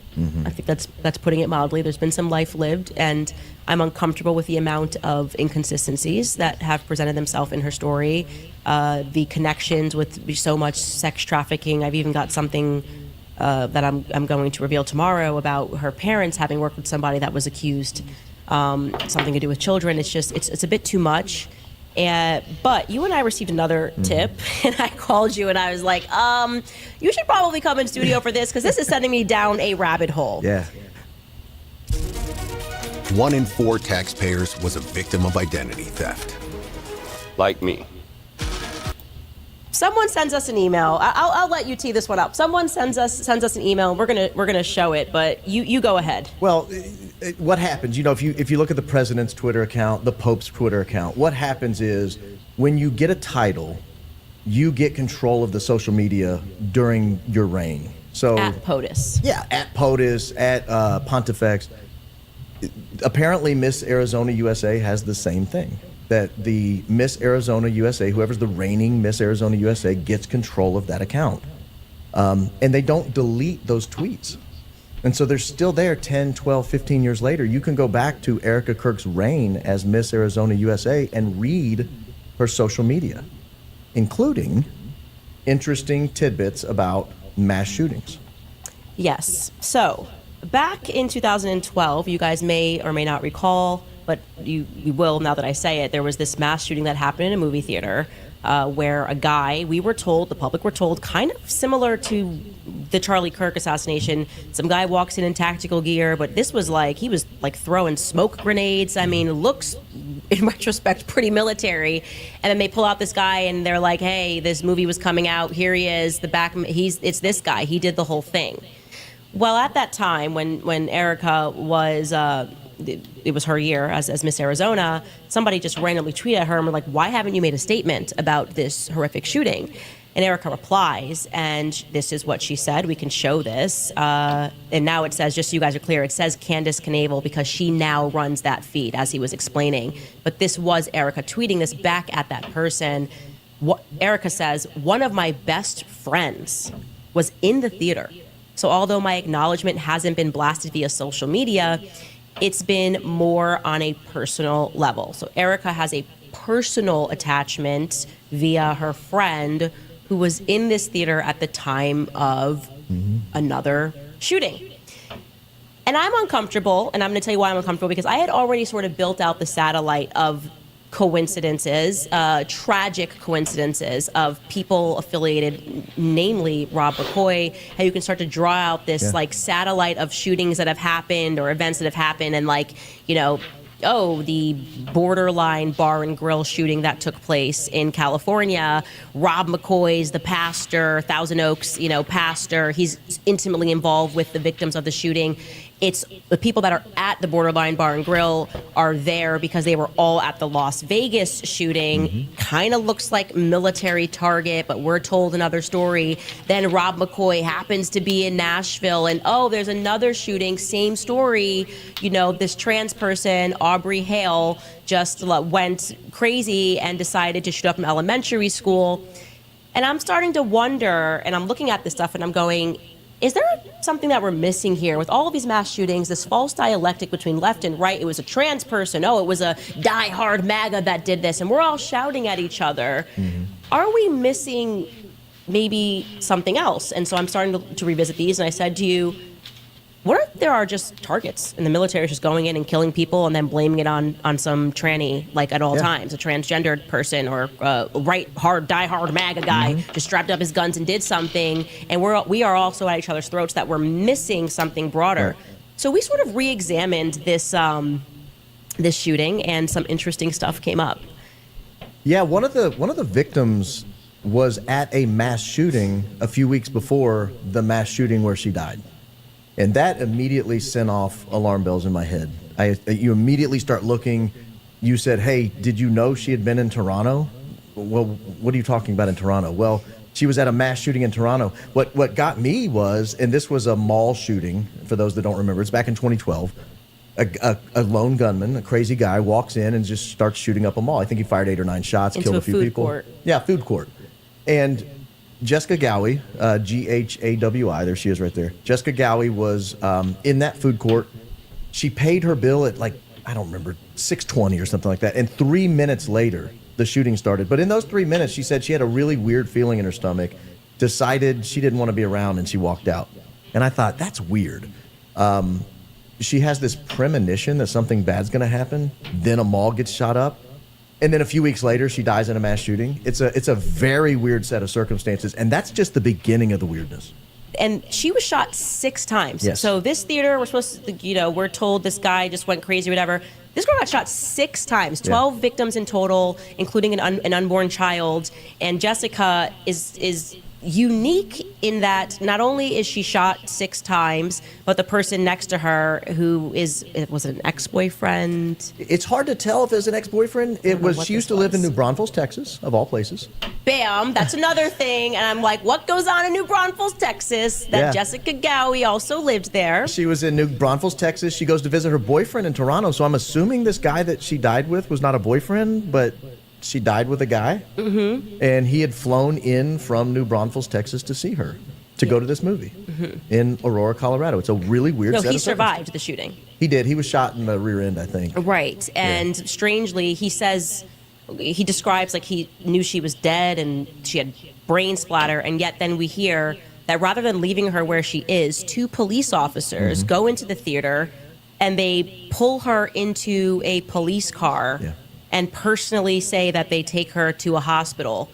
I think that's putting it mildly. There's been some life lived, and I'm uncomfortable with the amount of inconsistencies that have presented themselves in her story. The connections with so much sex trafficking. I've even got something that I'm going to reveal tomorrow about her parents having worked with somebody that was accused, something to do with children. It's just it's a bit too much. But you and I received another tip, and I called you and I was like, you should probably come in studio for this because this is sending me down a rabbit hole. Yeah. 1 in 4 taxpayers was a victim of identity theft. Like me. Someone sends us an email. I'll let you tee this one up. Someone sends us an email. And we're gonna show it, but you go ahead. Well, what happens? You know, if you look at the president's Twitter account, the Pope's Twitter account, what happens is when you get a title, you get control of the social media during your reign. So at POTUS. Yeah, at POTUS, at Pontifex. Apparently, Miss Arizona USA has the same thing. That the Miss Arizona USA, whoever's the reigning Miss Arizona USA, gets control of that account. And they don't delete those tweets. And so they're still there 10, 12, 15 years later. You can go back to Erica Kirk's reign as Miss Arizona USA and read her social media, including interesting tidbits about mass shootings. Yes. So back in 2012, you guys may or may not recall, but you will now that I say it, there was this mass shooting that happened in a movie theater where a guy, the public were told, kind of similar to the Charlie Kirk assassination, some guy walks in tactical gear, but this was like, he was like throwing smoke grenades. I mean, looks, in retrospect, pretty military. And then they pull out this guy and they're like, hey, this movie was coming out. Here he is, it's this guy. He did the whole thing. Well, at that time, when Erica was... it was her year as Miss Arizona, somebody just randomly tweeted at her and were like, why haven't you made a statement about this horrific shooting? And Erica replies, and this is what she said. We can show this. And now it says, just so you guys are clear, it says Candace Knavel because she now runs that feed, as he was explaining. But this was Erica tweeting this back at that person. Erica says, one of my best friends was in the theater. So although my acknowledgement hasn't been blasted via social media, it's been more on a personal level. So Erica has a personal attachment via her friend who was in this theater at the time of another shooting. And I'm uncomfortable, and I'm going to tell you why I'm uncomfortable, because I had already sort of built out the satellite of coincidences, tragic coincidences of people affiliated, namely Rob McCoy, how you can start to draw out this like satellite of shootings that have happened or events that have happened, and like, you know, the borderline bar and grill shooting that took place in California. Rob McCoy's the pastor, Thousand Oaks, pastor. He's intimately involved with the victims of the shooting. It's the people that are at the borderline bar and grill are there because they were all at the Las Vegas shooting. Kind of looks like military target, but we're told another story. Then Rob McCoy happens to be in Nashville, and there's another shooting, same story. This trans person, Aubrey Hale, just went crazy and decided to shoot up an elementary school. And I'm starting to wonder, and I'm looking at this stuff and I'm going, is there something that we're missing here with all of these mass shootings, this false dialectic between left and right? It was a trans person. It was a diehard MAGA that did this. And we're all shouting at each other. Are we missing maybe something else. And so I'm starting to revisit these. And I said to you, what if there are just targets and the military is just going in and killing people and then blaming it on some tranny, like at all times, a transgendered person or die-hard MAGA guy just strapped up his guns and did something. And we are also at each other's throats that we're missing something broader. Right. So we sort of re-examined this shooting, and some interesting stuff came up. Yeah, one of the victims was at a mass shooting a few weeks before the mass shooting where she died. And that immediately sent off alarm bells in my head. You immediately start looking. You said, hey, did you know she had been in Toronto? Well, what are you talking about in Toronto? Well, she was at a mass shooting in Toronto. What got me was, and this was a mall shooting, for those that don't remember, it's back in 2012. A lone gunman, a crazy guy, walks in and just starts shooting up a mall. I think he fired 8 or 9 shots, Into killed a a few food people. court. Yeah, food court. And Jessica Gowie, Ghawi, there she is right there. Jessica Gowie was in that food court. She paid her bill at, like, I don't remember, $6.20 or something like that. And 3 minutes later, the shooting started. But in those 3 minutes, she said she had a really weird feeling in her stomach, decided she didn't want to be around, and she walked out. And I thought, that's weird. She has this premonition that something bad's going to happen. Then a mall gets shot up. And then a few weeks later, she dies in a mass shooting. It's a very weird set of circumstances, and that's just the beginning of the weirdness. And she was shot 6 times. Yes. So this theater, we're supposed to, we're told this guy just went crazy or whatever. This girl got shot 6 times, 12 victims in total, including an unborn child. And Jessica is unique in that not only is she shot 6 times, but the person next to her was it an ex-boyfriend? It's hard to tell if it was an ex-boyfriend. She used to live in New Braunfels, Texas, of all places. Bam, that's another thing. And I'm like, what goes on in New Braunfels, Texas? That Jessica Gowie also lived there. She was in New Braunfels, Texas. She goes to visit her boyfriend in Toronto. So I'm assuming this guy that she died with was not a boyfriend, but she died with a guy. Mm-hmm. And he had flown in from New Braunfels, Texas to see her, to go to this movie in Aurora, Colorado. It's a really weird set of he survived the shooting. He did. He was shot in the rear end, I think. Right. And strangely, he describes like he knew she was dead and she had brain splatter. And yet then we hear that rather than leaving her where she is, 2 police officers go into the theater and they pull her into a police car and personally say that they take her to a hospital.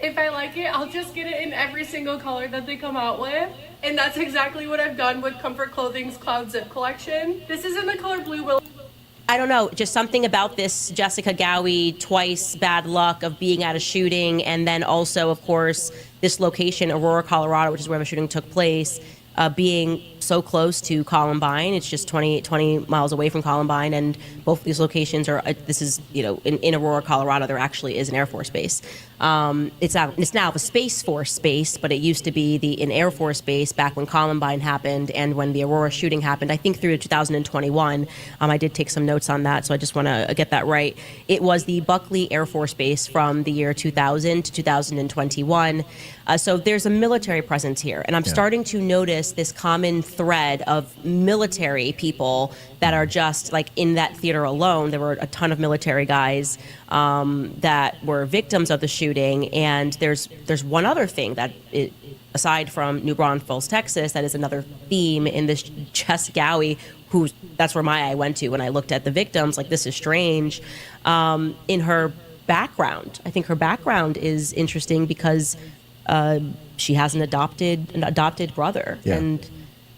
If I like it, I'll just get it in every single color that they come out with. And that's exactly what I've done with Comfort Clothing's Cloud Zip collection. This is in the color blue. I don't know, just something about this Jessica Gowie twice bad luck of being at a shooting, and then also, of course, this location, Aurora, Colorado, which is where the shooting took place, being so close to Columbine. It's just 20 miles away from Columbine, and both of these locations are, this is, in Aurora, Colorado, there actually is an Air Force base. It's now the Space Force base, but it used to be an Air Force base back when Columbine happened and when the Aurora shooting happened, I think through 2021. I did take some notes on that, so I just want to get that right. It was the Buckley Air Force Base from the year 2000 to 2021. So there's a military presence here, and I'm starting to notice this common thread of military people that are just like in that theater alone. There were a ton of military guys that were victims of the shooting, and there's one other thing that aside from New Braunfels, Texas, that is another theme in this Jess Gowie, that's where my eye went to when I looked at the victims. Like, this is strange. In her background, I think her background is interesting because she has an adopted brother, and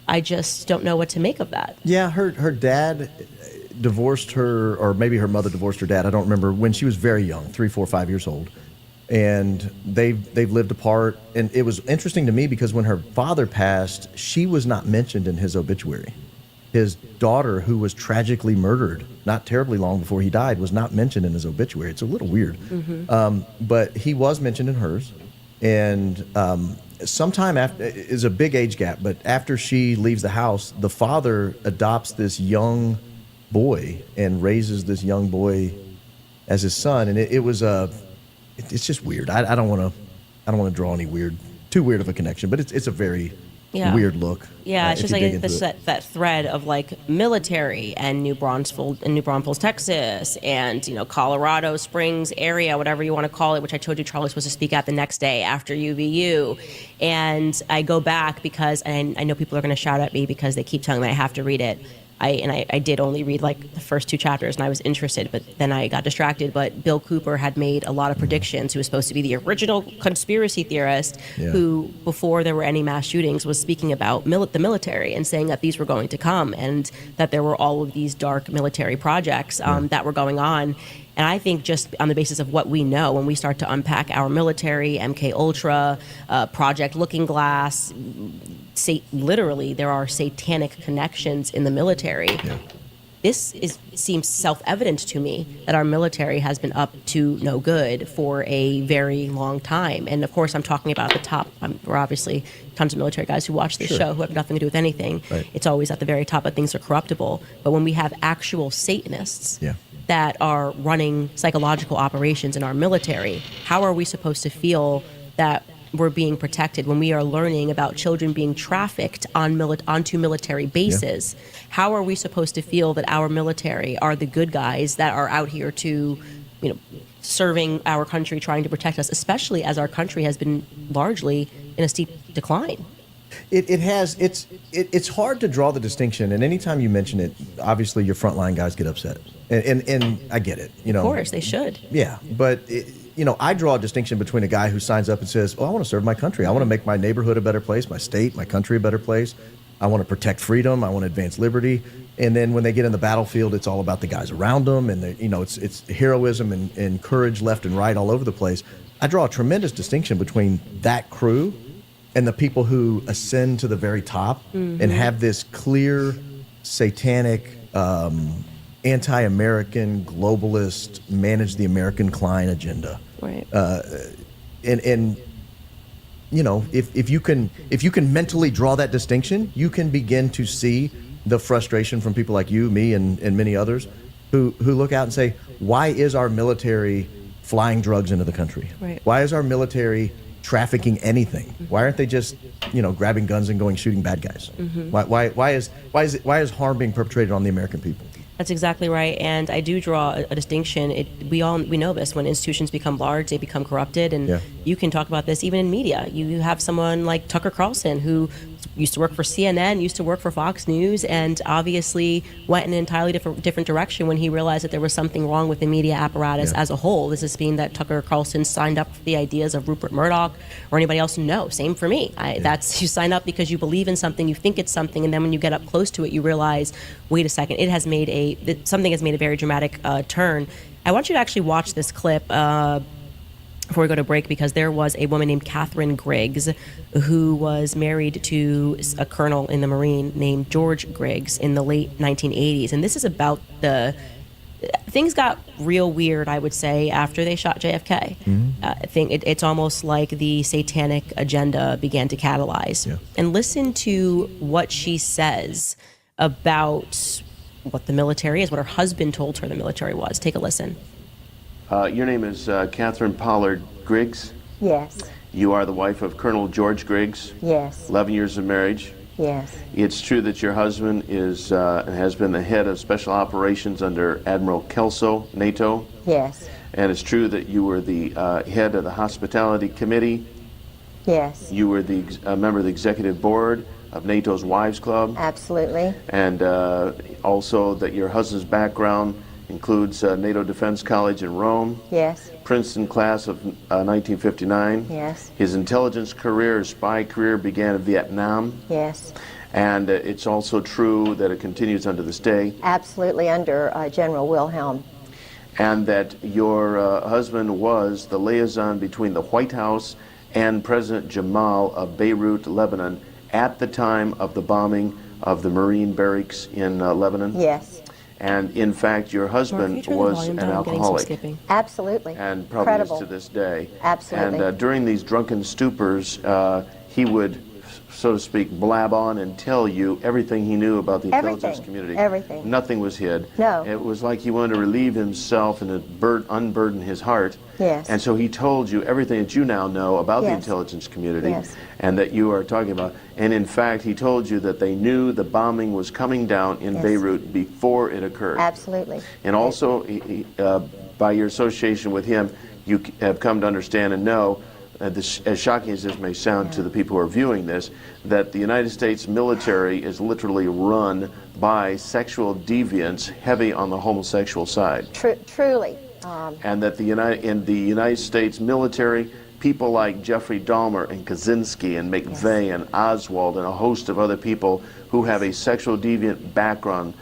I just don't know what to make of that. Yeah, her dad divorced her, or maybe her mother divorced her dad. I don't remember, when she was very young, 3, 4, 5 years old. And they've lived apart. And it was interesting to me because when her father passed, she was not mentioned in his obituary. His daughter, who was tragically murdered not terribly long before he died, was not mentioned in his obituary. It's a little weird. But he was mentioned in hers. And sometime after, is a big age gap, but after she leaves the house, the father adopts this young boy and raises this young boy as his son. And it's just weird. I don't want to draw any too weird of a connection, but it's a very weird look. Yeah, it's if just you dig like into it. that thread of like military and New Braunfels, Texas, and Colorado Springs area, whatever you want to call it, which I told you Charlie was supposed to speak at the next day after UVU. And I go back because, and I know people are going to shout at me because they keep telling me I have to read it. I did only read like the first 2 chapters and I was interested, but then I got distracted. But Bill Cooper had made a lot of predictions. He was supposed to be the original conspiracy theorist who, before there were any mass shootings, was speaking about the military and saying that these were going to come and that there were all of these dark military projects that were going on. And I think just on the basis of what we know, when we start to unpack our military, MK Ultra, Project Looking Glass, literally there are satanic connections in the military. This seems self-evident to me that our military has been up to no good for a very long time. And of course, I'm talking about the top. We're obviously tons of military guys who watch this show who have nothing to do with anything. Right. It's always at the very top that things are corruptible. But when we have actual Satanists that are running psychological operations in our military, how are we supposed to feel that we're being protected when we are learning about children being trafficked onto military bases? How are we supposed to feel that our military are the good guys that are out here to, serving our country, trying to protect us, especially as our country has been largely in a steep decline? It's hard to draw the distinction, and anytime you mention it, obviously your frontline guys get upset, and I get it. Of course, they should. Yeah, but I draw a distinction between a guy who signs up and says, "Oh, I want to serve my country. I want to make my neighborhood a better place, my state, my country a better place. I want to protect freedom. I want to advance liberty." And then when they get in the battlefield, it's all about the guys around them, and it's heroism and courage left and right all over the place. I draw a tremendous distinction between that crew and the people who ascend to the very top and have this clear, satanic, anti-American, globalist, manage the American client agenda. Right. If you can mentally draw that distinction, you can begin to see the frustration from people like you, me, and many others who look out and say, why is our military flying drugs into the country? Right. Why is our military trafficking anything? Why aren't they just, grabbing guns and going shooting bad guys? Why is harm being perpetrated on the American people? That's exactly right, and I do draw a distinction. We know this. When institutions become large, they become corrupted, and you can talk about this even in media. You have someone like Tucker Carlson, who used to work for CNN, used to work for Fox News, and obviously went in an entirely different direction when he realized that there was something wrong with the media apparatus as a whole. This is being that Tucker Carlson signed up for the ideas of Rupert Murdoch or anybody else. No, same for me. That's, you sign up because you believe in something, you think it's something, and then when you get up close to it, you realize, wait a second, something has made a very dramatic turn. I want you to actually watch this clip before we go to break, because there was a woman named Catherine Griggs who was married to a colonel in the Marine named George Griggs in the late 1980s. And this is about things got real weird, I would say, after they shot JFK. I think it's almost like the satanic agenda began to catalyze. And listen to what she says about what the military is, what her husband told her the military was. Take a listen. Your name is Catherine Pollard Griggs? Yes. You are the wife of Colonel George Griggs? Yes. 11 years of marriage? Yes. It's true that your husband has been the head of special operations under Admiral Kelso, NATO? Yes. And it's true that you were the head of the hospitality committee? Yes. You were a member of the executive board of NATO's Wives Club? Absolutely. And also that your husband's background includes NATO Defense College in Rome? Yes. Princeton class of 1959? Yes. His intelligence career, his spy career began in Vietnam? Yes. And it's also true that it continues unto this day? Absolutely, under General Wilhelm. And that your husband was the liaison between the White House and President Jamal of Beirut, Lebanon, at the time of the bombing of the Marine barracks in Lebanon? Yes. And in fact, your husband was an alcoholic. Absolutely. And probably is to this day. Absolutely. And during these drunken stupors, he would so to speak, blab on and tell you everything he knew about the intelligence community. Everything. Nothing was hid. No. It was like he wanted to relieve himself and unburden his heart. Yes. And so he told you everything that you now know about the Yes. intelligence community Yes. and that you are talking about. And in fact, he told you that they knew the bombing was coming down in Yes. Beirut before it occurred. Absolutely. And also, by your association with him, you have come to understand and know, as shocking as this may sound to the people who are viewing this, that the United States military is literally run by sexual deviants heavy on the homosexual side. Truly. And that in the United States military, people like Jeffrey Dahmer and Kaczynski and McVeigh and Oswald and a host of other people who have a sexual deviant background,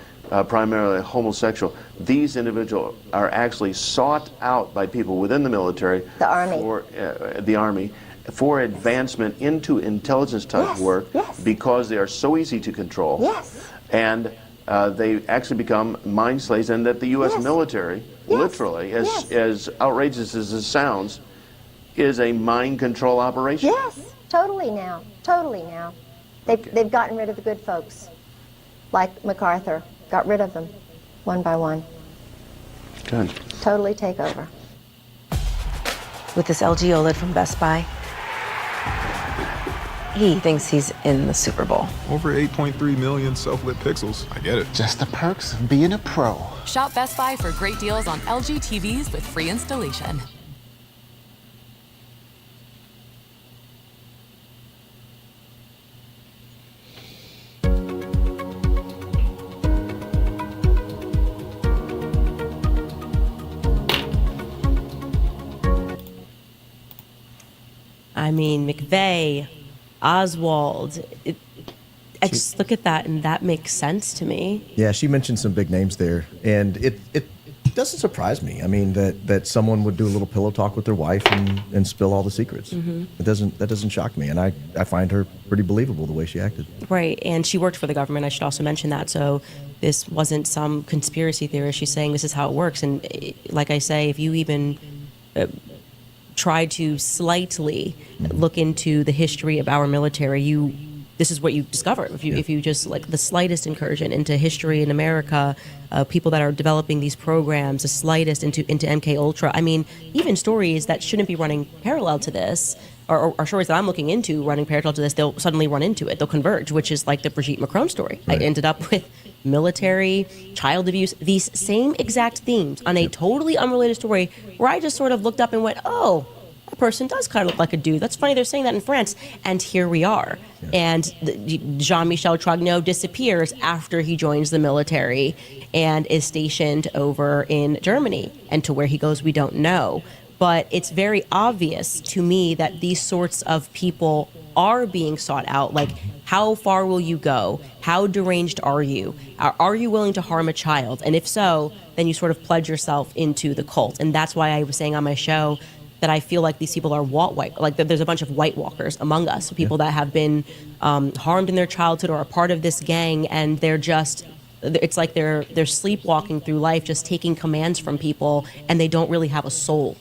primarily homosexual, these individuals are actually sought out by people within the military, the Army, for advancement into intelligence type work because they are so easy to control. Yes. And they actually become mind slaves, and that the U.S. military, literally, as outrageous as this sounds, is a mind control operation. Yes, totally now. Totally now. They've gotten rid of the good folks, like MacArthur. Got rid of them, one by one. Good. Totally take over. With this LG OLED from Best Buy, he thinks he's in the Super Bowl. Over 8.3 million self-lit pixels. I get it. Just the perks of being a pro. Shop Best Buy for great deals on LG TVs with free installation. I mean, McVeigh, Oswald. I just look at that, and that makes sense to me. Yeah, she mentioned some big names there, and it doesn't surprise me. I mean, that someone would do a little pillow talk with their wife and spill all the secrets. Mhm. That doesn't shock me, and I find her pretty believable the way she acted. Right, and she worked for the government. I should also mention that. So this wasn't some conspiracy theorist. She's saying this is how it works. And like I say, if you even try to slightly look into the history of our military, this is what you discover. If you just like the slightest incursion into history in America, people that are developing these programs, the slightest into MK Ultra. I mean, even stories that shouldn't be running parallel to this, or stories that I'm looking into running parallel to this, they'll suddenly run into it. They'll converge, which is like the Brigitte Macron story. Right. I ended up with military, child abuse, these same exact themes on a totally unrelated story where I just sort of looked up and went, oh, that person does kind of look like a dude. That's funny they're saying that in France. And here we are. Yeah. And Jean-Michel Trogneux disappears after he joins the military and is stationed over in Germany. And to where he goes, we don't know. But it's very obvious to me that these sorts of people are being sought out. Like, how far will you go? How deranged are you? Are you willing to harm a child? And if so, then you sort of pledge yourself into the cult. And that's why I was saying on my show that I feel like these people are like there's a bunch of white walkers among us, people that have been harmed in their childhood or are part of this gang, and they're just, it's like they're sleepwalking through life, just taking commands from people, and they don't really have a soul.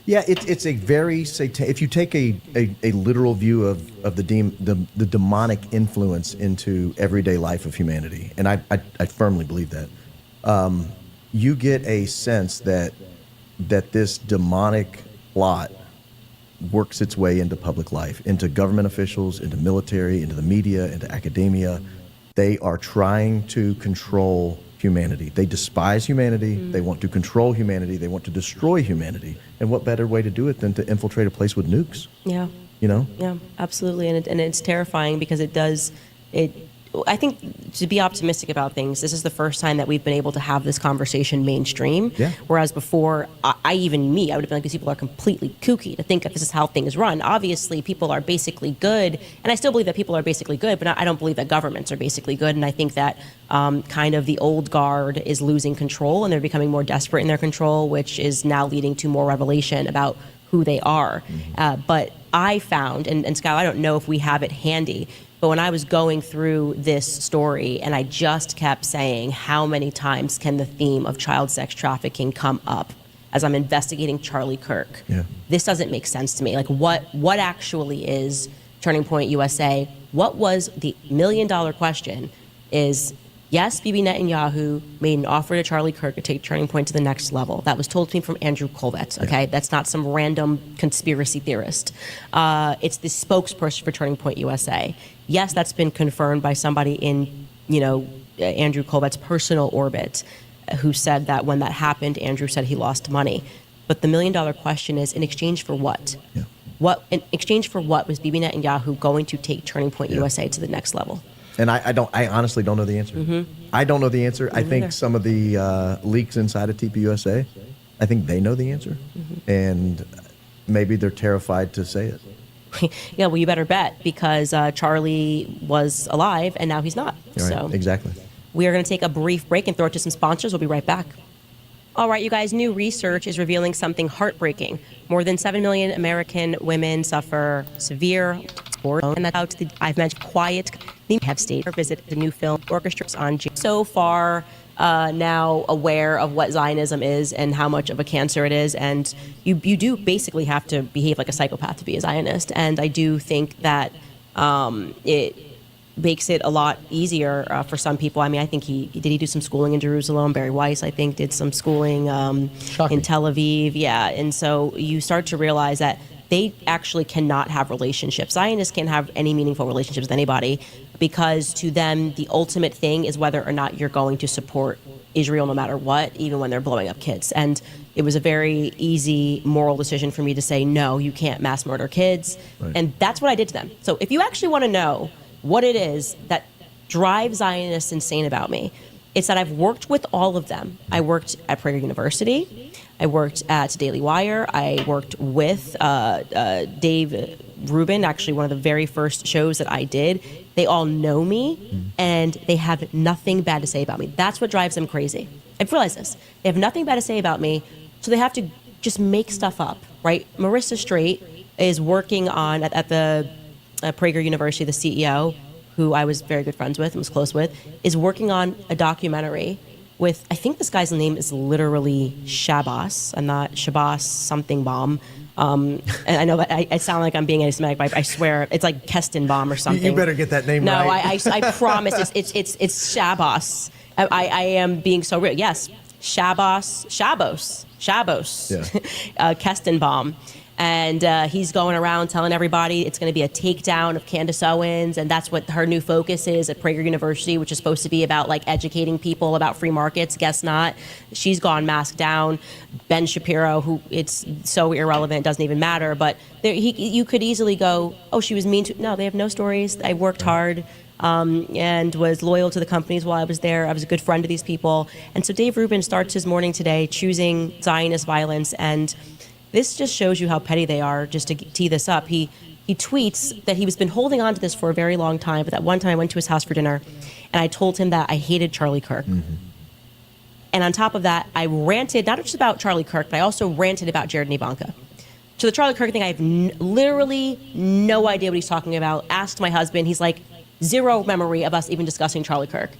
Yeah, it's a very if you take a literal view of the demonic influence into everyday life of humanity, and I firmly believe that, you get a sense that this demonic plot works its way into public life, into government officials, into military, into the media, into academia. They are trying to control humanity. They despise humanity. Mm. They want to control humanity. They want to destroy humanity. And what better way to do it than to infiltrate a place with nukes? Yeah. You know? Yeah, absolutely. And it's terrifying because I think to be optimistic about things, this is the first time that we've been able to have this conversation mainstream. Yeah. Whereas before, I would have been like, these people are completely kooky to think that this is how things run. Obviously, people are basically good, and I still believe that people are basically good, but I don't believe that governments are basically good. And I think that kind of the old guard is losing control, and they're becoming more desperate in their control, which is now leading to more revelation about who they are. But I found, and Skylar, I don't know if we have it handy, but when I was going through this story and I just kept saying, how many times can the theme of child sex trafficking come up as I'm investigating Charlie Kirk? Yeah. This doesn't make sense to me. Like, what actually is Turning Point USA? What was the million-dollar question is, yes, Bibi Netanyahu made an offer to Charlie Kirk to take Turning Point to the next level. That was told to me from Andrew Kolvetz, okay? That's not some random conspiracy theorist. It's the spokesperson for Turning Point USA. Yes, that's been confirmed by somebody in, Andrew Kolvetz's personal orbit, who said that when that happened, Andrew said he lost money. But the million-dollar question is, in exchange for what? Yeah. In exchange for what was Bibi Netanyahu going to take Turning Point USA to the next level? And I honestly don't know the answer. I don't know the answer. I think some of the leaks inside of TPUSA, I think they know the answer. And maybe they're terrified to say it. Yeah, well, you better bet, because Charlie was alive and now he's not. Right, so exactly. We are going to take a brief break and throw it to some sponsors. We'll be right back. All right, you guys, new research is revealing something heartbreaking. More than 7 million American women suffer severe and that's out. I've mentioned quiet. They have stayed or visited the new film orchestras on so far now aware of what Zionism is and how much of a cancer it is. And you do basically have to behave like a psychopath to be a Zionist. And I do think that it makes it a lot easier for some people. I mean, I think he do some schooling in Jerusalem. Barry Weiss, I think, did some schooling in Tel Aviv. Yeah. And so you start to realize that they actually cannot have relationships. Zionists can't have any meaningful relationships with anybody, because to them, the ultimate thing is whether or not you're going to support Israel no matter what, even when they're blowing up kids. And it was a very easy moral decision for me to say, no, you can't mass murder kids. Right. And that's what I did to them. So if you actually want to know what it is that drives Zionists insane about me, it's that I've worked with all of them. I worked at Prager University. I worked at Daily Wire. I worked with Dave Rubin, actually one of the very first shows that I did. They all know me, and they have nothing bad to say about me. That's what drives them crazy. I've realized this. They have nothing bad to say about me, so they have to just make stuff up, right? Marissa Straight is working on, at the Prager University, the CEO, who I was very good friends with and was close with, is working on a documentary with, I think this guy's name is literally Shabbos, and not Shabbos something bomb. And I know that I sound like I'm being anti-Semitic, but I swear it's like Kestenbaum or something. You better get that name right. No, I promise it's Shabbos. I am being so real. Yes, Shabbos, Kestenbaum. And he's going around telling everybody it's going to be a takedown of Candace Owens, and that's what her new focus is at Prager University, which is supposed to be about like educating people about free markets. Guess not. She's gone masked down. Ben Shapiro, who it's so irrelevant, doesn't even matter. But you could easily go, oh, she was mean to. No, they have no stories. I worked hard. And was loyal to the companies while I was there. I was a good friend to these people. And so Dave Rubin starts his morning today choosing Zionist violence, and this just shows you how petty they are. Just to tee this up, he tweets that he's been holding on to this for a very long time, but that one time I went to his house for dinner, and I told him that I hated Charlie Kirk. And on top of that, I ranted, not just about Charlie Kirk, but I also ranted about Jared and Ivanka. So the Charlie Kirk thing, I have literally no idea what he's talking about. Asked my husband, he's like, zero memory of us even discussing Charlie Kirk.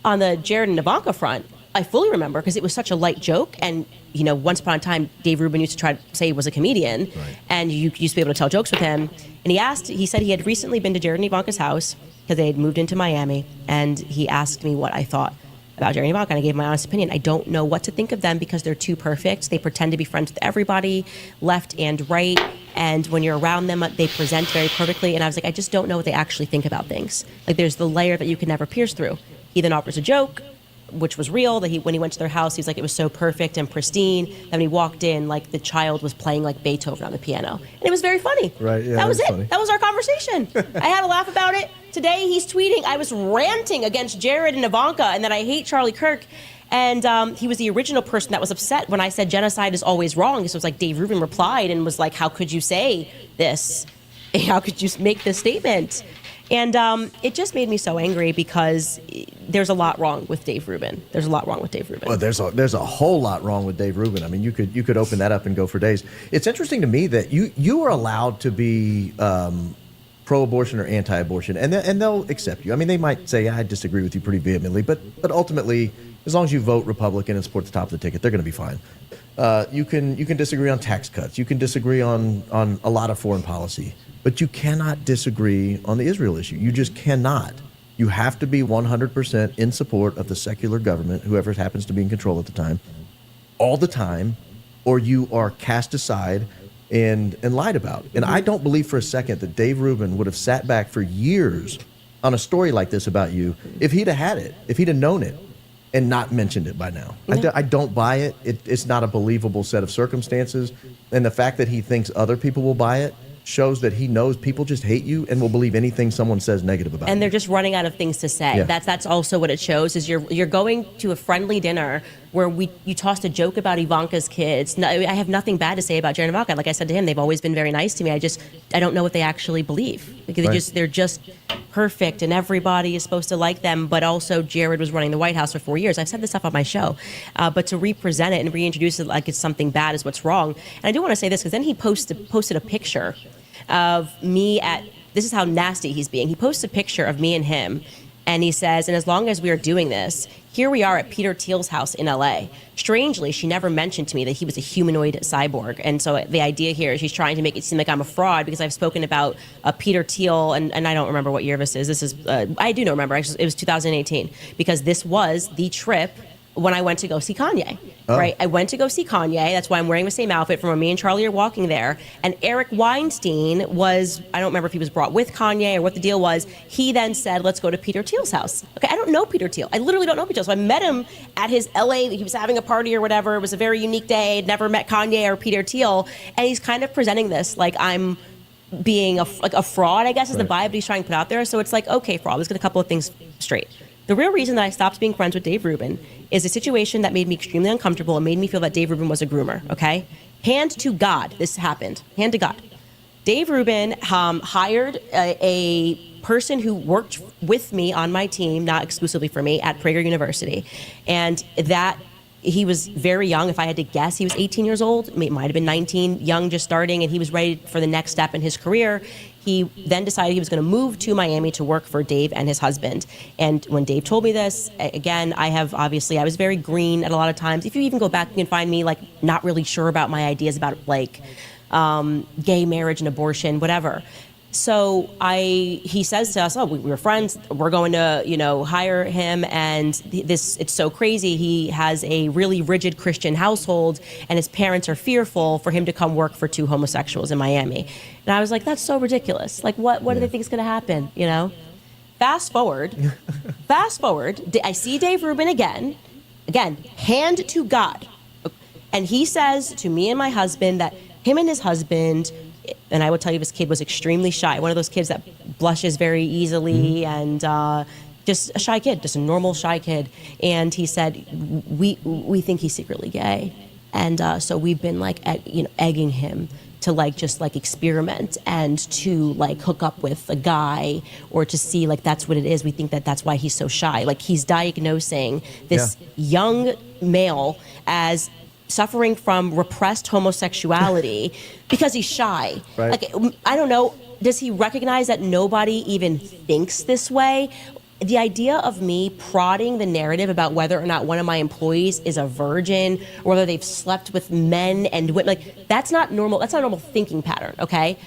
On the Jared and Ivanka front, I fully remember, because it was such a light joke. And, once upon a time, Dave Rubin used to try to say he was a comedian, and you used to be able to tell jokes with him. And he said he had recently been to Jared and Ivanka's house because they had moved into Miami. And he asked me what I thought about Jared and Ivanka, and I gave my honest opinion. I don't know what to think of them because they're too perfect. They pretend to be friends with everybody, left and right. And when you're around them, they present very perfectly. And I was like, I just don't know what they actually think about things. Like, there's the layer that you can never pierce through. He then offers a joke, which was real, that when he went to their house, he's like, it was so perfect and pristine. And when he walked in, like, the child was playing like Beethoven on the piano. And it was very funny. Right, yeah, that was it. Funny. That was our conversation. I had a laugh about it. Today he's tweeting, I was ranting against Jared and Ivanka and that I hate Charlie Kirk. And he was the original person that was upset when I said genocide is always wrong. So it was like Dave Rubin replied and was like, how could you say this? How could you make this statement? And it just made me so angry because there's a lot wrong with Dave Rubin. There's a lot wrong with Dave Rubin. Well, there's a whole lot wrong with Dave Rubin. I mean, you could open that up and go for days. It's interesting to me that you are allowed to be pro-abortion or anti-abortion, and they'll accept you. I mean, they might say, I disagree with you pretty vehemently, but ultimately, as long as you vote Republican and support the top of the ticket, they're going to be fine. You can disagree on tax cuts. You can disagree on a lot of foreign policy. but you cannot disagree on the Israel issue. You just cannot. You have to be 100% in support of the secular government, whoever happens to be in control at the time, all the time, or you are cast aside and lied about. And I don't believe for a second that Dave Rubin would have sat back for years on a story like this about you if he'd have had it, if he'd have known it and not mentioned it by now. I don't buy it. It's not a believable set of circumstances. And the fact that he thinks other people will buy it shows that he knows people just hate you and will believe anything someone says negative about you. And they're just running out of things to say. Yeah. That's also what it shows, is you're going to a friendly dinner where you tossed a joke about Ivanka's kids. No, I have nothing bad to say about Jared and Ivanka. Like I said to him, they've always been very nice to me. I don't know what they actually believe. Like they're just perfect and everybody is supposed to like them, but also Jared was running the White House for 4 years. I've said this stuff on my show, but to represent it and reintroduce it like it's something bad is what's wrong. And I do want to say this, because then he posted a picture of me this is how nasty he's being. He posts a picture of me and him, and he says, and as long as we are doing this, here we are at Peter Thiel's house in LA. Strangely, she never mentioned to me that he was a humanoid cyborg. And so the idea here is she's trying to make it seem like I'm a fraud, because I've spoken about Peter Thiel, and I don't remember what year this is. This is, I do know, remember, actually, it was 2018, because this was the trip when I went to go see Kanye, right? I went to go see Kanye. That's why I'm wearing the same outfit from when me and Charlie are walking there. And Eric Weinstein was, I don't remember if he was brought with Kanye or what the deal was. He then said, let's go to Peter Thiel's house. Okay, I don't know Peter Thiel. I literally don't know Peter Thiel. So I met him at his LA, he was having a party or whatever. It was a very unique day. I'd never met Kanye or Peter Thiel. And he's kind of presenting this like I'm being a fraud, I guess, is the vibe that he's trying to put out there. So it's like, okay, fraud, let's get a couple of things straight. The real reason that I stopped being friends with Dave Rubin is a situation that made me extremely uncomfortable and made me feel that Dave Rubin was a groomer, okay? Hand to God, this happened. Hand to God. Dave Rubin hired a person who worked with me on my team, not exclusively for me, at Prager University. And that he was very young. If I had to guess, he was 18 years old. It might have been 19, young, just starting, and he was ready for the next step in his career. He then decided he was going to move to Miami to work for Dave and his husband. And when Dave told me this, again, I was very green at a lot of times. If you even go back, you can find me like not really sure about my ideas about like gay marriage and abortion, whatever. So he says to us, we were friends, we're going to, hire him, and it's so crazy. He has a really rigid Christian household, and his parents are fearful for him to come work for two homosexuals in Miami. And I was like, that's so ridiculous. Like, what do they think is going to happen, Fast forward, I see Dave Rubin again, hand to God. And he says to me and my husband that him and his husband, and I will tell you, this kid was extremely shy. One of those kids that blushes very easily, and just a shy kid, just a normal shy kid. And he said, we think he's secretly gay. And so we've been like, egging him to just experiment and to hook up with a guy or to see that's what it is. We think that that's why he's so shy. He's diagnosing this young male as suffering from repressed homosexuality because he's shy. Right. I don't know, does he recognize that nobody even thinks this way? The idea of me prodding the narrative about whether or not one of my employees is a virgin or whether they've slept with men and women, that's not normal. That's not a normal thinking pattern, okay?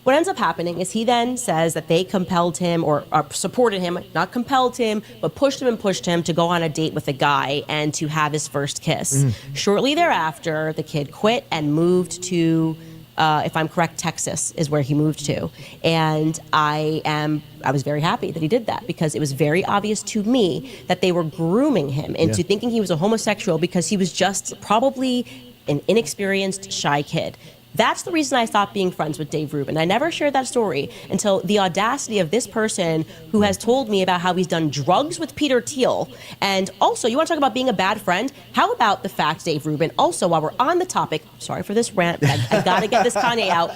What ends up happening is he then says that they compelled him or supported him, not compelled him, but pushed him to go on a date with a guy and to have his first kiss. Shortly thereafter, the kid quit and moved to, if I'm correct, Texas is where he moved to. And I was very happy that he did that, because it was very obvious to me that they were grooming him into thinking he was a homosexual because he was just probably an inexperienced, shy kid. That's the reason I stopped being friends with Dave Rubin. I never shared that story until the audacity of this person who has told me about how he's done drugs with Peter Thiel. And also, you want to talk about being a bad friend? How about the fact, Dave Rubin, also while we're on the topic, sorry for this rant, but I got to get this Kanye out,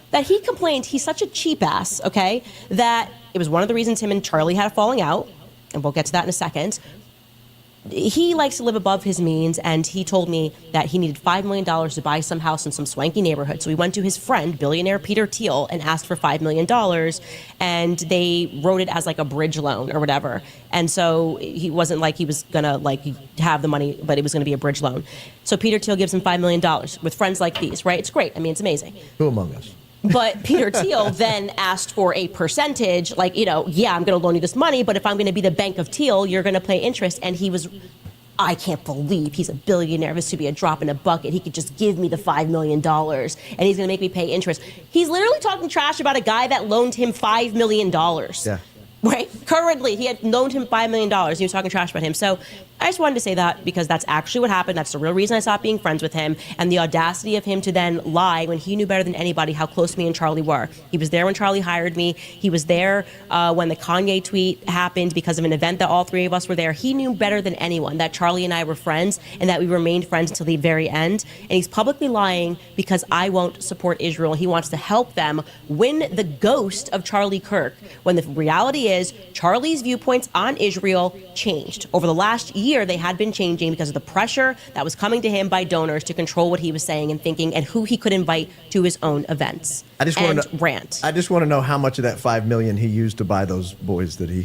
that he complained he's such a cheap ass, okay, that it was one of the reasons him and Charlie had a falling out, and we'll get to that in a second. He likes to live above his means, and he told me that he needed $5 million to buy some house in some swanky neighborhood. So he went to his friend, billionaire Peter Thiel, and asked for $5 million, and they wrote it as a bridge loan or whatever. And so he wasn't he was gonna have the money, but it was gonna be a bridge loan. So Peter Thiel gives him $5 million with friends like these, right? It's great. I mean, it's amazing. Who among us? But Peter Thiel then asked for a percentage, like, I'm going to loan you this money, but if I'm going to be the Bank of Thiel, you're going to pay interest. And he was, I can't believe he's a billionaire. This should be a drop in a bucket. He could just give me the $5 million and he's going to make me pay interest. He's literally talking trash about a guy that loaned him $5 million. Yeah. Right? Currently, he had loaned him $5 million. He was talking trash about him. So I just wanted to say that because that's actually what happened. That's the real reason I stopped being friends with him. And the audacity of him to then lie when he knew better than anybody how close me and Charlie were. He was there when Charlie hired me. He was there when the Kanye tweet happened because of an event that all three of us were there. He knew better than anyone that Charlie and I were friends and that we remained friends until the very end. And he's publicly lying because I won't support Israel. He wants to help them win the ghost of Charlie Kirk when the reality is Charlie's viewpoints on Israel changed. Over the last year, they had been changing because of the pressure that was coming to him by donors to control what he was saying and thinking and who he could invite to his own events. I just want to rant. I just want to know how much of that $5 million he used to buy those boys that he.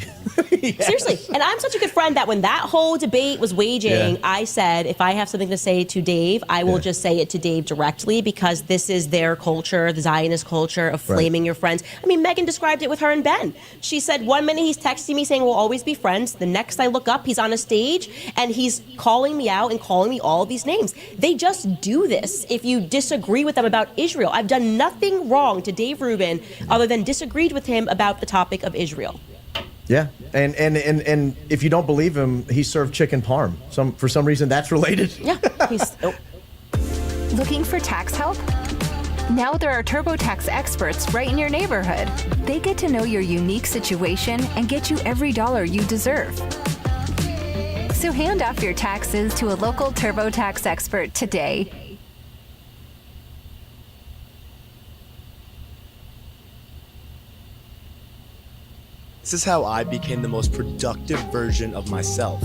Seriously, and I'm such a good friend that when that whole debate was waging, I said, if I have something to say to Dave, I will just say it to Dave directly because this is their culture, the Zionist culture of flaming your friends. I mean, Megan described it with her and Ben. She said, one minute he's texting me saying we'll always be friends. The next I look up, he's on a stage and he's calling me out and calling me all of these names. They just do this if you disagree with them about Israel. I've done nothing wrong to Dave Rubin other than disagreed with him about the topic of Israel. Yeah, and if you don't believe him, he served chicken parm. For some reason, that's related. Yeah, he's. Looking for tax help? Now there are TurboTax experts right in your neighborhood. They get to know your unique situation and get you every dollar you deserve. So hand off your taxes to a local TurboTax expert today. This is how I became the most productive version of myself.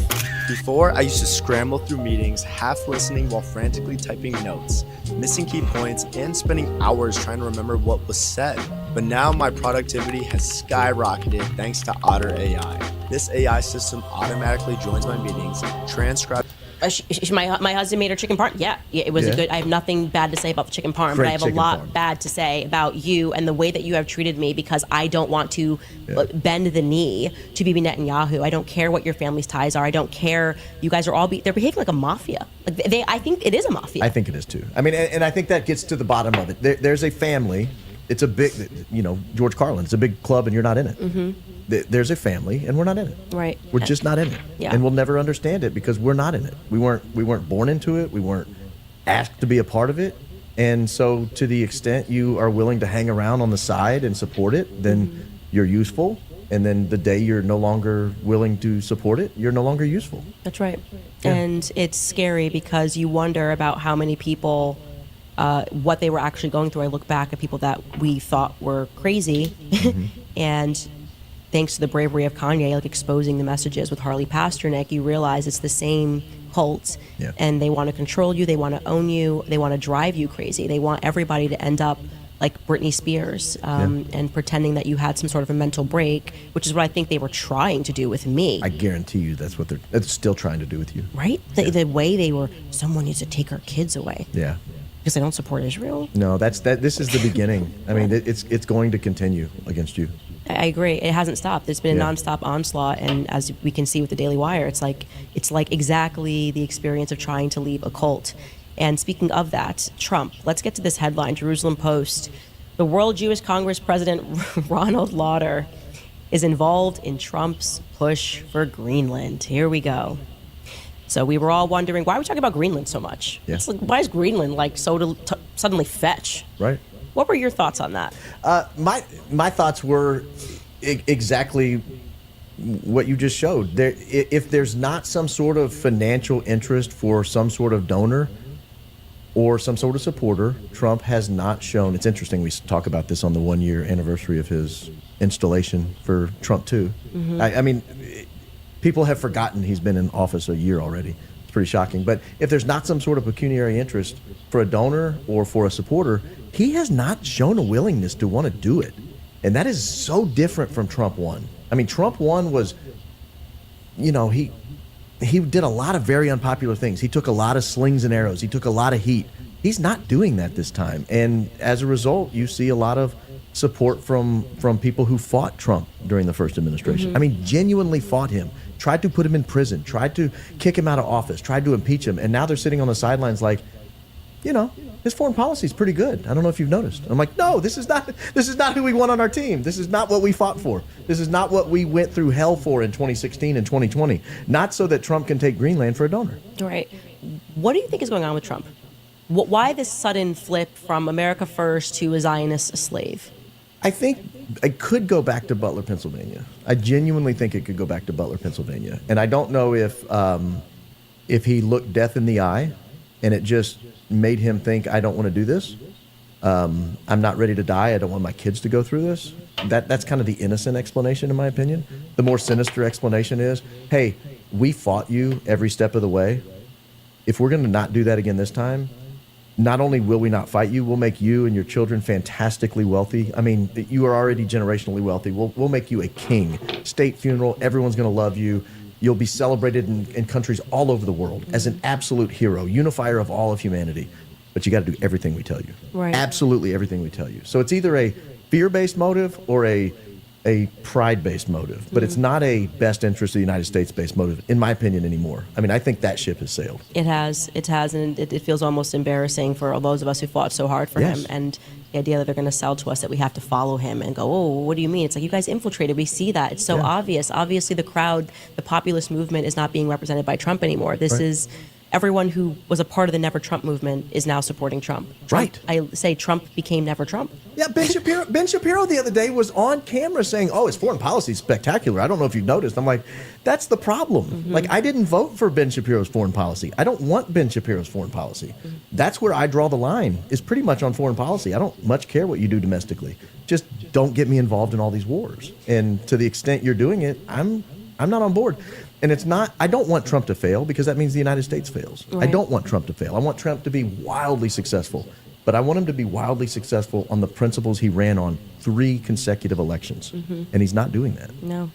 Before, I used to scramble through meetings, half listening while frantically typing notes, missing key points, and spending hours trying to remember what was said. But now my productivity has skyrocketed thanks to Otter AI. This AI system automatically joins my meetings, transcribes. My husband made her chicken parm. Yeah, it was a good. I have nothing bad to say about the chicken parm, but I have a lot bad to say about you and the way that you have treated me because I don't want to bend the knee to Bibi Netanyahu. I don't care what your family's ties are. I don't care. You guys are all they're behaving like a mafia. Like I think it is a mafia. I think it is too. I mean, and I think that gets to the bottom of it. There's a family. It's a big, George Carlin. It's a big club, and you're not in it. Mm-hmm. There's a family, and we're not in it. Right. We're just not in it, and we'll never understand it because we're not in it. We weren't born into it. We weren't asked to be a part of it, and so to the extent you are willing to hang around on the side and support it, then you're useful. And then the day you're no longer willing to support it, you're no longer useful. That's right. Yeah. And it's scary because you wonder about how many people. What they were actually going through. I look back at people that we thought were crazy, and thanks to the bravery of Kanye, like exposing the messages with Harley Pasternak, you realize it's the same cult, and they want to control you, they want to own you, they want to drive you crazy. They want everybody to end up like Britney Spears and pretending that you had some sort of a mental break, which is what I think they were trying to do with me. I guarantee you that's what they're still trying to do with you. Right? The way they were, someone needs to take our kids away. Yeah. Because they don't support Israel? No, this is the beginning. I mean, it's going to continue against you. I agree. It hasn't stopped. There's been a nonstop onslaught, and as we can see with the Daily Wire, it's like exactly the experience of trying to leave a cult. And speaking of that, Trump. Let's get to this headline. Jerusalem Post. The World Jewish Congress President Ronald Lauder is involved in Trump's push for Greenland. Here we go. So we were all wondering, why are we talking about Greenland so much? Yeah. It's like, why is Greenland like so suddenly fetch? Right. What were your thoughts on that? My thoughts were exactly what you just showed. If there's not some sort of financial interest for some sort of donor or some sort of supporter, Trump has not shown. It's interesting. We talk about this on the 1-year anniversary of his installation for Trump 2. Mm-hmm. I mean, people have forgotten he's been in office a year already. It's pretty shocking. But if there's not some sort of pecuniary interest for a donor or for a supporter, he has not shown a willingness to want to do it. And that is so different from Trump 1. I mean, Trump 1 was, he did a lot of very unpopular things. He took a lot of slings and arrows. He took a lot of heat. He's not doing that this time. And as a result, you see a lot of support from people who fought Trump during the first administration. I mean, genuinely fought him, tried to put him in prison, tried to kick him out of office, tried to impeach him. And now they're sitting on the sidelines like, you know, his foreign policy is pretty good. I don't know if you've noticed. I'm like, no, this is not who we want on our team. This is not what we fought for. This is not what we went through hell for in 2016 and 2020. Not so that Trump can take Greenland for a donor. Right. What do you think is going on with Trump? Why this sudden flip from America first to a Zionist slave? I think it could go back to Butler, Pennsylvania. I genuinely think it could go back to Butler, Pennsylvania. And I don't know if he looked death in the eye and it just made him think, I don't want to do this. I'm not ready to die. I don't want my kids to go through this. That's kind of the innocent explanation, in my opinion. The more sinister explanation is, hey, we fought you every step of the way. If we're going to not do that again this time, not only will we not fight you, we'll make you and your children fantastically wealthy. I mean, you are already generationally wealthy. We'll make you a king. State funeral, everyone's going to love you. You'll be celebrated in countries all over the world as an absolute hero, unifier of all of humanity. But you got to do everything we tell you. Right. Absolutely everything we tell you. So it's either a fear-based motive or a pride-based motive, but it's not a best interest of the United States-based motive, in my opinion, anymore. I mean, I think that ship has sailed. It has, and it feels almost embarrassing for those of us who fought so hard for him. And the idea that they're going to sell to us that we have to follow him and go, oh, what do you mean? It's like, you guys infiltrated. We see that. It's so obvious. Obviously, the crowd, the populist movement is not being represented by Trump anymore. This is everyone who was a part of the Never Trump movement is now supporting Trump. Right. I say Trump became Never Trump. Yeah, Ben Shapiro the other day was on camera saying, oh, his foreign policy is spectacular. I don't know if you've noticed. I'm like, that's the problem. Like, I didn't vote for Ben Shapiro's foreign policy. I don't want Ben Shapiro's foreign policy. That's where I draw the line, is pretty much on foreign policy. I don't much care what you do domestically. Just don't get me involved in all these wars. And to the extent you're doing it, I'm not on board. And it's not, I don't want Trump to fail because that means the United States fails. Right. I don't want Trump to fail. I want Trump to be wildly successful. But I want him to be wildly successful on the principles he ran on 3 consecutive elections. And he's not doing that. No.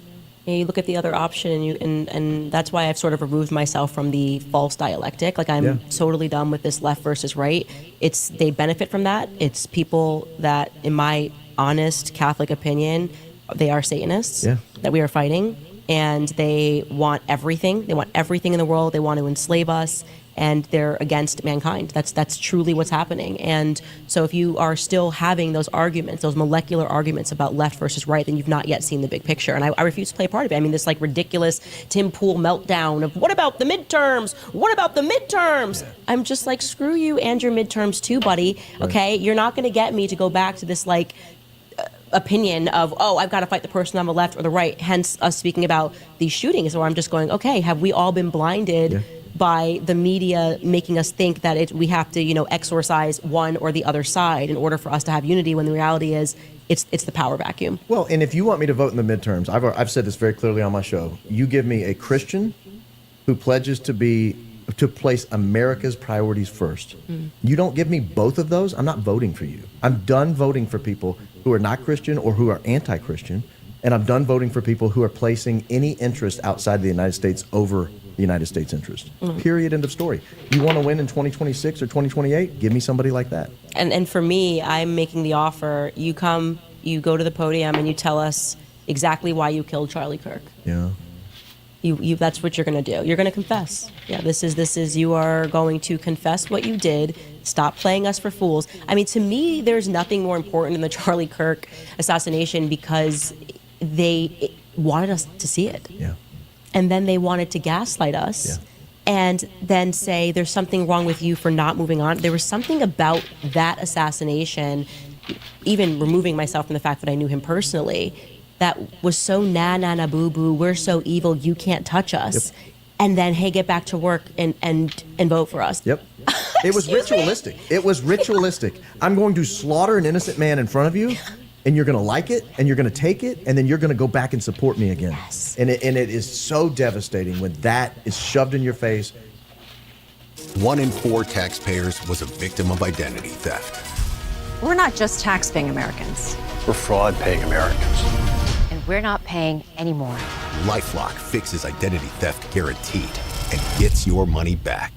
You look at the other option, and that's why I've sort of removed myself from the false dialectic. Like, I'm totally done with this left versus right. They benefit from that. It's people that, in my honest Catholic opinion, they are Satanists that we are fighting. And they want everything. They want everything in the world. They want to enslave us, and they're against mankind. That's truly what's happening. And so if you are still having those arguments, those molecular arguments about left versus right, then you've not yet seen the big picture. And I refuse to play a part of it. I mean, this like ridiculous Tim Pool meltdown of what about the midterms? What about the midterms? I'm just like, screw you and your midterms too, buddy. Okay, you're not going to get me to go back to this like opinion of, oh, I've got to fight the person on the left or the right, hence us speaking about these shootings, where I'm just going, okay, have we all been blinded by the media making us think that we have to, exorcise one or the other side in order for us to have unity, when the reality is it's the power vacuum. Well, and if you want me to vote in the midterms, I've said this very clearly on my show, you give me a Christian who pledges to place America's priorities first. You don't give me both of those, I'm not voting for you. I'm done voting for people who are not Christian or who are anti-Christian, and I'm done voting for people who are placing any interest outside of the United States over the United States interest. Period, end of story. You want to win in 2026 or 2028? Give me somebody like that. And for me, I'm making the offer. You come, you go to the podium, and you tell us exactly why you killed Charlie Kirk. Yeah. You that's what you're going to do. You're going to confess. Yeah, this is you are going to confess what you did. Stop playing us for fools. I mean, to me, there's nothing more important than the Charlie Kirk assassination, because they wanted us to see it. Yeah. And then they wanted to gaslight us. Yeah. And then say there's something wrong with you for not moving on. There was something about that assassination, even removing myself from the fact that I knew him personally, that was so na boo boo, we're so evil, you can't touch us. Yep. And then, hey, get back to work and vote for us. Yep. It was ritualistic. It was ritualistic. I'm going to slaughter an innocent man in front of you, and you're going to like it, and you're going to take it, and then you're going to go back and support me again. Yes. And it is so devastating when that is shoved in your face. 1 in 4 taxpayers was a victim of identity theft. We're not just tax-paying Americans. We're fraud-paying Americans. And we're not paying anymore. LifeLock fixes identity theft guaranteed and gets your money back.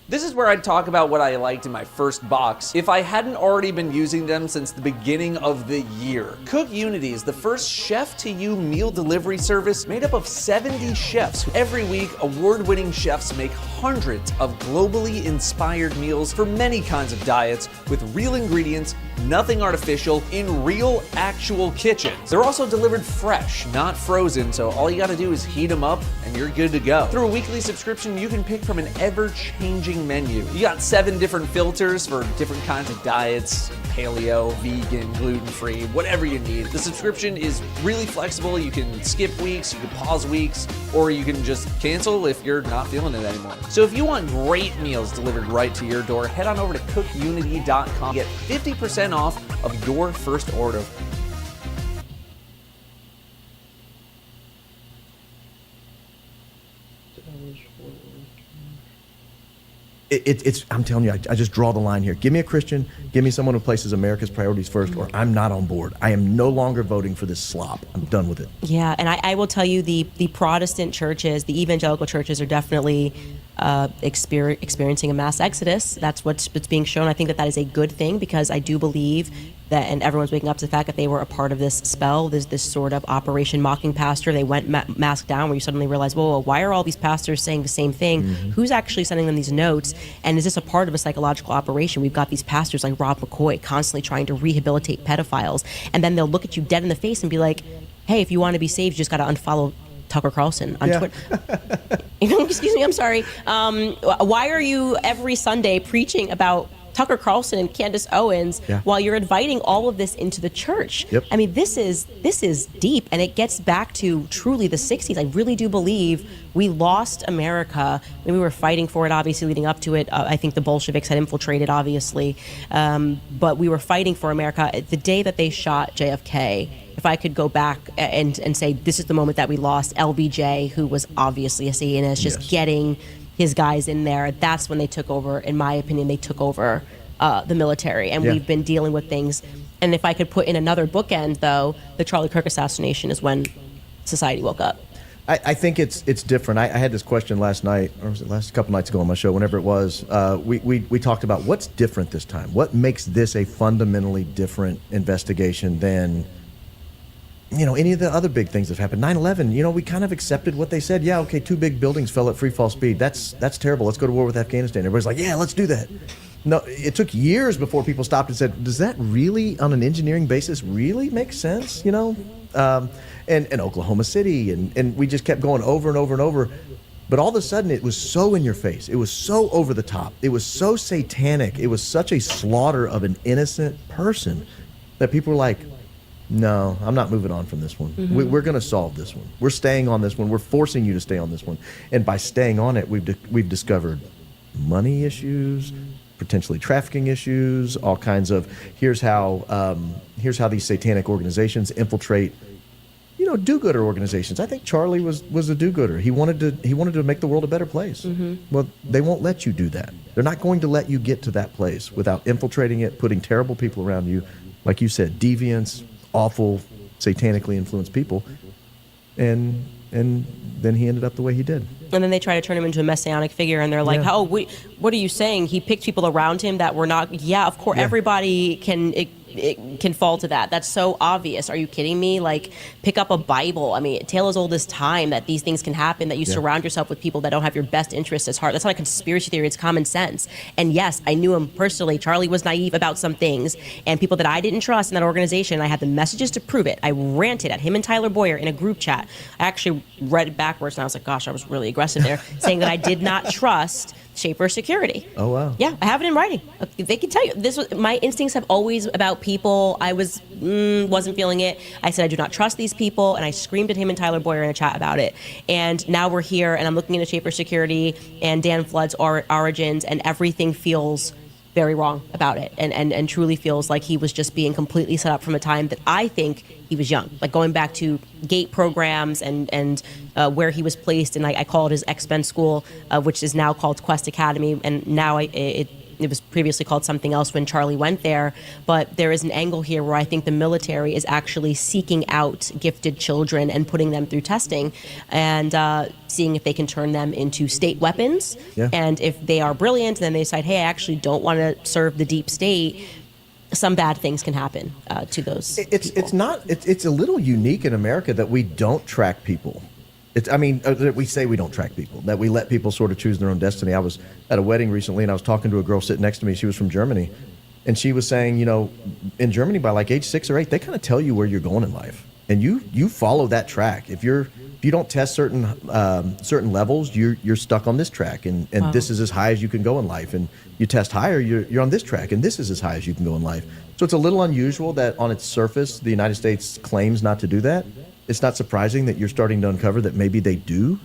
This is where I'd talk about what I liked in my first box if I hadn't already been using them since the beginning of the year. Cook Unity is the first chef-to-you meal delivery service made up of 70 chefs. Every week, award-winning chefs make hundreds of globally inspired meals for many kinds of diets with real ingredients, nothing artificial, in real, actual kitchens. They're also delivered fresh, not frozen, so all you gotta do is heat them up and you're good to go. Through a weekly subscription, you can pick from an ever-changing menu. You got 7 different filters for different kinds of diets, paleo, vegan, gluten-free, whatever you need. The subscription is really flexible. You can skip weeks, you can pause weeks, or you can just cancel if you're not feeling it anymore. So if you want great meals delivered right to your door, head on over to cookunity.com. Get 50% off of your first order. I'm telling you, I just draw the line here. Give me a Christian, give me someone who places America's priorities first, or I'm not on board. I am no longer voting for this slop. I'm done with it. Yeah, and I will tell you, the Protestant churches, the evangelical churches are definitely experiencing a mass exodus. That's what's being shown. I think that is a good thing, because I do believe that, and everyone's waking up to the fact that they were a part of this spell, this sort of Operation Mocking Pastor. They went masked down, where you suddenly realize, whoa, why are all these pastors saying the same thing? Mm-hmm. Who's actually sending them these notes? And is this a part of a psychological operation? We've got these pastors like Rob McCoy constantly trying to rehabilitate pedophiles, and then they'll look at you dead in the face and be like, hey, if you want to be saved, you just got to unfollow Tucker Carlson on Twitter. Excuse me, I'm sorry. Why are you every Sunday preaching about Tucker Carlson and Candace Owens while you're inviting all of this into the church? Yep. I mean, this is deep, and it gets back to truly the 60s. I really do believe we lost America. I mean, we were fighting for it, obviously, leading up to it. I think the Bolsheviks had infiltrated, obviously. But we were fighting for America. The day that they shot JFK, if I could go back and say, this is the moment that we lost LBJ, who was obviously a Satanist, just getting his guys in there, that's when they took over. In my opinion, they took over the military, and we've been dealing with things. And if I could put in another bookend, though, the Charlie Kirk assassination is when society woke up. I think it's different. I had this question last night, or was it last couple nights ago on my show, whenever it was. We talked about what's different this time. What makes this a fundamentally different investigation than any of the other big things that have happened. 9/11, we kind of accepted what they said. Yeah, okay, 2 big buildings fell at free fall speed. That's terrible. Let's go to war with Afghanistan. Everybody's like, yeah, let's do that. No, it took years before people stopped and said, does that really, on an engineering basis, really make sense? And Oklahoma City, and we just kept going over and over and over. But all of a sudden, it was so in your face. It was so over the top. It was so satanic. It was such a slaughter of an innocent person that people were like, no, I'm not moving on from this one. Mm-hmm. We're going to solve this one. We're staying on this one. We're forcing you to stay on this one. And by staying on it, we've discovered money issues, potentially trafficking issues, all kinds of. Here's how these satanic organizations infiltrate, do-gooder organizations. I think Charlie was a do-gooder. He wanted to make the world a better place. Mm-hmm. Well, they won't let you do that. They're not going to let you get to that place without infiltrating it, putting terrible people around you, like you said, deviants, awful, satanically influenced people, and then he ended up the way he did. And then they try to turn him into a messianic figure, and they're like, what are you saying? He picked people around him that were not. Yeah, of course, everybody can fall to that. That's so obvious. Are you kidding me? Like, pick up a Bible. I mean, tale as old as time that these things can happen, that you surround yourself with people that don't have your best interests at heart. That's not a conspiracy theory. It's common sense. And yes, I knew him personally. Charlie was naive about some things, and people that I didn't trust in that organization, I had the messages to prove it. I ranted at him and Tyler Boyer in a group chat. I actually read it backwards, and I was like, gosh, I was really aggressive there, saying that I did not trust Schaefer Security. Oh, wow. Yeah, I have it in writing. They can tell you. My instincts have always about people. I wasn't feeling it. I said I do not trust these people, and I screamed at him and Tyler Boyer in a chat about it. And now we're here, and I'm looking into Schaefer Security and Dan Flood's origins, and everything feels very wrong about it, and truly feels like he was just being completely set up from a time that I think he was young, like going back to GATE programs and where he was placed, and I call it his X-Men school, which is now called Quest Academy, and now it was previously called something else when Charlie went there, but there is an angle here where I think the military is actually seeking out gifted children and putting them through testing and seeing if they can turn them into state weapons. Yeah. And if they are brilliant, then they decide, hey, I actually don't want to serve the deep state, some bad things can happen to those people. It's a little unique in America that we don't track people. That we say we don't track people, that we let people sort of choose their own destiny. I was at a wedding recently, and I was talking to a girl sitting next to me. She was from Germany, and she was saying, in Germany, by like age 6 or 8, they kind of tell you where you're going in life, and you follow that track. If you don't test certain levels, you're stuck on this track, and Wow. this is as high as you can go in life. And you test higher, you're on this track, and this is as high as you can go in life. So it's a little unusual that on its surface, the United States claims not to do that. It's not surprising that you're starting to uncover that maybe they do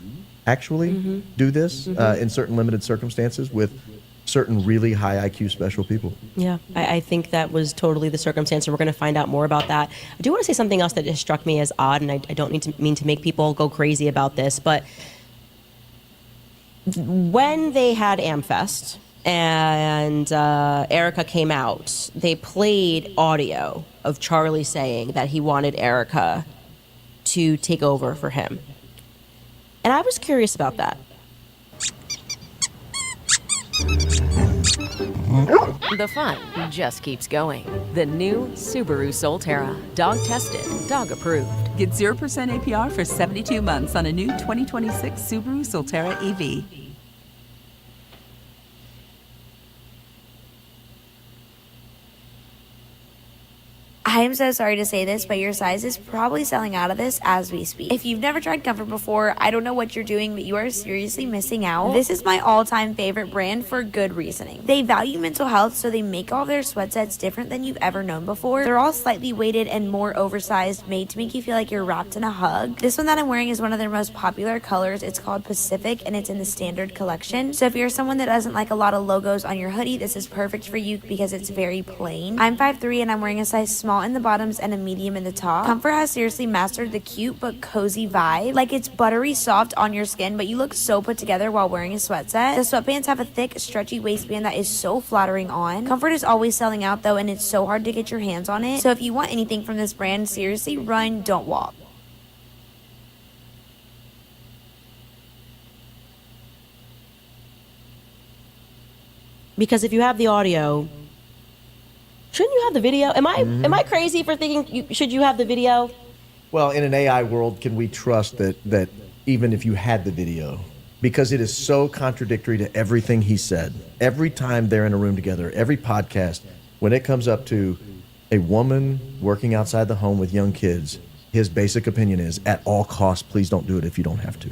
actually do this in certain limited circumstances with certain really high IQ special people. Yeah, I think that was totally the circumstance, and we're going to find out more about that. I do want to say something else that just struck me as odd, and I don't mean to make people go crazy about this, but when they had AmFest and Erica came out, they played audio of Charlie saying that he wanted Erica to take over for him. And I was curious about that. The fun just keeps going. The new Subaru Solterra. Dog tested, dog approved. Get 0% APR for 72 months on a new 2026 Subaru Solterra EV. I am so sorry to say this, but your size is probably selling out of this as we speak. If you've never tried Comfort before, I don't know what you're doing, but you are seriously missing out. This is my all-time favorite brand for good reasoning. They value mental health, so they make all their sweat sets different than you've ever known before. They're all slightly weighted and more oversized, made to make you feel like you're wrapped in a hug. This one that I'm wearing is one of their most popular colors. It's called Pacific, and it's in the standard collection. So if you're someone that doesn't like a lot of logos on your hoodie, this is perfect for you because it's very plain. I'm 5'3", and I'm wearing a size small in the bottoms and a medium in the top. Comfort has seriously mastered the cute but cozy vibe. Like, it's buttery soft on your skin, but you look so put together while wearing a sweat set. The sweatpants have a thick, stretchy waistband that is so flattering on. Comfort is always selling out though, and it's so hard to get your hands on it. So if you want anything from this brand, seriously, run, don't walk. Because if you have the audio, shouldn't you have the video? Am I crazy for thinking should you have the video? Well, in an AI world, can we trust that even if you had the video, because it is so contradictory to everything he said, every time they're in a room together, every podcast, when it comes up to a woman working outside the home with young kids, his basic opinion is, at all costs, please don't do it if you don't have to.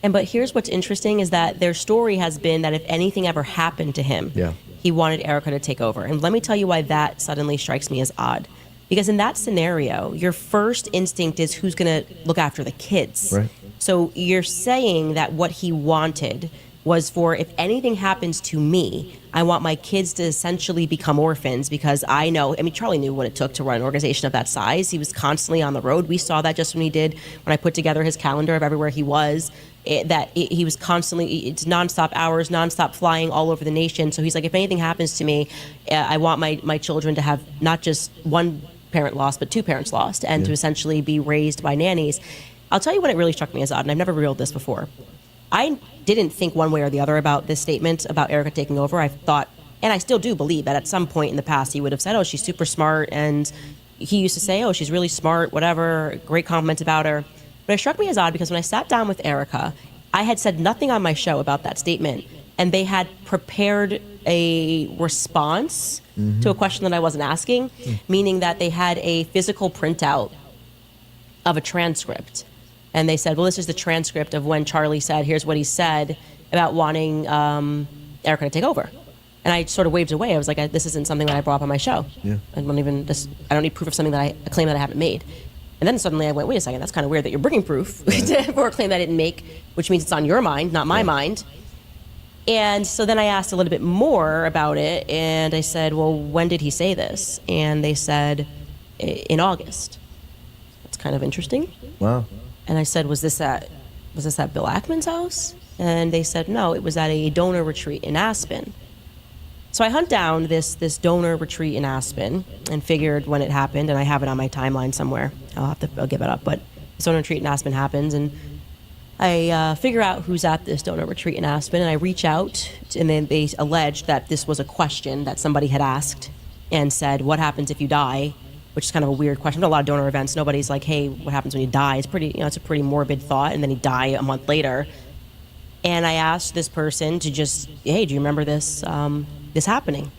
But here's what's interesting is that their story has been that if anything ever happened to him, he wanted Erica to take over. And let me tell you why that suddenly strikes me as odd. Because in that scenario, your first instinct is who's going to look after the kids. Right. So you're saying that what he wanted was for, if anything happens to me, I want my kids to essentially become orphans, because I know, Charlie knew what it took to run an organization of that size. He was constantly on the road. We saw that just when I put together his calendar of everywhere he was, he was constantly, it's nonstop hours, nonstop flying all over the nation. So he's like, if anything happens to me, I want my children to have not just one parent lost, but two parents lost, and to essentially be raised by nannies. I'll tell you what it really struck me as odd, and I've never reeled this before. I didn't think one way or the other about this statement about Erica taking over. I thought, and I still do believe, that at some point in the past he would have said, oh, she's super smart, and he used to say, oh, she's really smart, whatever, great compliments about her. But it struck me as odd because when I sat down with Erica, I had said nothing on my show about that statement, and they had prepared a response to a question that I wasn't asking, meaning that they had a physical printout of a transcript. And they said, well, this is the transcript of when Charlie said, here's what he said about wanting Erica to take over. And I sort of waved away. I was like, this isn't something that I brought up on my show. Yeah. I don't need proof of something that a claim that I haven't made. And then suddenly I went, wait a second, that's kind of weird that you're bringing proof for a claim that I didn't make, which means it's on your mind, not my mind. And so then I asked a little bit more about it, and I said, well, when did he say this? And they said, in August. That's kind of interesting. Wow. And I said, was this at Bill Ackman's house? And they said, no, it was at a donor retreat in Aspen. So I hunt down this donor retreat in Aspen and figured when it happened, and I have it on my timeline somewhere. I'll give it up, but this donor retreat in Aspen happens, and I figure out who's at this donor retreat in Aspen, and I reach out, and then they alleged that this was a question that somebody had asked and said, what happens if you die? Which is kind of a weird question. At a lot of donor events, nobody's like, hey, what happens when you die? It's pretty, it's a pretty morbid thought, and then you die a month later. And I asked this person to just, hey, do you remember this this happening?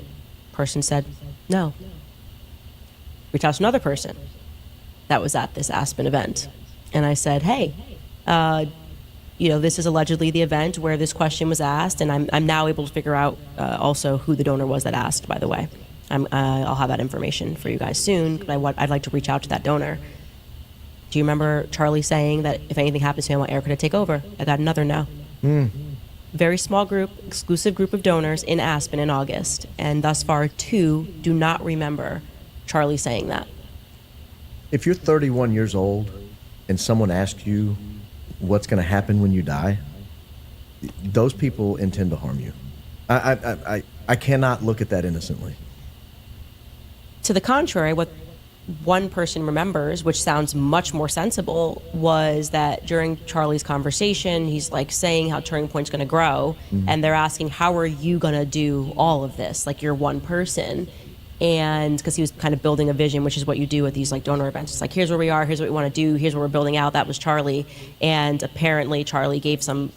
Person said, no. Reached out to another person that was at this Aspen event. And I said, hey, this is allegedly the event where this question was asked, and I'm now able to figure out also who the donor was that asked, by the way. I'll have that information for you guys soon, but I'd like to reach out to that donor. Do you remember Charlie saying that if anything happens to him, I want Erica to take over? I got another no. Very small group, exclusive group of donors in Aspen in August, and thus far 2 do not remember Charlie saying that. If you're 31 years old and someone asks you what's going to happen when you die, those people intend to harm you. I cannot look at that innocently. To the contrary, what one person remembers, which sounds much more sensible, was that during Charlie's conversation, he's like saying how Turning Point's going to grow, and they're asking, how are you going to do all of this? Like, you're one person. And because he was kind of building a vision, which is what you do at these like donor events. It's like, here's where we are, here's what we want to do, here's what we're building out. That was Charlie. And apparently Charlie gave some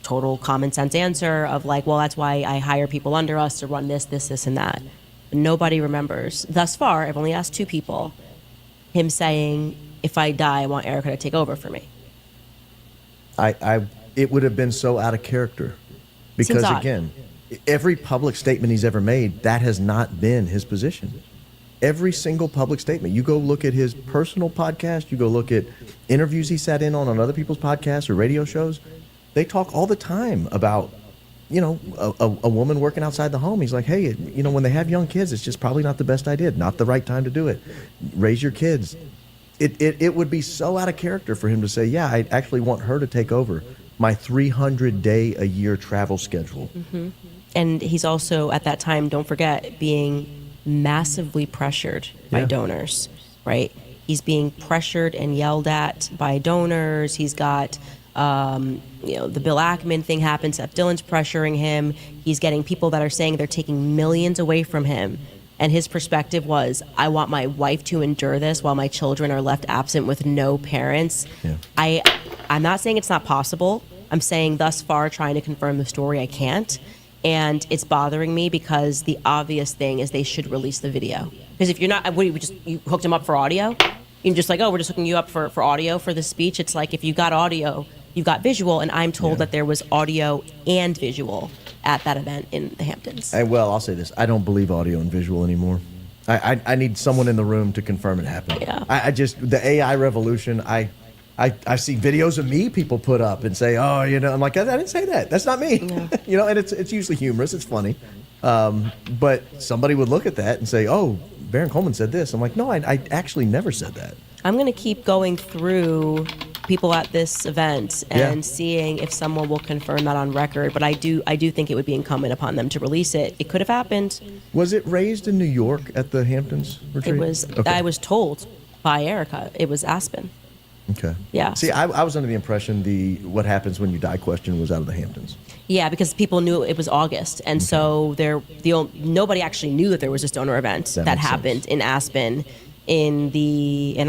total common sense answer of like, well, that's why I hire people under us to run this, and that. Nobody remembers. Thus far, I've only asked 2 people, him saying, if I die, I want Erica to take over for me. It would have been so out of character. Because again, every public statement he's ever made, that has not been his position. Every single public statement. You go look at his personal podcast, you go look at interviews he sat in on other people's podcasts or radio shows, they talk all the time about a woman working outside the home. He's like, hey, when they have young kids, it's just probably not the best idea, not the right time to do it. Raise your kids. It would be so out of character for him to say, yeah, I actually want her to take over my 300-day-a-year travel schedule. And he's also, at that time, don't forget, being massively pressured by donors, right? He's being pressured and yelled at by donors. He's got the Bill Ackman thing happens. Seth Dillon's pressuring him. He's getting people that are saying they're taking millions away from him. And his perspective was, I want my wife to endure this while my children are left absent with no parents. I'm not saying it's not possible. I'm saying thus far, trying to confirm the story, I can't. And it's bothering me because the obvious thing is they should release the video. Because if you're not, you hooked him up for audio? You're just like, oh, we're just hooking you up for audio for the speech. It's like, if you got audio, you've got visual, and I'm told that there was audio and visual at that event in the Hamptons. I'll say this. I don't believe audio and visual anymore. I need someone in the room to confirm it happened. The AI revolution, I see videos of me people put up and say, oh, I'm like, I didn't say that. That's not me. Yeah. And it's usually humorous. It's funny. But somebody would look at that and say, oh, Baron Coleman said this. I'm like, no, I actually never said that. I'm going to keep going through people at this event and seeing if someone will confirm that on record. But I do think it would be incumbent upon them to release it. It could have happened. Was it raised in New York at the Hamptons retreat? It was. Okay. I was told by Erica it was Aspen. Okay. Yeah. See, I was under the impression the what happens when you die question was out of the Hamptons. Yeah, because people knew it was August, and so nobody actually knew that there was this donor event that happened in Aspen. And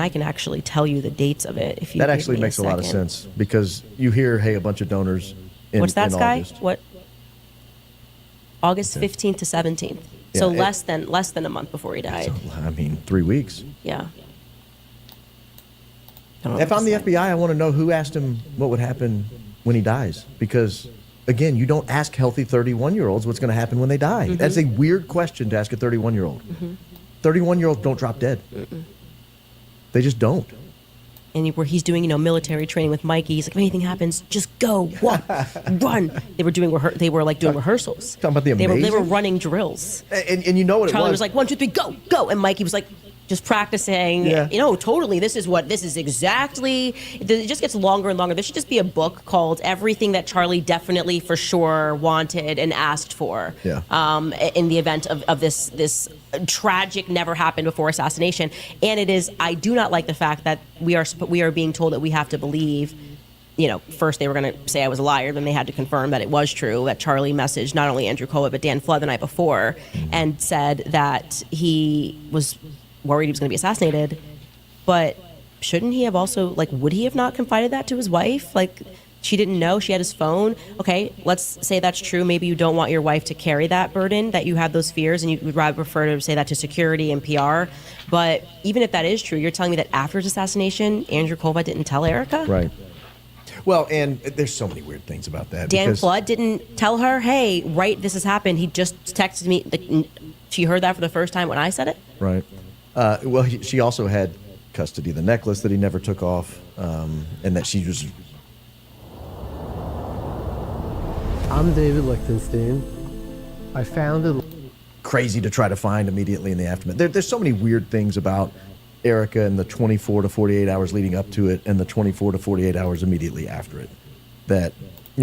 I can actually tell you the dates of it if you. That actually makes a lot of sense because you hear, hey, a bunch of donors in What's that, in Sky? August. What? August 15th to 17th. Yeah, So less than a month before he died. 3 weeks. Yeah. If I'm the FBI, I want to know who asked him what would happen when he dies. Because, again, you don't ask healthy 31-year-olds what's going to happen when they die. Mm-hmm. That's a weird question to ask a 31-year-old. 31-year-olds don't drop dead. They just don't. And where he's doing, military training with Mikey, he's like, if anything happens, just go, walk, run. They were doing rehearsals. Talking about the amazing. They were running drills. And you know what Charlie it was like, 1, 2, 3, go, go. And Mikey was like, just practicing. Yeah. Totally. This is exactly. It just gets longer and longer. There should just be a book called "Everything That Charlie Definitely for Sure Wanted and Asked For." Yeah. In the event of this tragic, never happened before assassination, and it is. I do not like the fact that we are being told that we have to believe. First they were going to say I was a liar, then they had to confirm that it was true, that Charlie messaged not only Andrew Kova, but Dan Flood the night before and said that he was worried he was going to be assassinated. But shouldn't he have also, would he have not confided that to his wife? She didn't know, she had his phone. Okay, let's say that's true. Maybe you don't want your wife to carry that burden, that you have those fears, and you would rather prefer to say that to security and PR. But even if that is true, you're telling me that after his assassination, Andrew Kova didn't tell Erica? Right. Well, and there's so many weird things about that. Dan Flood didn't tell her, hey, this has happened. He just texted me. She heard that for the first time when I said it? Right. Well, she also had custody of the necklace that he never took off, and that she was... I'm David Lichtenstein. I founded... Crazy to try to find immediately in the aftermath. There's so many weird things about Erica in the 24 to 48 hours leading up to it and the 24 to 48 hours immediately after it. That,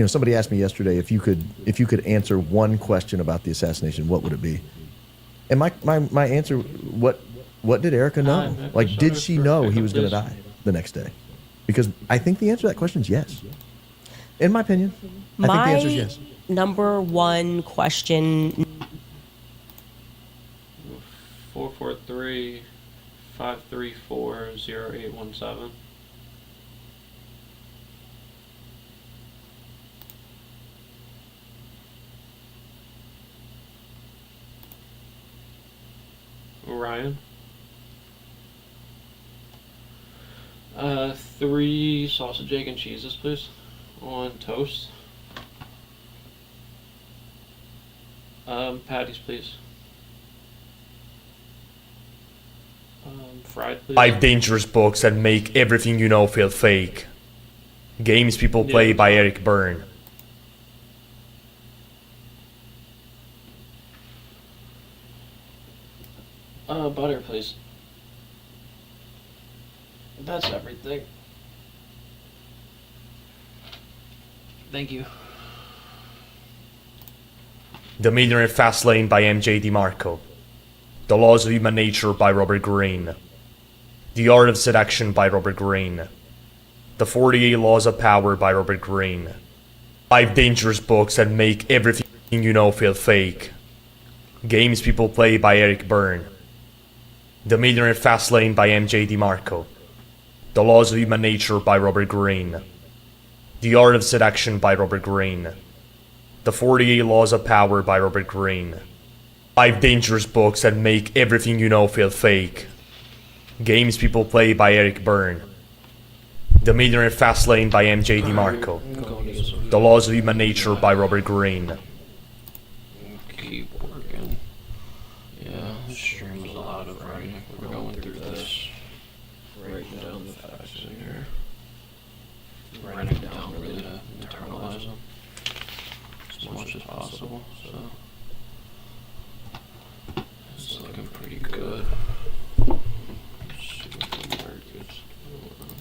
somebody asked me yesterday if you could answer one question about the assassination, what would it be? And my answer, what did Erica know? Did she know he was going to die the next day? Because I think the answer to that question is yes. In my opinion, I think the answer is yes. Number one question. 443-534-0817. Ryan. 3 sausage, egg, and cheeses, please, on toast. Patties, please. Fried, please. 5 dangerous books that make everything you know feel fake. Games People Play by Eric Byrne. Butter, please. That's everything. Thank you. The Millionaire Fastlane by M.J. DeMarco. The Laws of Human Nature by Robert Greene. The Art of Seduction by Robert Greene. The 48 Laws of Power by Robert Greene. 5 dangerous books that make everything you know feel fake. Games People Play by Eric Byrne. The Millionaire Fastlane by M.J. DeMarco. The Laws of Human Nature by Robert Greene. The Art of Seduction by Robert Greene. The 48 Laws of Power by Robert Greene. 5 dangerous books that make everything you know feel fake. Games People Play by Eric Byrne. The Millionaire Fastlane by M.J. DeMarco. The Laws of Human Nature by Robert Greene. Keep working. Yeah, this stream is a lot of writing. We're going through this. Writing down the facts in here. Writing down really to internalize them as much as possible. So it's looking pretty good. Let's see what the market's doing.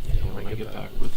Yeah, when I get back with